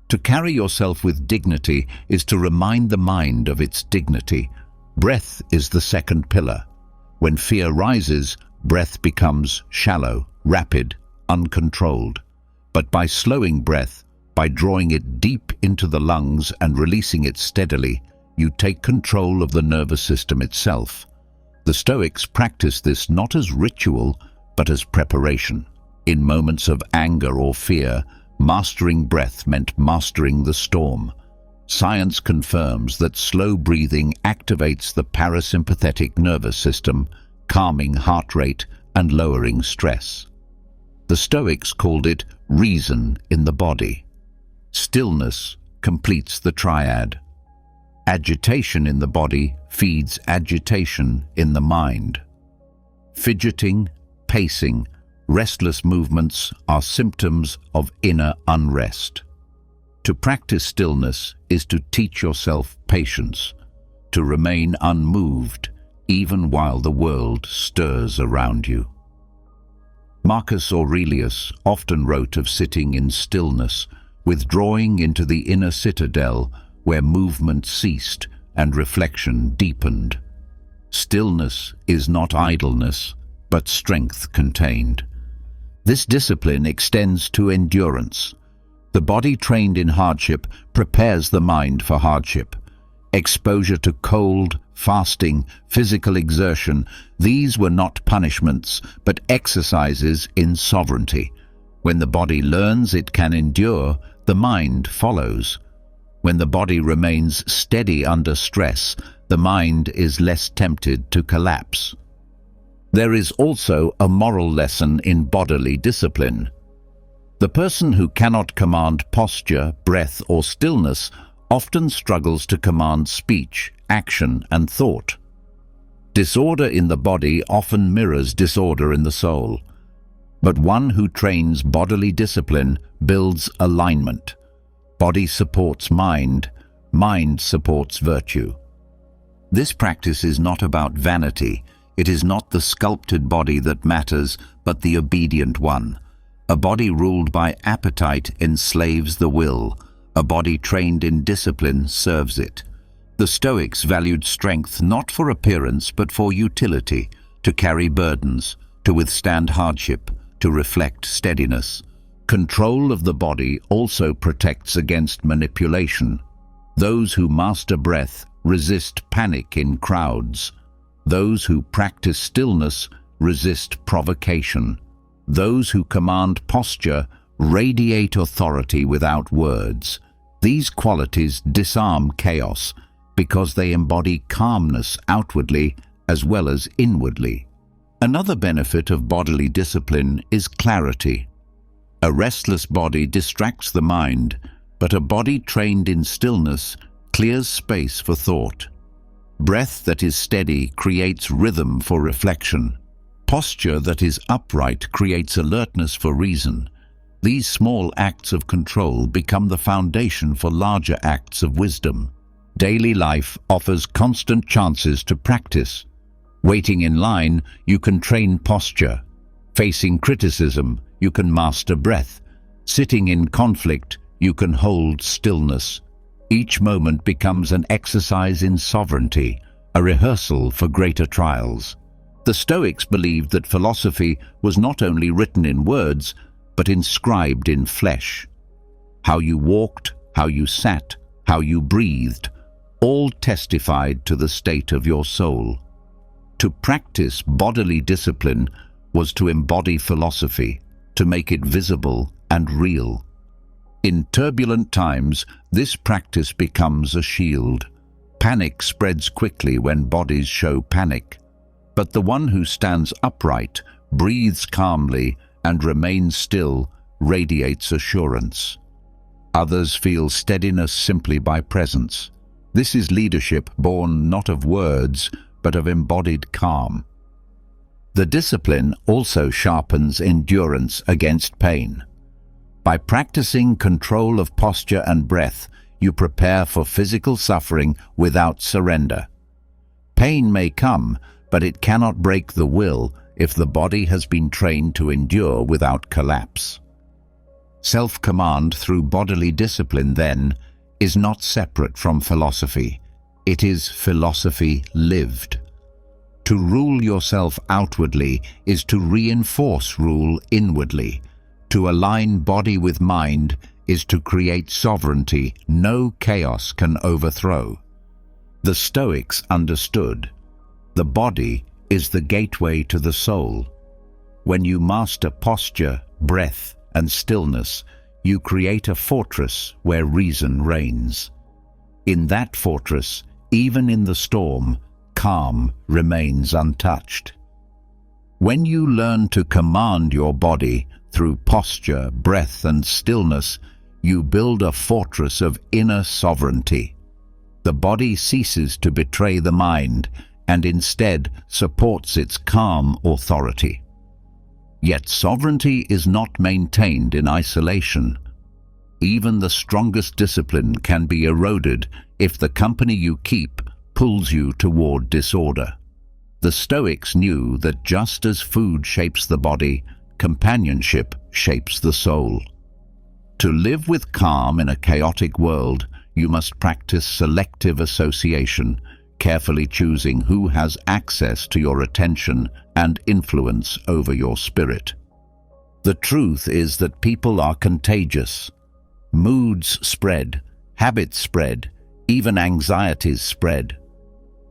To carry yourself with dignity is to remind the mind of its dignity. Breath is the second pillar. When fear rises, breath becomes shallow, rapid, uncontrolled. But by slowing breath, by drawing it deep into the lungs and releasing it steadily, you take control of the nervous system itself. The Stoics practiced this not as ritual, but as preparation. In moments of anger or fear, mastering breath meant mastering the storm. Science confirms that slow breathing activates the parasympathetic nervous system, calming heart rate and lowering stress. The Stoics called it reason in the body. Stillness completes the triad. Agitation in the body feeds agitation in the mind. Fidgeting, pacing, restless movements are symptoms of inner unrest. To practice stillness is to teach yourself patience, to remain unmoved even while the world stirs around you. Marcus Aurelius often wrote of sitting in stillness, withdrawing into the inner citadel where movement ceased and reflection deepened. Stillness is not idleness, but strength contained. This discipline extends to endurance. The body trained in hardship prepares the mind for hardship. Exposure to cold, fasting, physical exertion, these were not punishments, but exercises in sovereignty. When the body learns it can endure, the mind follows. When the body remains steady under stress, the mind is less tempted to collapse. There is also a moral lesson in bodily discipline. The person who cannot command posture, breath, or stillness often struggles to command speech, action, and thought. Disorder in the body often mirrors disorder in the soul. But one who trains bodily discipline builds alignment. Body supports mind, mind supports virtue. This practice is not about vanity. It is not the sculpted body that matters, but the obedient one. A body ruled by appetite enslaves the will. A body trained in discipline serves it. The Stoics valued strength not for appearance but for utility, to carry burdens, to withstand hardship, to reflect steadiness. Control of the body also protects against manipulation. Those who master breath resist panic in crowds. Those who practice stillness resist provocation. Those who command posture radiate authority without words. These qualities disarm chaos because they embody calmness outwardly as well as inwardly. Another benefit of bodily discipline is clarity. A restless body distracts the mind, but a body trained in stillness clears space for thought. Breath that is steady creates rhythm for reflection. Posture that is upright creates alertness for reason. These small acts of control become the foundation for larger acts of wisdom. Daily life offers constant chances to practice. Waiting in line, you can train posture. Facing criticism, you can master breath. Sitting in conflict, you can hold stillness. Each moment becomes an exercise in sovereignty, a rehearsal for greater trials. The Stoics believed that philosophy was not only written in words, but inscribed in flesh. How you walked, how you sat, how you breathed, all testified to the state of your soul. To practice bodily discipline was to embody philosophy, to make it visible and real. In turbulent times, this practice becomes a shield. Panic spreads quickly when bodies show panic. But the one who stands upright, breathes calmly, and remains still radiates assurance. Others feel steadiness simply by presence. This is leadership born not of words, but of embodied calm. The discipline also sharpens endurance against pain. By practicing control of posture and breath, you prepare for physical suffering without surrender. Pain may come, but it cannot break the will if the body has been trained to endure without collapse. Self-command through bodily discipline, then, is not separate from philosophy. It is philosophy lived. To rule yourself outwardly is to reinforce rule inwardly. To align body with mind is to create sovereignty no chaos can overthrow. The Stoics understood. The body is the gateway to the soul. When you master posture, breath, and stillness, you create a fortress where reason reigns. In that fortress, even in the storm, calm remains untouched. When you learn to command your body through posture, breath, and stillness, you build a fortress of inner sovereignty. The body ceases to betray the mind and instead supports its calm authority. Yet sovereignty is not maintained in isolation. Even the strongest discipline can be eroded if the company you keep pulls you toward disorder. The Stoics knew that just as food shapes the body, companionship shapes the soul. To live with calm in a chaotic world, you must practice selective association, carefully choosing who has access to your attention and influence over your spirit. The truth is that people are contagious. Moods spread, habits spread, even anxieties spread.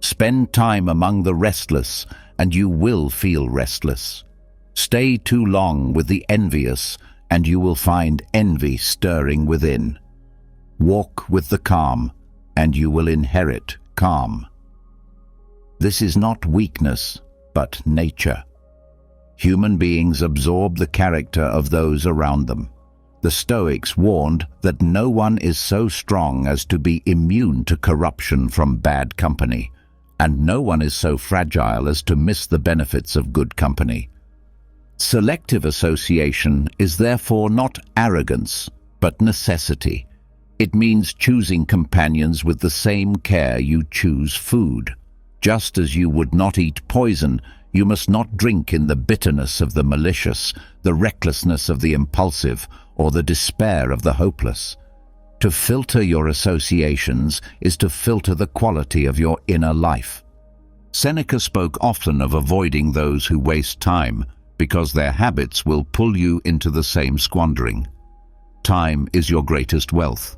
Spend time among the restless, and you will feel restless. Stay too long with the envious, and you will find envy stirring within. Walk with the calm, and you will inherit calm. This is not weakness, but nature. Human beings absorb the character of those around them. The Stoics warned that no one is so strong as to be immune to corruption from bad company, and no one is so fragile as to miss the benefits of good company. Selective association is therefore not arrogance, but necessity. It means choosing companions with the same care you choose food. Just as you would not eat poison, you must not drink in the bitterness of the malicious, the recklessness of the impulsive, or the despair of the hopeless. To filter your associations is to filter the quality of your inner life. Seneca spoke often of avoiding those who waste time, because their habits will pull you into the same squandering. Time is your greatest wealth,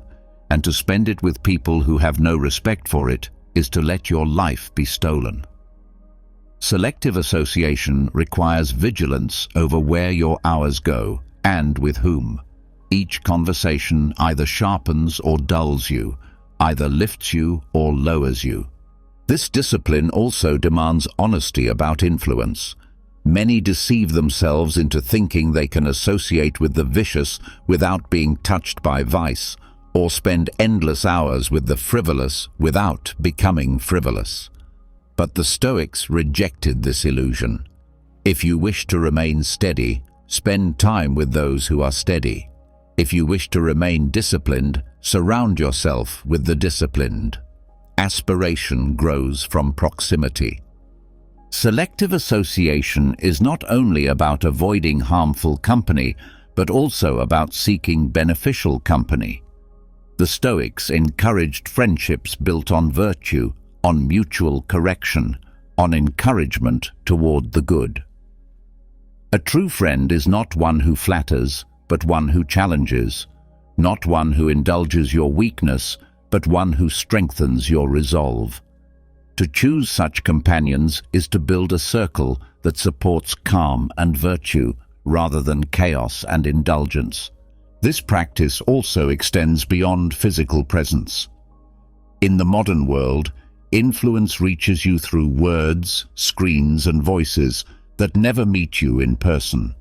and to spend it with people who have no respect for it is to let your life be stolen. Selective association requires vigilance over where your hours go and with whom. Each conversation either sharpens or dulls you, either lifts you or lowers you. This discipline also demands honesty about influence. Many deceive themselves into thinking they can associate with the vicious without being touched by vice, or spend endless hours with the frivolous without becoming frivolous. But the Stoics rejected this illusion. If you wish to remain steady, spend time with those who are steady. If you wish to remain disciplined, surround yourself with the disciplined. Aspiration grows from proximity. Selective association is not only about avoiding harmful company, but also about seeking beneficial company. The Stoics encouraged friendships built on virtue, on mutual correction, on encouragement toward the good. A true friend is not one who flatters, but one who challenges, not one who indulges your weakness, but one who strengthens your resolve. To choose such companions is to build a circle that supports calm and virtue rather than chaos and indulgence. This practice also extends beyond physical presence. In the modern world, influence reaches you through words, screens, and voices that never meet you in person.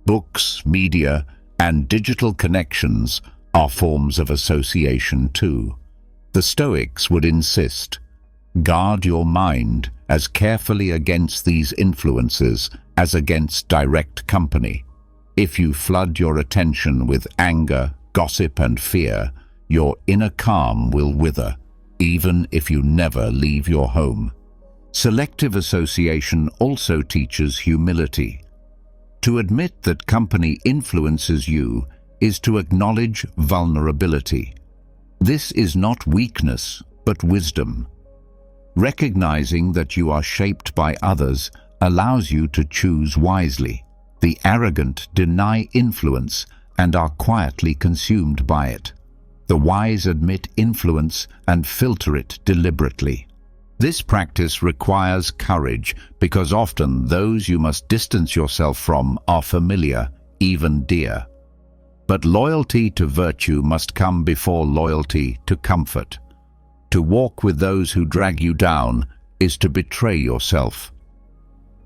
Books, media, and digital connections are forms of association too. The Stoics would insist, guard your mind as carefully against these influences as against direct company. If you flood your attention with anger, gossip, and fear, your inner calm will wither, even if you never leave your home. Selective association also teaches humility. To admit that company influences you is to acknowledge vulnerability. This is not weakness, but wisdom. Recognizing that you are shaped by others allows you to choose wisely. The arrogant deny influence and are quietly consumed by it. The wise admit influence and filter it deliberately. This practice requires courage because often those you must distance yourself from are familiar, even dear. But loyalty to virtue must come before loyalty to comfort. To walk with those who drag you down is to betray yourself.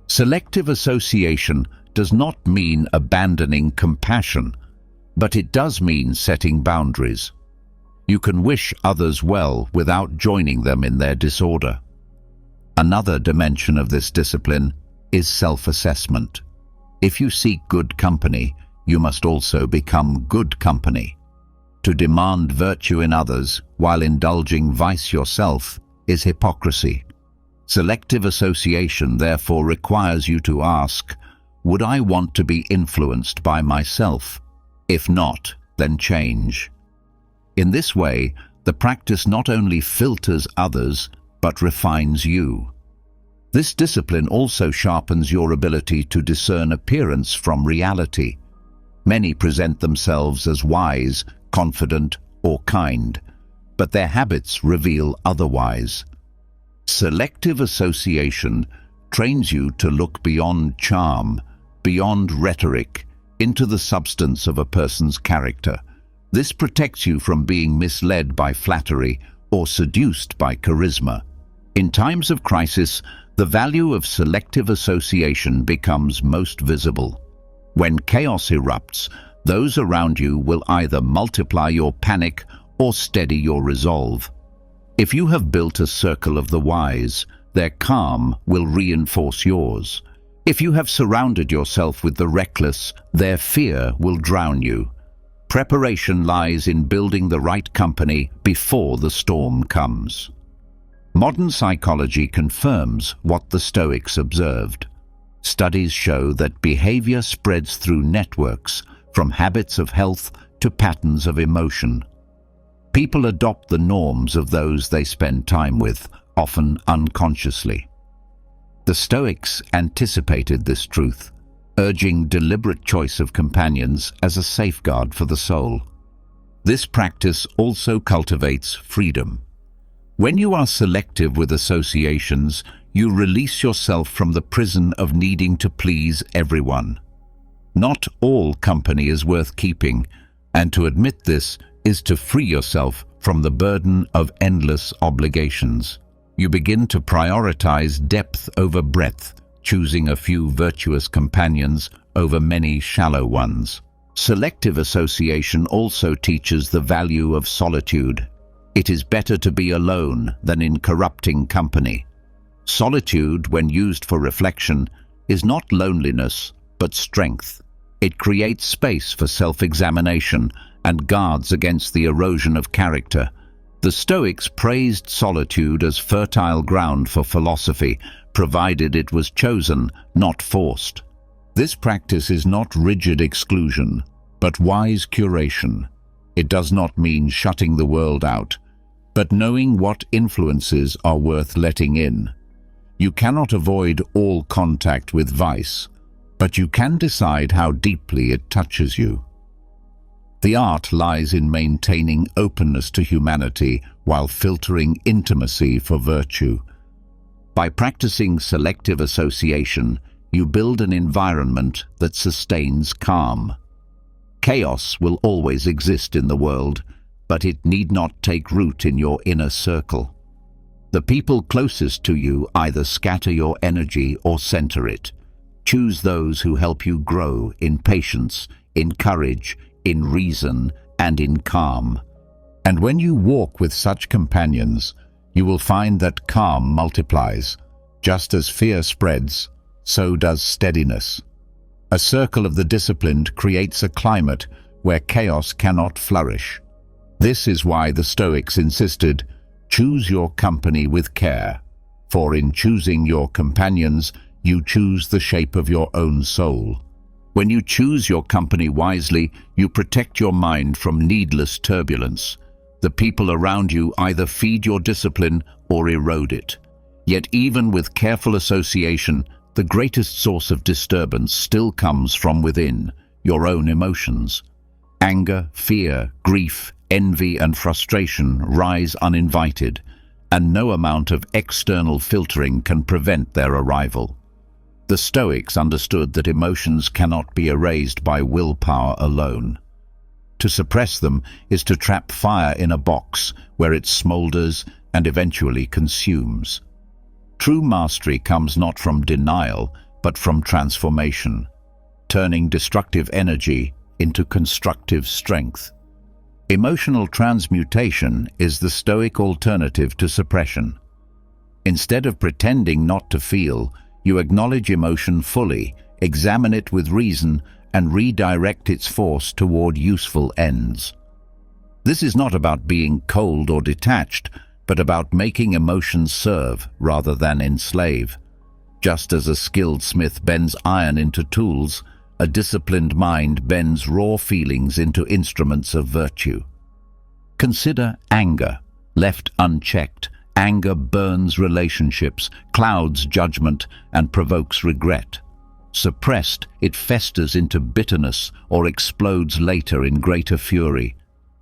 Selective association does not mean abandoning compassion, but it does mean setting boundaries. You can wish others well without joining them in their disorder. Another dimension of this discipline is self-assessment. If you seek good company, you must also become good company. To demand virtue in others while indulging vice yourself is hypocrisy. Selective association therefore requires you to ask, would I want to be influenced by myself? If not, then change. In this way, the practice not only filters others, but refines you. This discipline also sharpens your ability to discern appearance from reality. Many present themselves as wise, confident, or kind, but their habits reveal otherwise. Selective association trains you to look beyond charm, beyond rhetoric, into the substance of a person's character. This protects you from being misled by flattery or seduced by charisma. In times of crisis, the value of selective association becomes most visible. When chaos erupts, those around you will either multiply your panic or steady your resolve. If you have built a circle of the wise, their calm will reinforce yours. If you have surrounded yourself with the reckless, their fear will drown you. Preparation lies in building the right company before the storm comes. Modern psychology confirms what the Stoics observed. Studies show that behavior spreads through networks, from habits of health to patterns of emotion. People adopt the norms of those they spend time with, often unconsciously. The Stoics anticipated this truth, urging deliberate choice of companions as a safeguard for the soul. This practice also cultivates freedom. When you are selective with associations, you release yourself from the prison of needing to please everyone. Not all company is worth keeping, and to admit this is to free yourself from the burden of endless obligations. You begin to prioritize depth over breadth, choosing a few virtuous companions over many shallow ones. Selective association also teaches the value of solitude. It is better to be alone than in corrupting company. Solitude, when used for reflection, is not loneliness, but strength. It creates space for self-examination and guards against the erosion of character. The Stoics praised solitude as fertile ground for philosophy, provided it was chosen, not forced. This practice is not rigid exclusion, but wise curation. It does not mean shutting the world out, but knowing what influences are worth letting in. You cannot avoid all contact with vice, but you can decide how deeply it touches you. The art lies in maintaining openness to humanity while filtering intimacy for virtue. By practicing selective association, you build an environment that sustains calm. Chaos will always exist in the world, but it need not take root in your inner circle. The people closest to you either scatter your energy or center it. Choose those who help you grow in patience, in courage, in reason, and in calm. And when you walk with such companions, you will find that calm multiplies. Just as fear spreads, so does steadiness. A circle of the disciplined creates a climate where chaos cannot flourish. This is why the Stoics insisted, choose your company with care, for in choosing your companions, you choose the shape of your own soul. When you choose your company wisely, you protect your mind from needless turbulence. The people around you either feed your discipline or erode it. Yet even with careful association, the greatest source of disturbance still comes from within, your own emotions. Anger, fear, grief, envy, and frustration rise uninvited, and no amount of external filtering can prevent their arrival. The Stoics understood that emotions cannot be erased by willpower alone. To suppress them is to trap fire in a box where it smolders and eventually consumes. True mastery comes not from denial, but from transformation, turning destructive energy into constructive strength. Emotional transmutation is the Stoic alternative to suppression. Instead of pretending not to feel, you acknowledge emotion fully, examine it with reason, and redirect its force toward useful ends. This is not about being cold or detached, but about making emotions serve rather than enslave. Just as a skilled smith bends iron into tools, a disciplined mind bends raw feelings into instruments of virtue. Consider anger. Left unchecked, anger burns relationships, clouds judgment, and provokes regret. Suppressed, it festers into bitterness or explodes later in greater fury.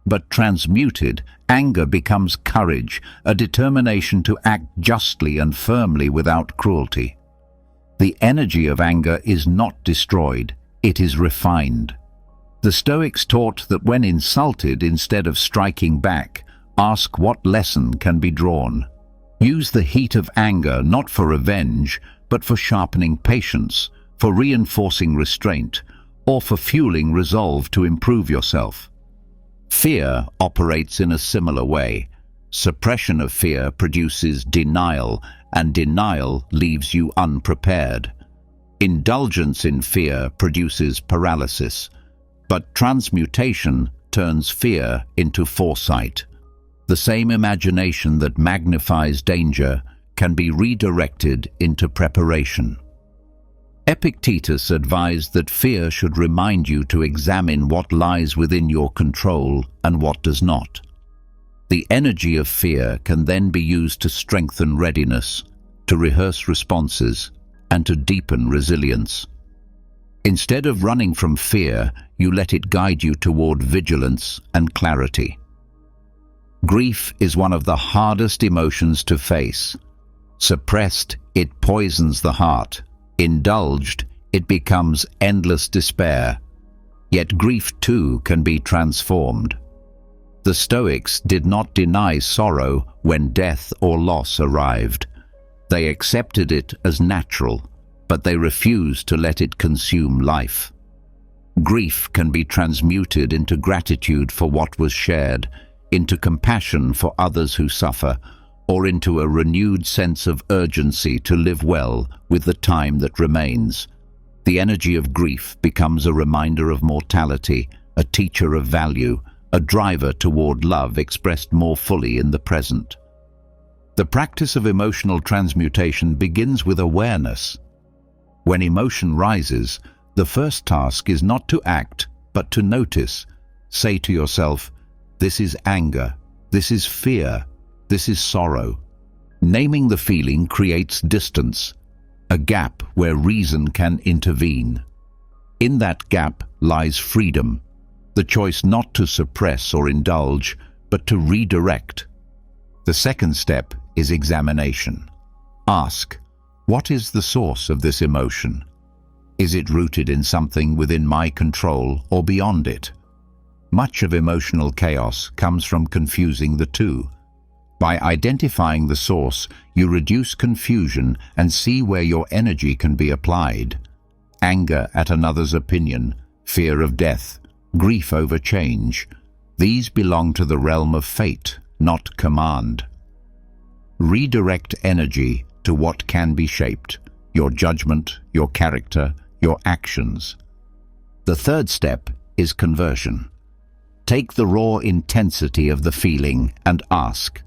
But transmuted, anger becomes courage, a determination to act justly and firmly without cruelty. The energy of anger is not destroyed, it is refined. The Stoics taught that when insulted, instead of striking back, ask what lesson can be drawn. Use the heat of anger not for revenge, but for sharpening patience, for reinforcing restraint, or for fueling resolve to improve yourself. Fear operates in a similar way. Suppression of fear produces denial, and denial leaves you unprepared. Indulgence in fear produces paralysis, but transmutation turns fear into foresight. The same imagination that magnifies danger can be redirected into preparation. Epictetus advised that fear should remind you to examine what lies within your control and what does not. The energy of fear can then be used to strengthen readiness, to rehearse responses, and to deepen resilience. Instead of running from fear, you let it guide you toward vigilance and clarity. Grief is one of the hardest emotions to face. Suppressed, it poisons the heart. Indulged, it becomes endless despair. Yet grief too can be transformed. The Stoics did not deny sorrow when death or loss arrived. They accepted it as natural, but they refuse to let it consume life. Grief can be transmuted into gratitude for what was shared, into compassion for others who suffer, or into a renewed sense of urgency to live well with the time that remains. The energy of grief becomes a reminder of mortality, a teacher of value, a driver toward love expressed more fully in the present. The practice of emotional transmutation begins with awareness. When emotion rises, the first task is not to act, but to notice. Say to yourself, "This is anger, this is fear, this is sorrow." Naming the feeling creates distance, a gap where reason can intervene. In that gap lies freedom, the choice not to suppress or indulge, but to redirect. The second step is examination. Ask, what is the source of this emotion? Is it rooted in something within my control or beyond it? Much of emotional chaos comes from confusing the two. By identifying the source, you reduce confusion and see where your energy can be applied. Anger at another's opinion, fear of death, grief over change. These belong to the realm of fate, not command. Redirect energy to what can be shaped: your judgment, your character, your actions. The third step is conversion. Take the raw intensity of the feeling and ask,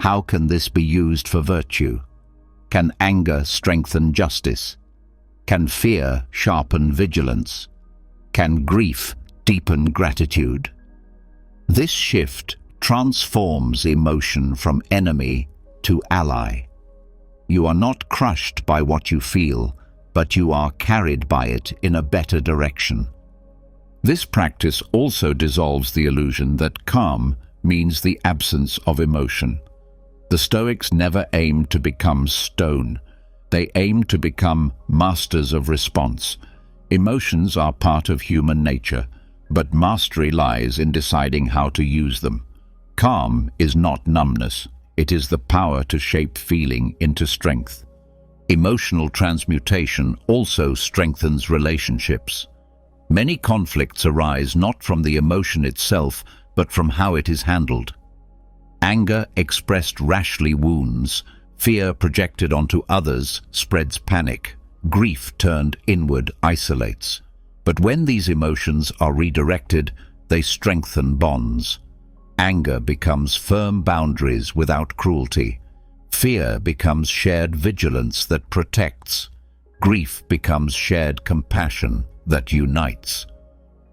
how can this be used for virtue? Can anger strengthen justice? Can fear sharpen vigilance? Can grief deepen gratitude? This shift transforms emotion from enemy to ally. You are not crushed by what you feel, but you are carried by it in a better direction. This practice also dissolves the illusion that calm means the absence of emotion. The Stoics never aimed to become stone. They aimed to become masters of response. Emotions are part of human nature, but mastery lies in deciding how to use them. Calm is not numbness. It is the power to shape feeling into strength. Emotional transmutation also strengthens relationships. Many conflicts arise not from the emotion itself, but from how it is handled. Anger expressed rashly wounds, fear projected onto others spreads panic, grief turned inward isolates. But when these emotions are redirected, they strengthen bonds. Anger becomes firm boundaries without cruelty. Fear becomes shared vigilance that protects. Grief becomes shared compassion that unites.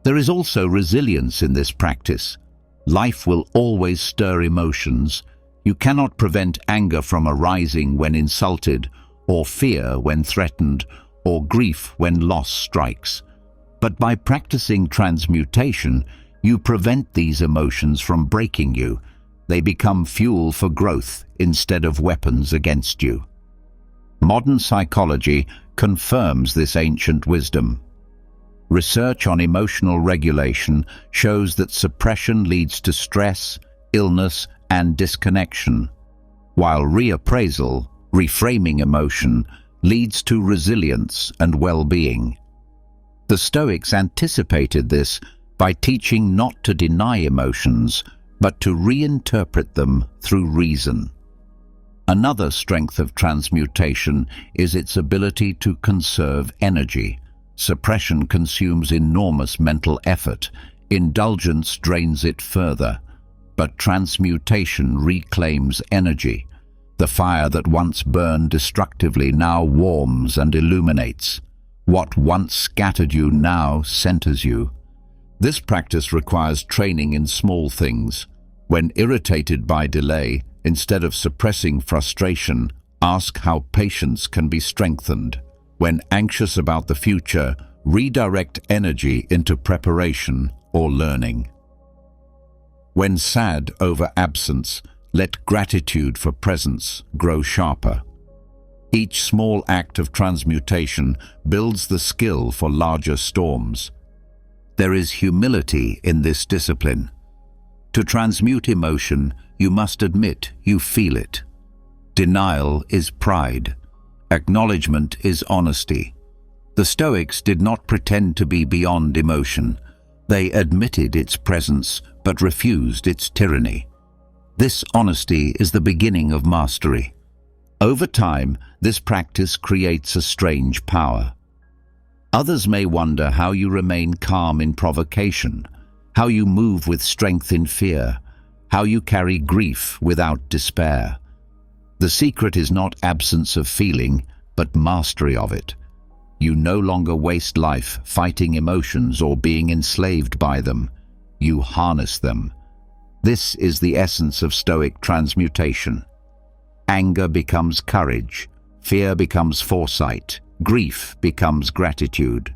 There is also resilience in this practice. Life will always stir emotions. You cannot prevent anger from arising when insulted, or fear when threatened, or grief when loss strikes. But by practicing transmutation, you prevent these emotions from breaking you. They become fuel for growth instead of weapons against you. Modern psychology confirms this ancient wisdom. Research on emotional regulation shows that suppression leads to stress, illness, and disconnection, while reappraisal, reframing emotion, leads to resilience and well-being. The Stoics anticipated this by teaching not to deny emotions, but to reinterpret them through reason. Another strength of transmutation is its ability to conserve energy. Suppression consumes enormous mental effort. Indulgence drains it further. But transmutation reclaims energy. The fire that once burned destructively now warms and illuminates. What once scattered you now centers you. This practice requires training in small things. When irritated by delay, instead of suppressing frustration, ask how patience can be strengthened. When anxious about the future, redirect energy into preparation or learning. When sad over absence, let gratitude for presence grow sharper. Each small act of transmutation builds the skill for larger storms. There is humility in this discipline. To transmute emotion, you must admit you feel it. Denial is pride. Acknowledgement is honesty. The Stoics did not pretend to be beyond emotion. They admitted its presence, but refused its tyranny. This honesty is the beginning of mastery. Over time, this practice creates a strange power. Others may wonder how you remain calm in provocation, how you move with strength in fear, how you carry grief without despair. The secret is not absence of feeling, but mastery of it. You no longer waste life fighting emotions or being enslaved by them. You harness them. This is the essence of Stoic transmutation. Anger becomes courage, fear becomes foresight, grief becomes gratitude.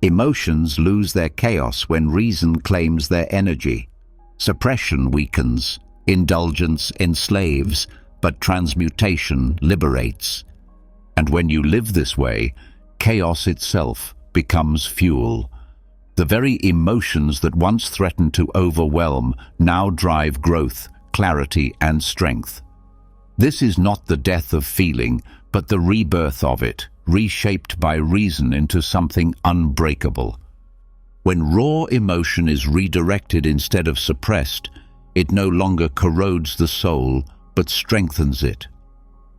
Emotions lose their chaos when reason claims their energy. Suppression weakens, indulgence enslaves, but transmutation liberates. And when you live this way, chaos itself becomes fuel. The very emotions that once threatened to overwhelm now drive growth, clarity, and strength. This is not the death of feeling, but the rebirth of it, reshaped by reason into something unbreakable. When raw emotion is redirected instead of suppressed, it no longer corrodes the soul, but strengthens it.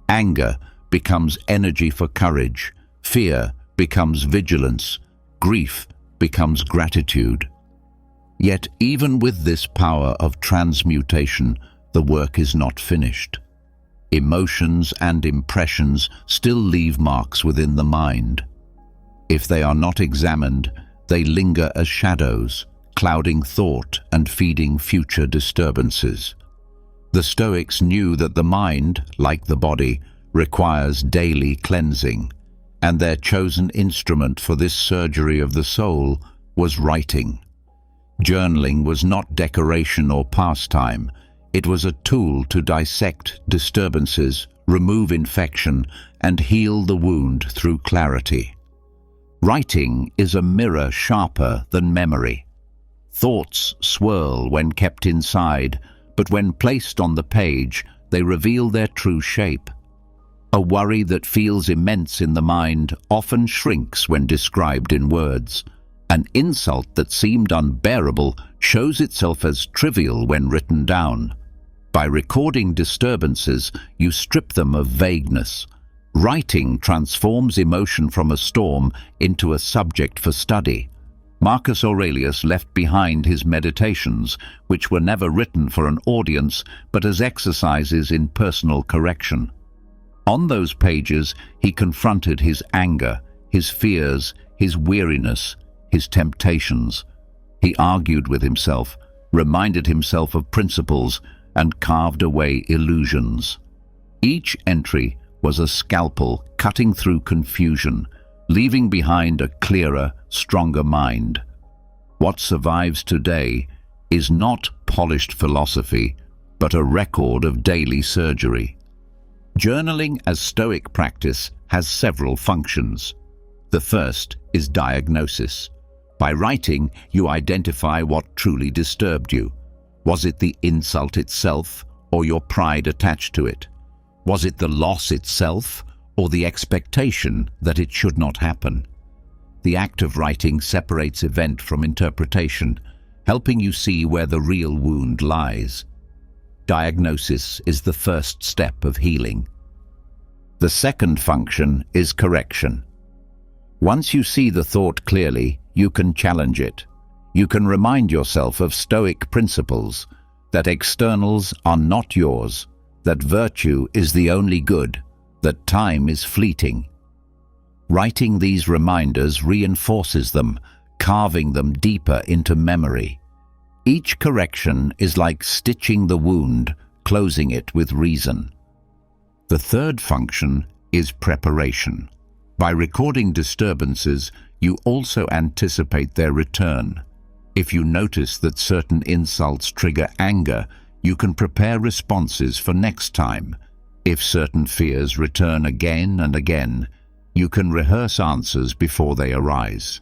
Anger becomes energy for courage, fear becomes vigilance, grief becomes gratitude. Yet even with this power of transmutation, the work is not finished. Emotions and impressions still leave marks within the mind. If they are not examined, they linger as shadows, clouding thought and feeding future disturbances. The Stoics knew that the mind, like the body, requires daily cleansing, and their chosen instrument for this surgery of the soul was writing. Journaling was not decoration or pastime. It was a tool to dissect disturbances, remove infection, and heal the wound through clarity. Writing is a mirror sharper than memory. Thoughts swirl when kept inside, but when placed on the page, they reveal their true shape. A worry that feels immense in the mind often shrinks when described in words. An insult that seemed unbearable shows itself as trivial when written down. By recording disturbances, you strip them of vagueness. Writing transforms emotion from a storm into a subject for study. Marcus Aurelius left behind his meditations, which were never written for an audience, but as exercises in personal correction. On those pages, he confronted his anger, his fears, his weariness, his temptations. He argued with himself, reminded himself of principles, and carved away illusions. Each entry was a scalpel cutting through confusion, leaving behind a clearer, stronger mind. What survives today is not polished philosophy, but a record of daily surgery. Journaling as Stoic practice has several functions. The first is diagnosis. By writing, you identify what truly disturbed you. Was it the insult itself, or your pride attached to it? Was it the loss itself, or the expectation that it should not happen? The act of writing separates event from interpretation, helping you see where the real wound lies. Diagnosis is the first step of healing. The second function is correction. Once you see the thought clearly, you can challenge it. You can remind yourself of Stoic principles, that externals are not yours, that virtue is the only good, that time is fleeting. Writing these reminders reinforces them, carving them deeper into memory. Each correction is like stitching the wound, closing it with reason. The third function is preparation. By recording disturbances, you also anticipate their return. If you notice that certain insults trigger anger, you can prepare responses for next time. If certain fears return again and again, you can rehearse answers before they arise.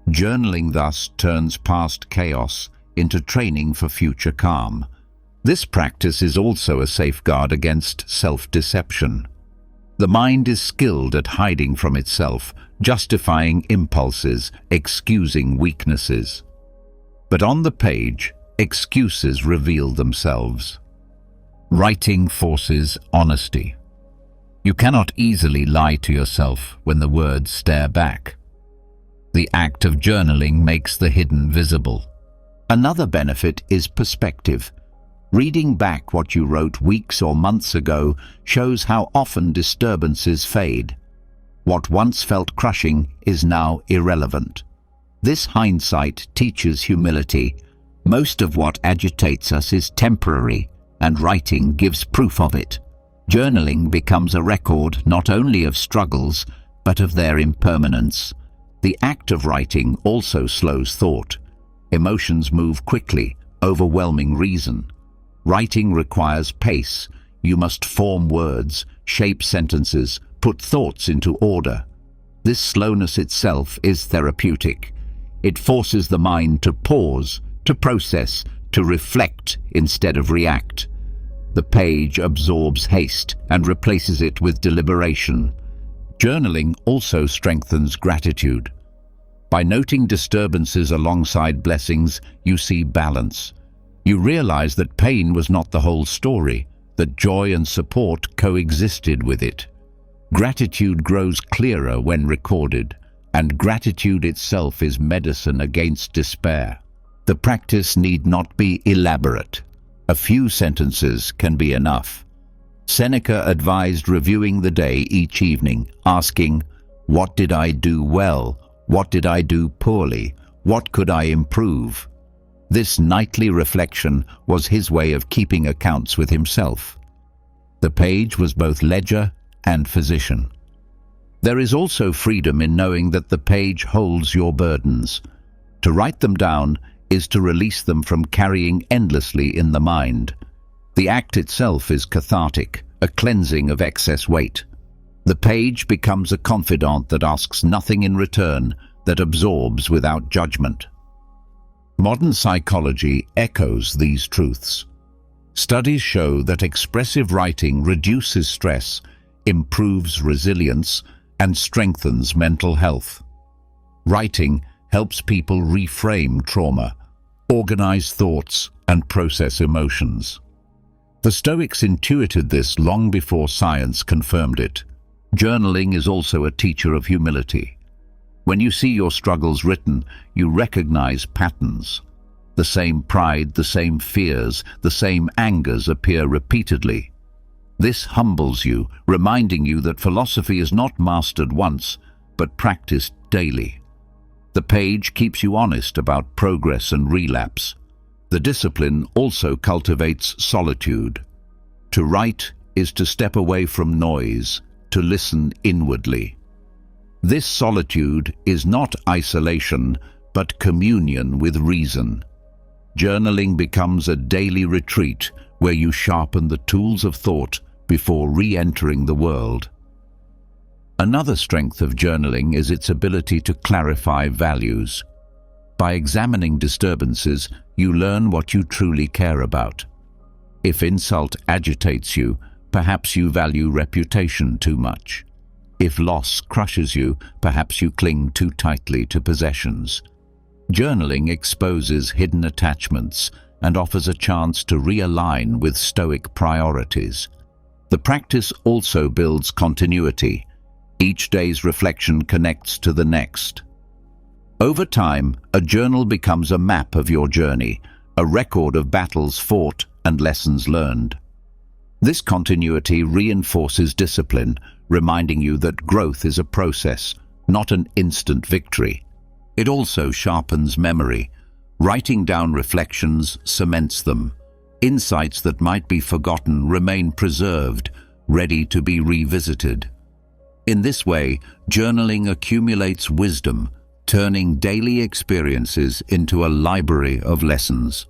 Journaling thus turns past chaos into training for future calm. This practice is also a safeguard against self-deception. The mind is skilled at hiding from itself, justifying impulses, excusing weaknesses. But on the page, excuses reveal themselves. Writing forces honesty. You cannot easily lie to yourself when the words stare back. The act of journaling makes the hidden visible. Another benefit is perspective. Reading back what you wrote weeks or months ago shows how often disturbances fade. What once felt crushing is now irrelevant. This hindsight teaches humility. Most of what agitates us is temporary, and writing gives proof of it. Journaling becomes a record not only of struggles, but of their impermanence. The act of writing also slows thought. Emotions move quickly, overwhelming reason. Writing requires pace. You must form words, shape sentences, put thoughts into order. This slowness itself is therapeutic. It forces the mind to pause, to process, to reflect instead of react. The page absorbs haste and replaces it with deliberation. Journaling also strengthens gratitude. By noting disturbances alongside blessings, you see balance. You realize that pain was not the whole story, that joy and support coexisted with it. Gratitude grows clearer when recorded, and gratitude itself is medicine against despair. The practice need not be elaborate. A few sentences can be enough. Seneca advised reviewing the day each evening, asking, "What did I do well? What did I do poorly? What could I improve?" This nightly reflection was his way of keeping accounts with himself. The page was both ledger and physician. There is also freedom in knowing that the page holds your burdens. To write them down is to release them from carrying endlessly in the mind. The act itself is cathartic, a cleansing of excess weight. The page becomes a confidant that asks nothing in return, that absorbs without judgment. Modern psychology echoes these truths. Studies show that expressive writing reduces stress, improves resilience, and strengthens mental health. Writing helps people reframe trauma, organize thoughts, and process emotions. The Stoics intuited this long before science confirmed it. Journaling is also a teacher of humility. When you see your struggles written, you recognize patterns. The same pride, the same fears, the same angers appear repeatedly. This humbles you, reminding you that philosophy is not mastered once, but practiced daily. The page keeps you honest about progress and relapse. The discipline also cultivates solitude. To write is to step away from noise, to listen inwardly. This solitude is not isolation, but communion with reason. Journaling becomes a daily retreat where you sharpen the tools of thought before re-entering the world. Another strength of journaling is its ability to clarify values. By examining disturbances, you learn what you truly care about. If insult agitates you, perhaps you value reputation too much. If loss crushes you, perhaps you cling too tightly to possessions. Journaling exposes hidden attachments and offers a chance to realign with Stoic priorities. The practice also builds continuity. Each day's reflection connects to the next. Over time, a journal becomes a map of your journey, a record of battles fought and lessons learned. This continuity reinforces discipline, reminding you that growth is a process, not an instant victory. It also sharpens memory. Writing down reflections cements them. Insights that might be forgotten remain preserved, ready to be revisited. In this way, journaling accumulates wisdom, turning daily experiences into a library of lessons.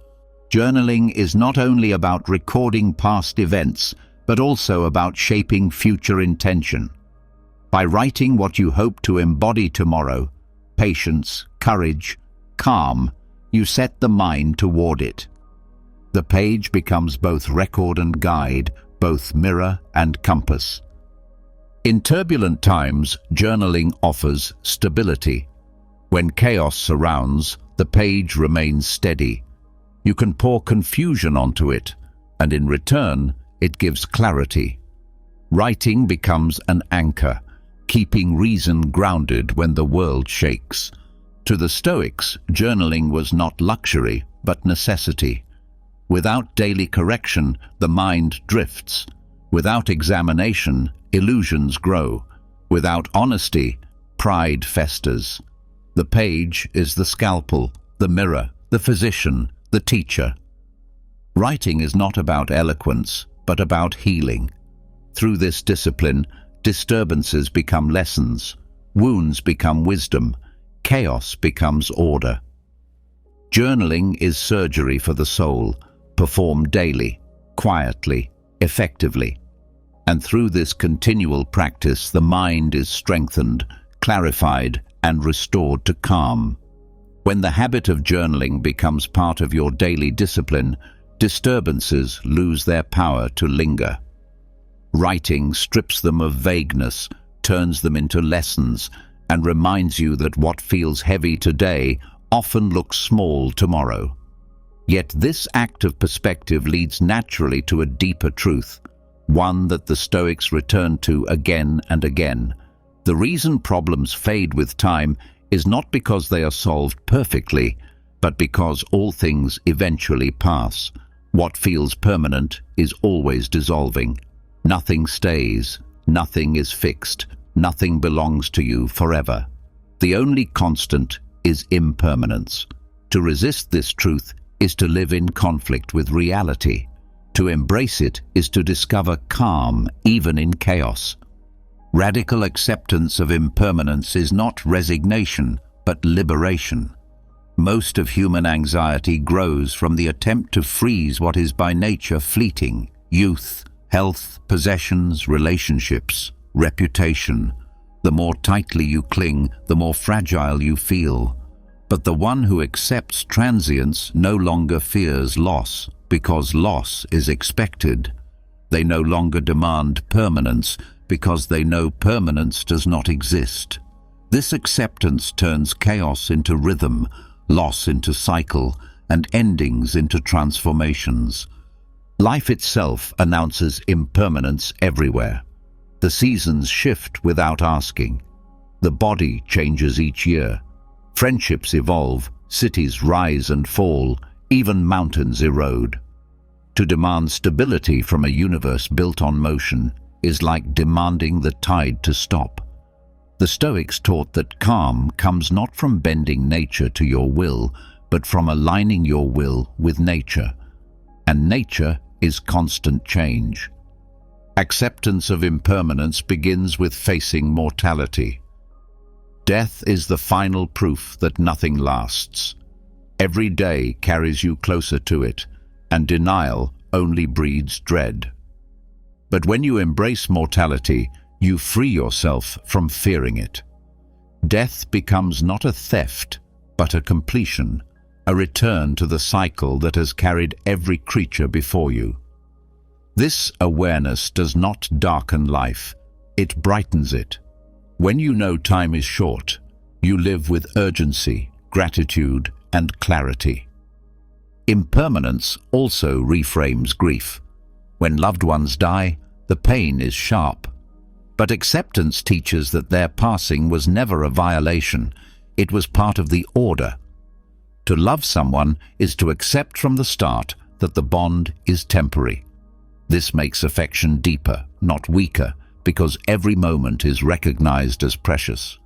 Journaling is not only about recording past events, but also about shaping future intention. By writing what you hope to embody tomorrow, patience, courage, calm, you set the mind toward it. The page becomes both record and guide, both mirror and compass. In turbulent times, journaling offers stability. When chaos surrounds, the page remains steady. You can pour confusion onto it, and in return, it gives clarity. Writing becomes an anchor, keeping reason grounded when the world shakes. To the Stoics, journaling was not luxury, but necessity. Without daily correction, the mind drifts. Without examination, illusions grow. Without honesty, pride festers. The page is the scalpel, the mirror, the physician, the teacher. Writing is not about eloquence, but about healing. Through this discipline, disturbances become lessons, wounds become wisdom, chaos becomes order. Journaling is surgery for the soul, performed daily, quietly, effectively. And through this continual practice, the mind is strengthened, clarified, and restored to calm. When the habit of journaling becomes part of your daily discipline, disturbances lose their power to linger. Writing strips them of vagueness, turns them into lessons, and reminds you that what feels heavy today often looks small tomorrow. Yet this act of perspective leads naturally to a deeper truth, one that the Stoics return to again and again. The reason problems fade with time is not because they are solved perfectly, but because all things eventually pass. What feels permanent is always dissolving. Nothing stays, nothing is fixed, nothing belongs to you forever. The only constant is impermanence. To resist this truth is to live in conflict with reality. To embrace it is to discover calm even in chaos. Radical acceptance of impermanence is not resignation, but liberation. Most of human anxiety grows from the attempt to freeze what is by nature fleeting: youth, health, possessions, relationships, reputation. The more tightly you cling, the more fragile you feel. But the one who accepts transience no longer fears loss, because loss is expected. They no longer demand permanence, because they know permanence does not exist. This acceptance turns chaos into rhythm, loss into cycle, and endings into transformations. Life itself announces impermanence everywhere. The seasons shift without asking. The body changes each year. Friendships evolve, cities rise and fall, even mountains erode. To demand stability from a universe built on motion is like demanding the tide to stop. The Stoics taught that calm comes not from bending nature to your will, but from aligning your will with nature. And nature is constant change. Acceptance of impermanence begins with facing mortality. Death is the final proof that nothing lasts. Every day carries you closer to it, and denial only breeds dread. But when you embrace mortality, you free yourself from fearing it. Death becomes not a theft, but a completion, a return to the cycle that has carried every creature before you. This awareness does not darken life, it brightens it. When you know time is short, you live with urgency, gratitude, and clarity. Impermanence also reframes grief. When loved ones die, the pain is sharp. But acceptance teaches that their passing was never a violation, it was part of the order. To love someone is to accept from the start that the bond is temporary. This makes affection deeper, not weaker, because every moment is recognized as precious.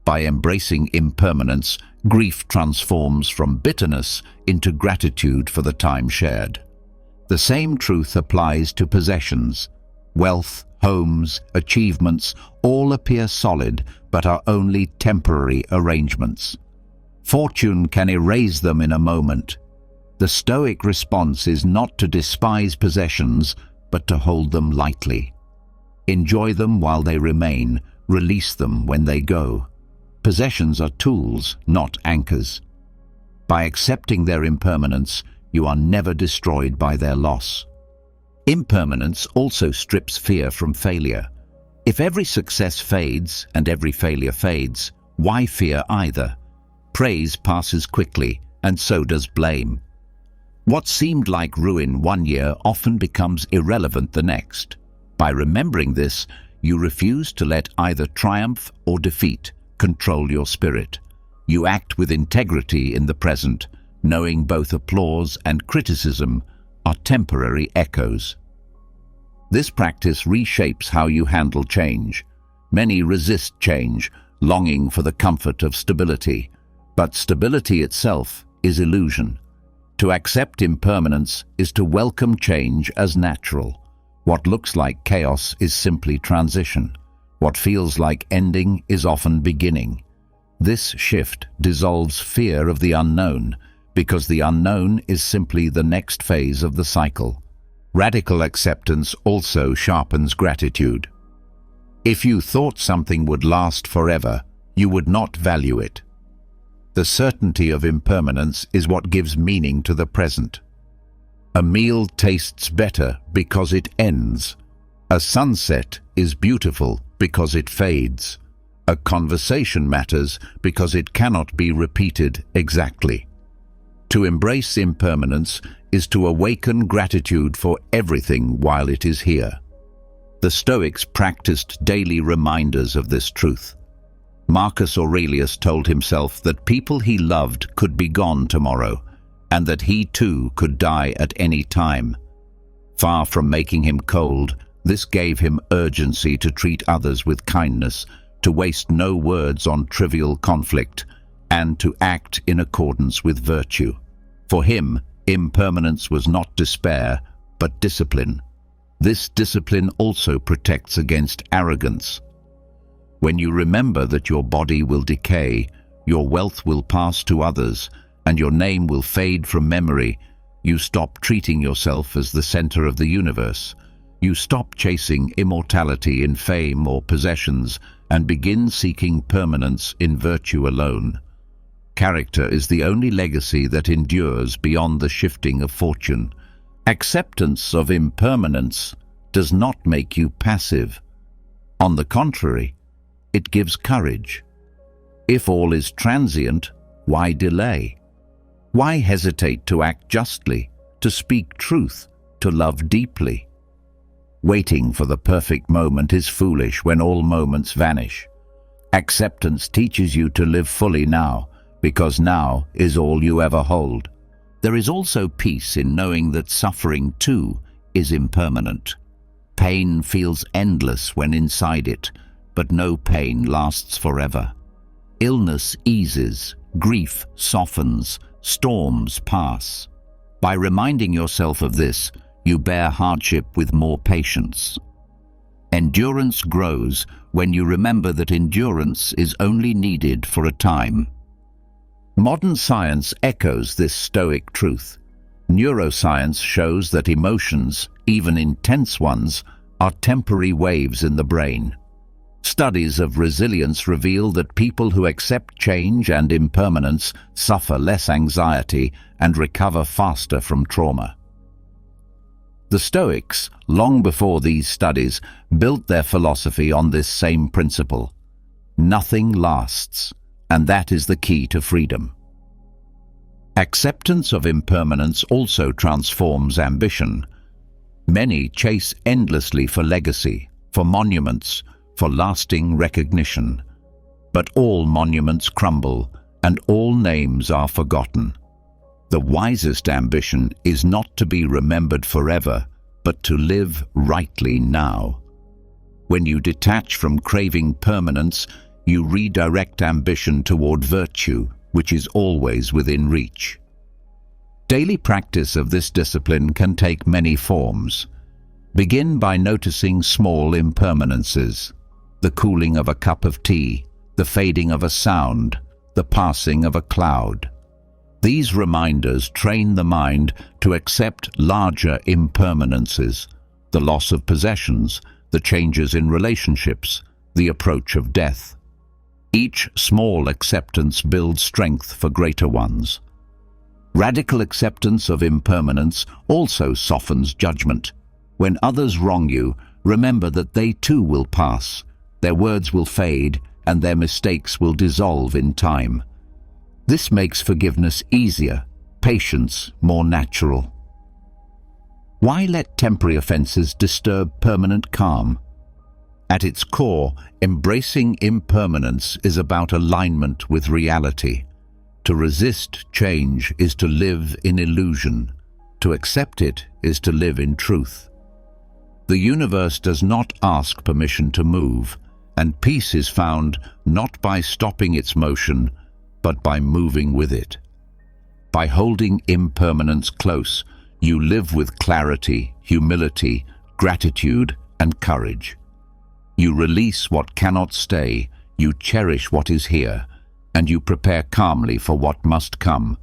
By embracing impermanence, grief transforms from bitterness into gratitude for the time shared. The same truth applies to possessions. Wealth, homes, achievements all appear solid but are only temporary arrangements. Fortune can erase them in a moment. The Stoic response is not to despise possessions, but to hold them lightly. Enjoy them while they remain, release them when they go. Possessions are tools, not anchors. By accepting their impermanence, you are never destroyed by their loss. Impermanence also strips fear from failure. If every success fades and every failure fades, why fear either? Praise passes quickly, and so does blame. What seemed like ruin one year often becomes irrelevant the next. By remembering this, you refuse to let either triumph or defeat control your spirit. You act with integrity in the present, knowing both applause and criticism are temporary echoes. This practice reshapes how you handle change. Many resist change, longing for the comfort of stability. But stability itself is illusion. To accept impermanence is to welcome change as natural. What looks like chaos is simply transition. What feels like ending is often beginning. This shift dissolves fear of the unknown, because the unknown is simply the next phase of the cycle. Radical acceptance also sharpens gratitude. If you thought something would last forever, you would not value it. The certainty of impermanence is what gives meaning to the present. A meal tastes better because it ends. A sunset is beautiful because it fades. A conversation matters because it cannot be repeated exactly. To embrace impermanence is to awaken gratitude for everything while it is here. The Stoics practiced daily reminders of this truth. Marcus Aurelius told himself that people he loved could be gone tomorrow, and that he too could die at any time. Far from making him cold, this gave him urgency to treat others with kindness, to waste no words on trivial conflict, and to act in accordance with virtue. For him, impermanence was not despair, but discipline. This discipline also protects against arrogance. When you remember that your body will decay, your wealth will pass to others, and your name will fade from memory, you stop treating yourself as the center of the universe. You stop chasing immortality in fame or possessions and begin seeking permanence in virtue alone. Character is the only legacy that endures beyond the shifting of fortune. Acceptance of impermanence does not make you passive. On the contrary, it gives courage. If all is transient, why delay? Why hesitate to act justly, to speak truth, to love deeply? Waiting for the perfect moment is foolish when all moments vanish. Acceptance teaches you to live fully now, because now is all you ever hold. There is also peace in knowing that suffering too is impermanent. Pain feels endless when inside it, but no pain lasts forever. Illness eases, grief softens, storms pass. By reminding yourself of this, you bear hardship with more patience. Endurance grows when you remember that endurance is only needed for a time. Modern science echoes this Stoic truth. Neuroscience shows that emotions, even intense ones, are temporary waves in the brain. Studies of resilience reveal that people who accept change and impermanence suffer less anxiety and recover faster from trauma. The Stoics, long before these studies, built their philosophy on this same principle. Nothing lasts, and that is the key to freedom. Acceptance of impermanence also transforms ambition. Many chase endlessly for legacy, for monuments, for lasting recognition. But all monuments crumble, and all names are forgotten. The wisest ambition is not to be remembered forever, but to live rightly now. When you detach from craving permanence, you redirect ambition toward virtue, which is always within reach. Daily practice of this discipline can take many forms. Begin by noticing small impermanences: the cooling of a cup of tea, the fading of a sound, the passing of a cloud. These reminders train the mind to accept larger impermanences: the loss of possessions, the changes in relationships, the approach of death. Each small acceptance builds strength for greater ones. Radical acceptance of impermanence also softens judgment. When others wrong you, remember that they too will pass, their words will fade, and their mistakes will dissolve in time. This makes forgiveness easier, patience more natural. Why let temporary offenses disturb permanent calm? At its core, embracing impermanence is about alignment with reality. To resist change is to live in illusion. To accept it is to live in truth. The universe does not ask permission to move, and peace is found not by stopping its motion, but by moving with it. By holding impermanence close, you live with clarity, humility, gratitude, and courage. You release what cannot stay, you cherish what is here, and you prepare calmly for what must come.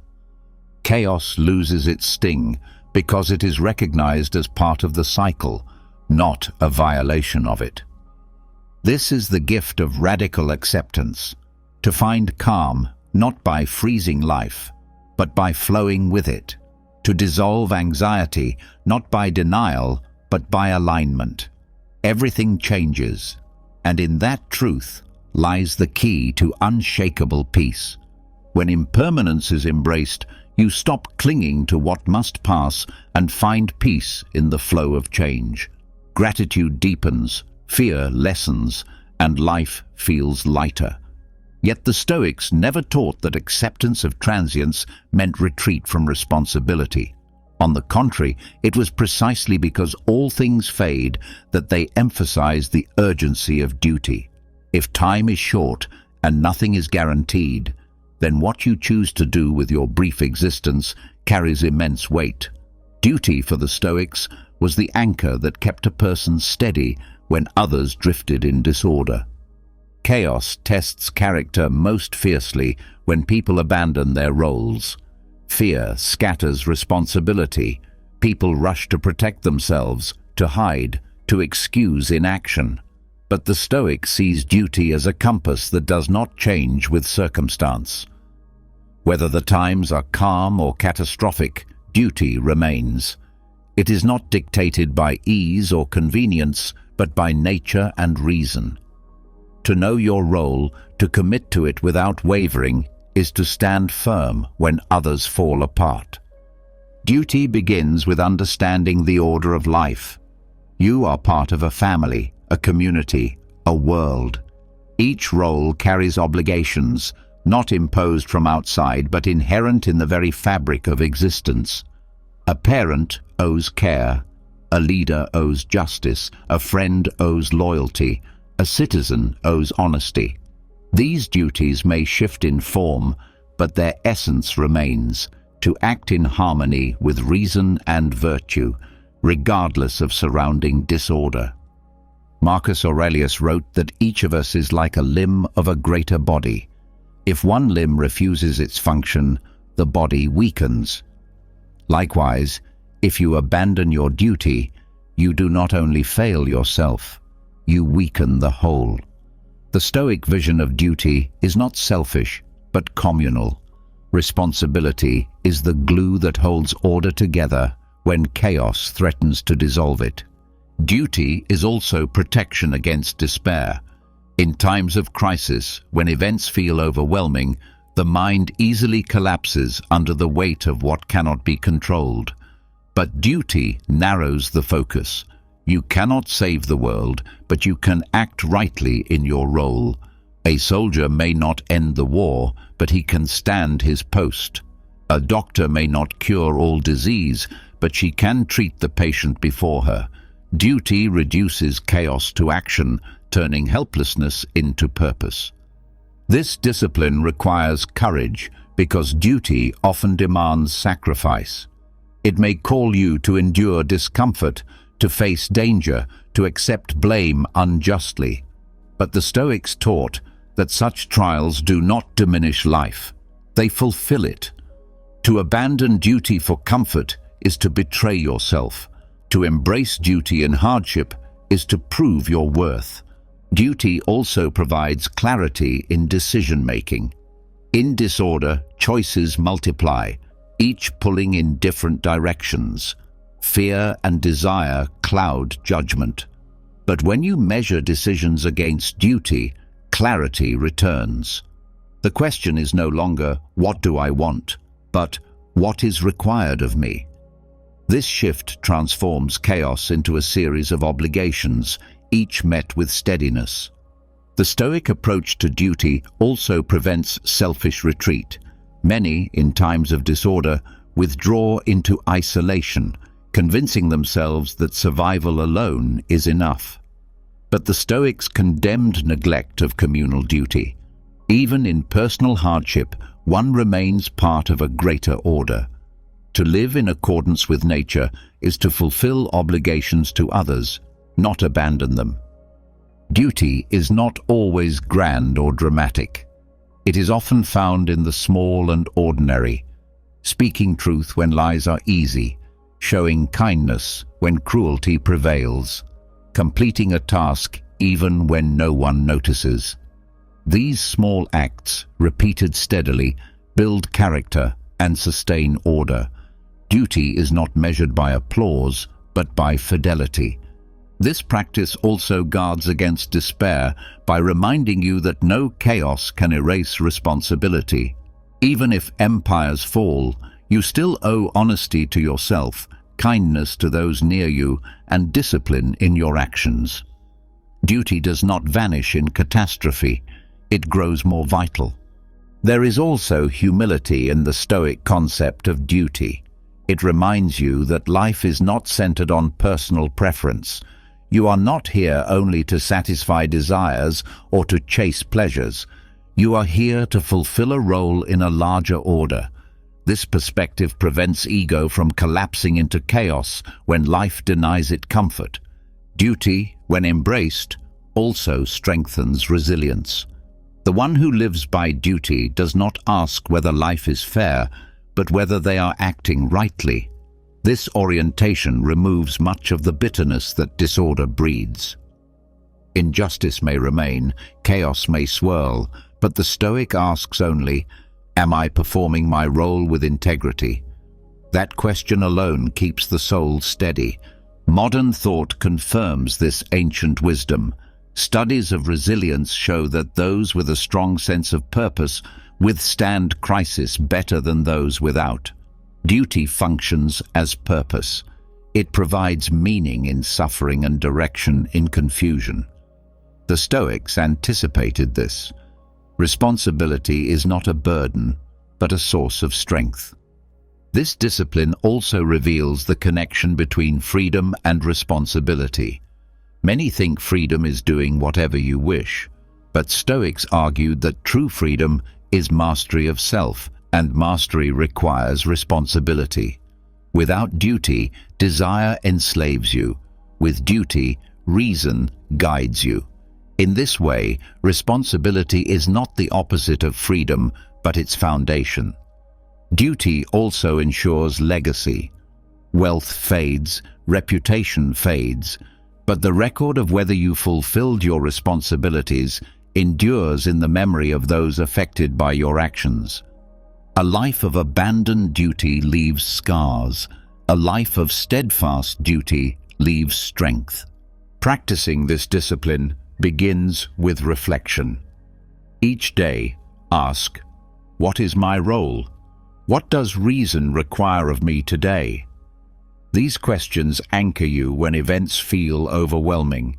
Chaos loses its sting because it is recognized as part of the cycle, not a violation of it. This is the gift of radical acceptance, to find calm not by freezing life, but by flowing with it, to dissolve anxiety not by denial, but by alignment. Everything changes, and in that truth lies the key to unshakable peace. When impermanence is embraced, you stop clinging to what must pass and find peace in the flow of change. Gratitude deepens, fear lessens, and life feels lighter. Yet the Stoics never taught that acceptance of transience meant retreat from responsibility. On the contrary, it was precisely because all things fade that they emphasized the urgency of duty. If time is short and nothing is guaranteed, then what you choose to do with your brief existence carries immense weight. Duty for the Stoics was the anchor that kept a person steady when others drifted in disorder. Chaos tests character most fiercely when people abandon their roles. Fear scatters responsibility. People rush to protect themselves, to hide, to excuse inaction. But the Stoic sees duty as a compass that does not change with circumstance. Whether the times are calm or catastrophic, duty remains. It is not dictated by ease or convenience, but by nature and reason. To know your role, to commit to it without wavering, is to stand firm when others fall apart. Duty begins with understanding the order of life. You are part of a family, a community, a world. Each role carries obligations, not imposed from outside but inherent in the very fabric of existence. A parent owes care, a leader owes justice, a friend owes loyalty, a citizen owes honesty. These duties may shift in form, but their essence remains, to act in harmony with reason and virtue, regardless of surrounding disorder. Marcus Aurelius wrote that each of us is like a limb of a greater body. If one limb refuses its function, the body weakens. Likewise, if you abandon your duty, you do not only fail yourself, you weaken the whole. The Stoic vision of duty is not selfish, but communal. Responsibility is the glue that holds order together when chaos threatens to dissolve it. Duty is also protection against despair. In times of crisis, when events feel overwhelming, the mind easily collapses under the weight of what cannot be controlled. But duty narrows the focus. You cannot save the world, but you can act rightly in your role. A soldier may not end the war, but he can stand his post. A doctor may not cure all disease, but she can treat the patient before her. Duty reduces chaos to action, turning helplessness into purpose. This discipline requires courage because duty often demands sacrifice. It may call you to endure discomfort, to face danger, to accept blame unjustly. But the Stoics taught that such trials do not diminish life. They fulfill it. To abandon duty for comfort is to betray yourself. To embrace duty in hardship is to prove your worth. Duty also provides clarity in decision-making. In disorder, choices multiply, each pulling in different directions. Fear and desire cloud judgment. But when you measure decisions against duty, clarity returns. The question is no longer, what do I want, but what is required of me? This shift transforms chaos into a series of obligations, each met with steadiness. The Stoic approach to duty also prevents selfish retreat. Many, in times of disorder, withdraw into isolation, convincing themselves that survival alone is enough. But the Stoics condemned neglect of communal duty. Even in personal hardship, one remains part of a greater order. To live in accordance with nature is to fulfill obligations to others, not abandon them. Duty is not always grand or dramatic. It is often found in the small and ordinary, speaking truth when lies are easy, showing kindness when cruelty prevails, completing a task even when no one notices. These small acts, repeated steadily, build character and sustain order. Duty is not measured by applause, but by fidelity. This practice also guards against despair by reminding you that no chaos can erase responsibility. Even if empires fall, you still owe honesty to yourself, kindness to those near you, and discipline in your actions. Duty does not vanish in catastrophe. It grows more vital. There is also humility in the Stoic concept of duty. It reminds you that life is not centered on personal preference. You are not here only to satisfy desires or to chase pleasures. You are here to fulfill a role in a larger order. This perspective prevents ego from collapsing into chaos when life denies it comfort. Duty, when embraced, also strengthens resilience. The one who lives by duty does not ask whether life is fair, but whether they are acting rightly. This orientation removes much of the bitterness that disorder breeds. Injustice may remain, chaos may swirl, but the Stoic asks only, am I performing my role with integrity? That question alone keeps the soul steady. Modern thought confirms this ancient wisdom. Studies of resilience show that those with a strong sense of purpose withstand crisis better than those without. Duty functions as purpose. It provides meaning in suffering and direction in confusion. The Stoics anticipated this. Responsibility is not a burden, but a source of strength. This discipline also reveals the connection between freedom and responsibility. Many think freedom is doing whatever you wish, but Stoics argued that true freedom is mastery of self, and mastery requires responsibility. Without duty, desire enslaves you. With duty, reason guides you. In this way, responsibility is not the opposite of freedom, but its foundation. Duty also ensures legacy. Wealth fades, reputation fades, but the record of whether you fulfilled your responsibilities endures in the memory of those affected by your actions. A life of abandoned duty leaves scars. A life of steadfast duty leaves strength. Practicing this discipline begins with reflection. Each day, ask, what is my role? What does reason require of me today? These questions anchor you when events feel overwhelming.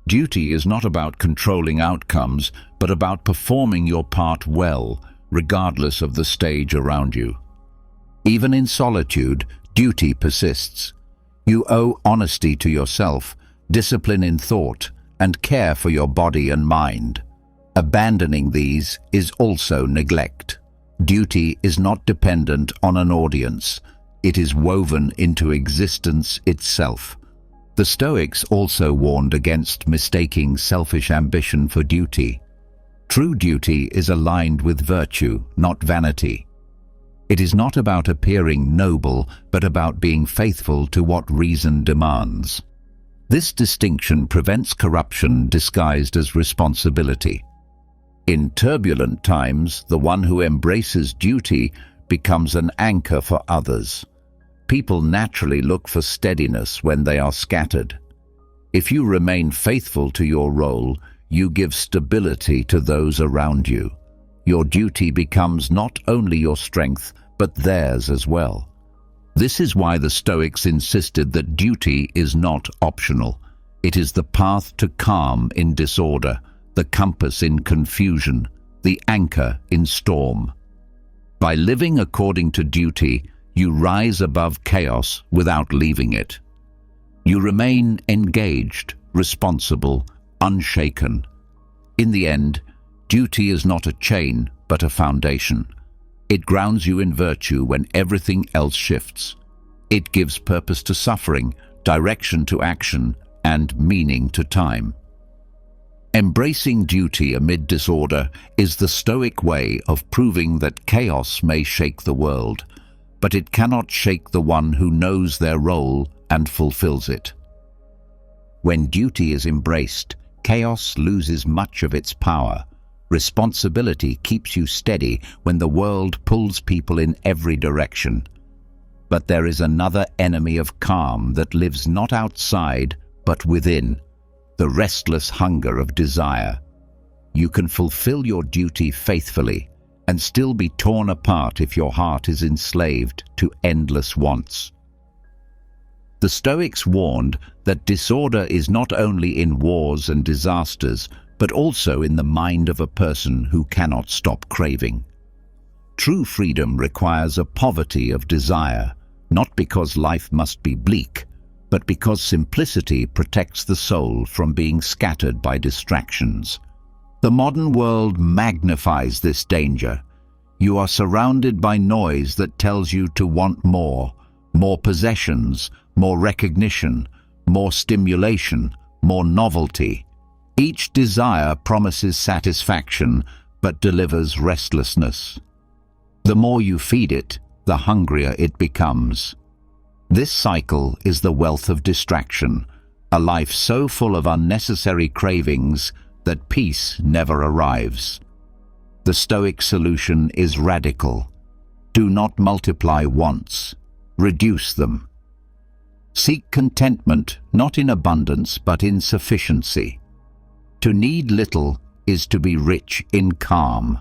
Duty is not about controlling outcomes, but about performing your part well, regardless of the stage around you. Even in solitude, duty persists. You owe honesty to yourself, discipline in thought, and care for your body and mind. Abandoning these is also neglect. Duty is not dependent on an audience. It is woven into existence itself. The Stoics also warned against mistaking selfish ambition for duty. True duty is aligned with virtue, not vanity. It is not about appearing noble, but about being faithful to what reason demands. This distinction prevents corruption disguised as responsibility. In turbulent times, the one who embraces duty becomes an anchor for others. People naturally look for steadiness when they are scattered. If you remain faithful to your role, you give stability to those around you. Your duty becomes not only your strength, but theirs as well. This is why the Stoics insisted that duty is not optional. It is the path to calm in disorder, the compass in confusion, the anchor in storm. By living according to duty, you rise above chaos without leaving it. You remain engaged, responsible, unshaken. In the end, duty is not a chain, but a foundation. It grounds you in virtue when everything else shifts. It gives purpose to suffering, direction to action, and meaning to time. Embracing duty amid disorder is the Stoic way of proving that chaos may shake the world, but it cannot shake the one who knows their role and fulfills it. When duty is embraced, chaos loses much of its power. Responsibility keeps you steady when the world pulls people in every direction. But there is another enemy of calm that lives not outside, but within, the restless hunger of desire. You can fulfill your duty faithfully and still be torn apart if your heart is enslaved to endless wants. The Stoics warned that disorder is not only in wars and disasters, but also in the mind of a person who cannot stop craving. True freedom requires a poverty of desire, not because life must be bleak, but because simplicity protects the soul from being scattered by distractions. The modern world magnifies this danger. You are surrounded by noise that tells you to want more possessions, more recognition, more stimulation, more novelty. Each desire promises satisfaction, but delivers restlessness. The more you feed it, the hungrier it becomes. This cycle is the wealth of distraction, a life so full of unnecessary cravings that peace never arrives. The Stoic solution is radical. Do not multiply wants, reduce them. Seek contentment not in abundance but in sufficiency. To need little is to be rich in calm.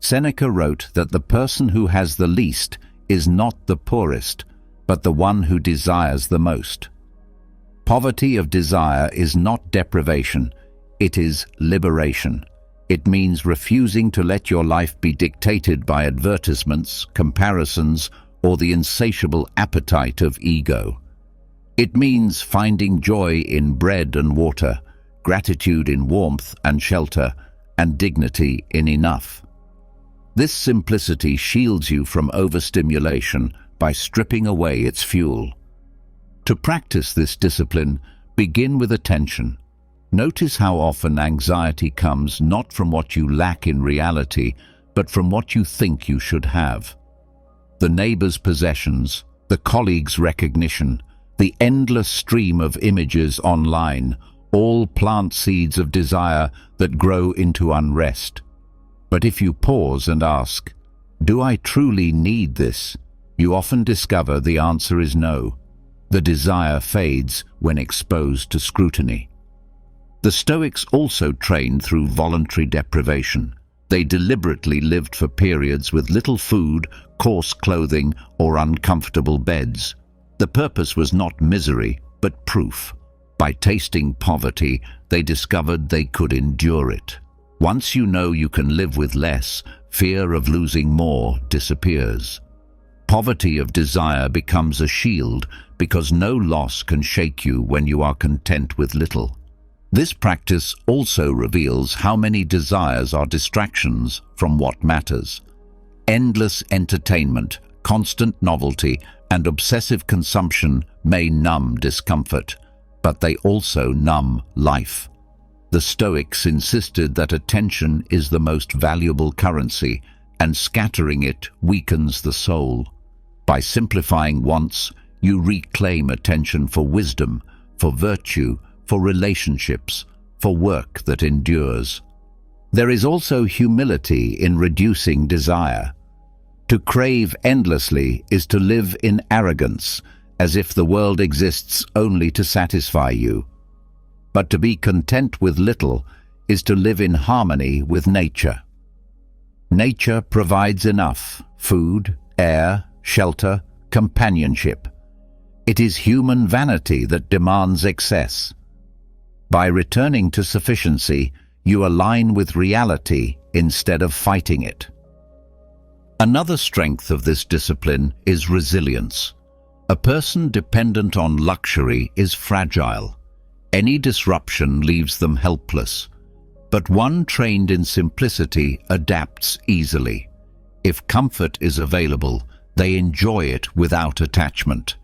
Seneca wrote that the person who has the least is not the poorest, but the one who desires the most. Poverty of desire is not deprivation, it is liberation. It means refusing to let your life be dictated by advertisements, comparisons, or the insatiable appetite of ego. It means finding joy in bread and water, gratitude in warmth and shelter, and dignity in enough. This simplicity shields you from overstimulation by stripping away its fuel. To practice this discipline, begin with attention. Notice how often anxiety comes not from what you lack in reality, but from what you think you should have. The neighbor's possessions, the colleague's recognition, the endless stream of images online, all plant seeds of desire that grow into unrest. But if you pause and ask, "Do I truly need this?" you often discover the answer is no. The desire fades when exposed to scrutiny. The Stoics also trained through voluntary deprivation. They deliberately lived for periods with little food, coarse clothing, or uncomfortable beds. The purpose was not misery, but proof. By tasting poverty, they discovered they could endure it. Once you know you can live with less, fear of losing more disappears. Poverty of desire becomes a shield because no loss can shake you when you are content with little. This practice also reveals how many desires are distractions from what matters. Endless entertainment, constant novelty, and obsessive consumption may numb discomfort, but they also numb life. The Stoics insisted that attention is the most valuable currency, and scattering it weakens the soul. By simplifying wants, you reclaim attention for wisdom, for virtue, for relationships, for work that endures. There is also humility in reducing desire. To crave endlessly is to live in arrogance, as if the world exists only to satisfy you. But to be content with little is to live in harmony with nature. Nature provides enough: food, air, shelter, companionship. It is human vanity that demands excess. By returning to sufficiency, you align with reality instead of fighting it. Another strength of this discipline is resilience. A person dependent on luxury is fragile. Any disruption leaves them helpless. But one trained in simplicity adapts easily. If comfort is available, they enjoy it without attachment.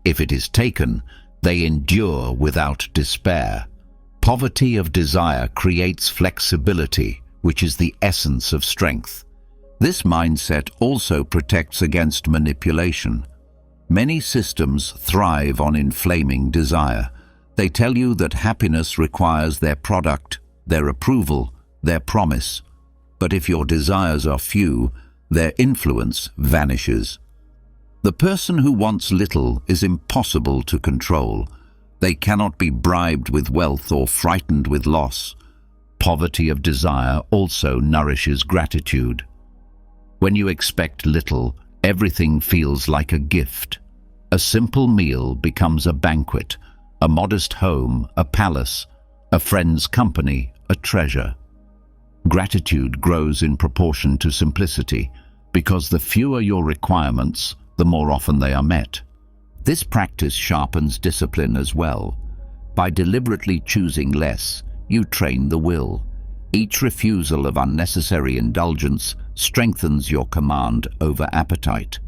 If it is taken, they endure without despair. Poverty of desire creates flexibility, which is the essence of strength. This mindset also protects against manipulation. Many systems thrive on inflaming desire. They tell you that happiness requires their product, their approval, their promise. But if your desires are few, their influence vanishes. The person who wants little is impossible to control. They cannot be bribed with wealth or frightened with loss. Poverty of desire also nourishes gratitude. When you expect little, everything feels like a gift. A simple meal becomes a banquet, a modest home, a palace, a friend's company, a treasure. Gratitude grows in proportion to simplicity, because the fewer your requirements, the more often they are met. This practice sharpens discipline as well. By deliberately choosing less, you train the will. Each refusal of unnecessary indulgence strengthens your command over appetite.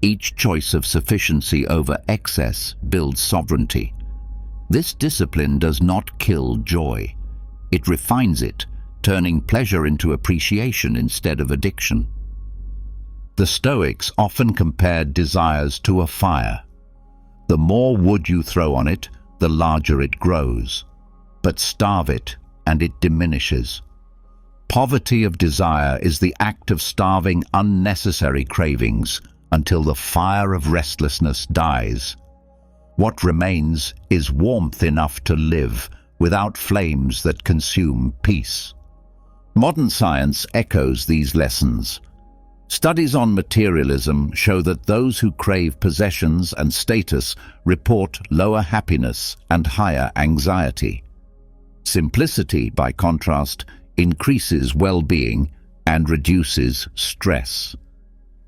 Each choice of sufficiency over excess builds sovereignty. This discipline does not kill joy. It refines it, turning pleasure into appreciation instead of addiction. The Stoics often compared desires to a fire. The more wood you throw on it, the larger it grows. But starve it, and it diminishes. Poverty of desire is the act of starving unnecessary cravings until the fire of restlessness dies. What remains is warmth enough to live without flames that consume peace. Modern science echoes these lessons. Studies on materialism show that those who crave possessions and status report lower happiness and higher anxiety. Simplicity, by contrast, increases well-being and reduces stress.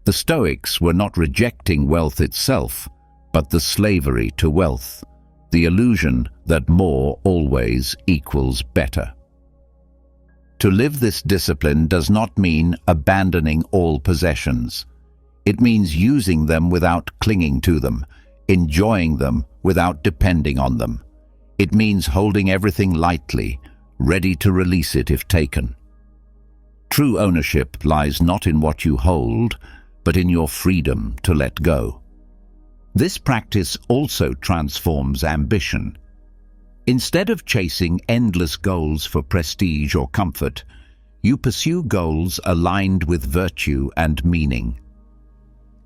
The Stoics were not rejecting wealth itself, but the slavery to wealth, the illusion that more always equals better. To live this discipline does not mean abandoning all possessions. It means using them without clinging to them, enjoying them without depending on them. It means holding everything lightly, ready to release it if taken. True ownership lies not in what you hold, but in your freedom to let go. This practice also transforms ambition. Instead of chasing endless goals for prestige or comfort, you pursue goals aligned with virtue and meaning.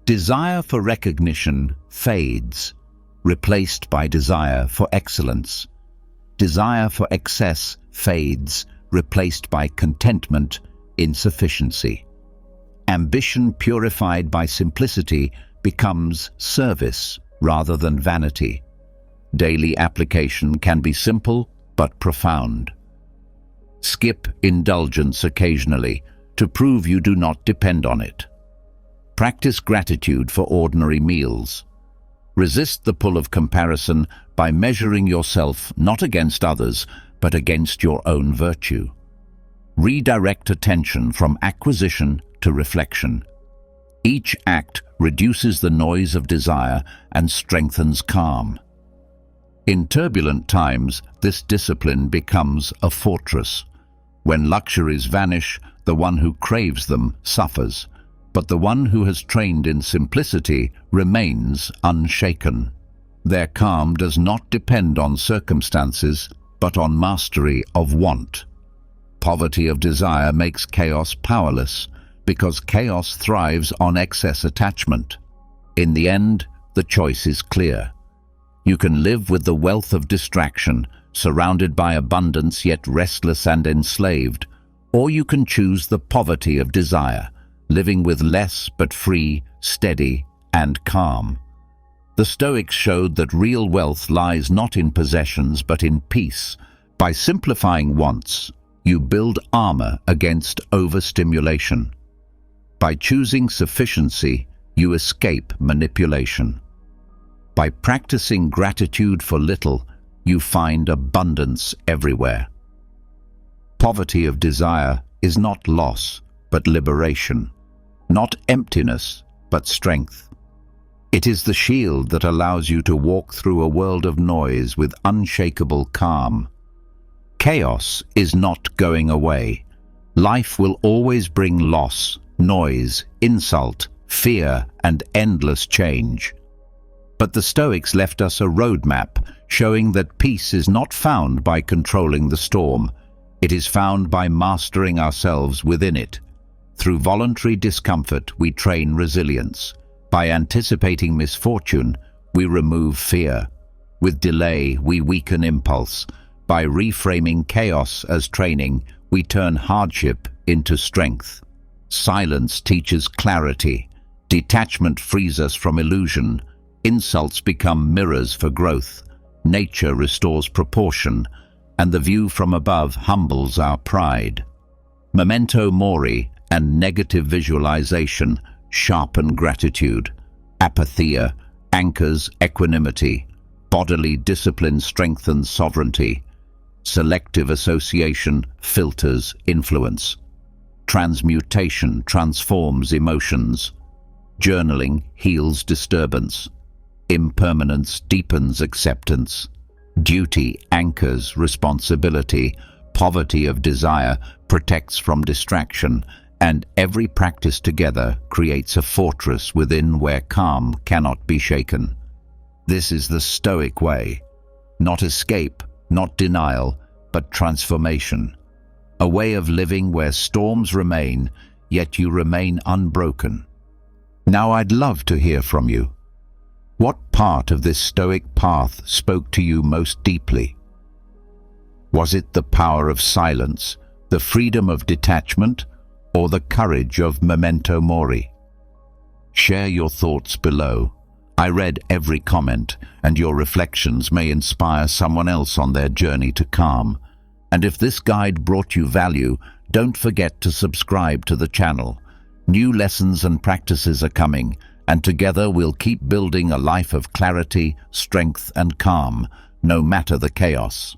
Desire for recognition fades, replaced by desire for excellence. Desire for excess fades, replaced by contentment in sufficiency. Ambition purified by simplicity becomes service rather than vanity. Daily application can be simple but profound. Skip indulgence occasionally to prove you do not depend on it. Practice gratitude for ordinary meals. Resist the pull of comparison by measuring yourself not against others, but against your own virtue. Redirect attention from acquisition to reflection. Each act reduces the noise of desire and strengthens calm. In turbulent times, this discipline becomes a fortress. When luxuries vanish, the one who craves them suffers, but the one who has trained in simplicity remains unshaken. Their calm does not depend on circumstances, but on mastery of want. Poverty of desire makes chaos powerless, because chaos thrives on excess attachment. In the end, the choice is clear. You can live with the wealth of distraction, surrounded by abundance yet restless and enslaved, or you can choose the poverty of desire, living with less but free, steady, and calm. The Stoics showed that real wealth lies not in possessions but in peace. By simplifying wants, you build armor against overstimulation. By choosing sufficiency, you escape manipulation. By practicing gratitude for little, you find abundance everywhere. Poverty of desire is not loss, but liberation. Not emptiness, but strength. It is the shield that allows you to walk through a world of noise with unshakable calm. Chaos is not going away. Life will always bring loss, noise, insult, fear, and endless change. But the Stoics left us a roadmap showing that peace is not found by controlling the storm. It is found by mastering ourselves within it. Through voluntary discomfort, we train resilience. By anticipating misfortune, we remove fear. With delay, we weaken impulse. By reframing chaos as training, we turn hardship into strength. Silence teaches clarity. Detachment frees us from illusion. Insults become mirrors for growth. Nature restores proportion, and the view from above humbles our pride. Memento mori and negative visualization sharpen gratitude. Apatheia anchors equanimity. Bodily discipline strengthens sovereignty. Selective association filters influence. Transmutation transforms emotions. Journaling heals disturbance. Impermanence deepens acceptance. Duty anchors responsibility. Poverty of desire protects from distraction, and every practice together creates a fortress within where calm cannot be shaken. This is the Stoic way. Not escape, not denial, but transformation. A way of living where storms remain, yet you remain unbroken. Now I'd love to hear from you. What part of this Stoic path spoke to you most deeply? Was it the power of silence, the freedom of detachment, or the courage of memento mori? Share your thoughts below. I read every comment, and your reflections may inspire someone else on their journey to calm. And if this guide brought you value, don't forget to subscribe to the channel. New lessons and practices are coming, and together we'll keep building a life of clarity, strength, and calm, no matter the chaos.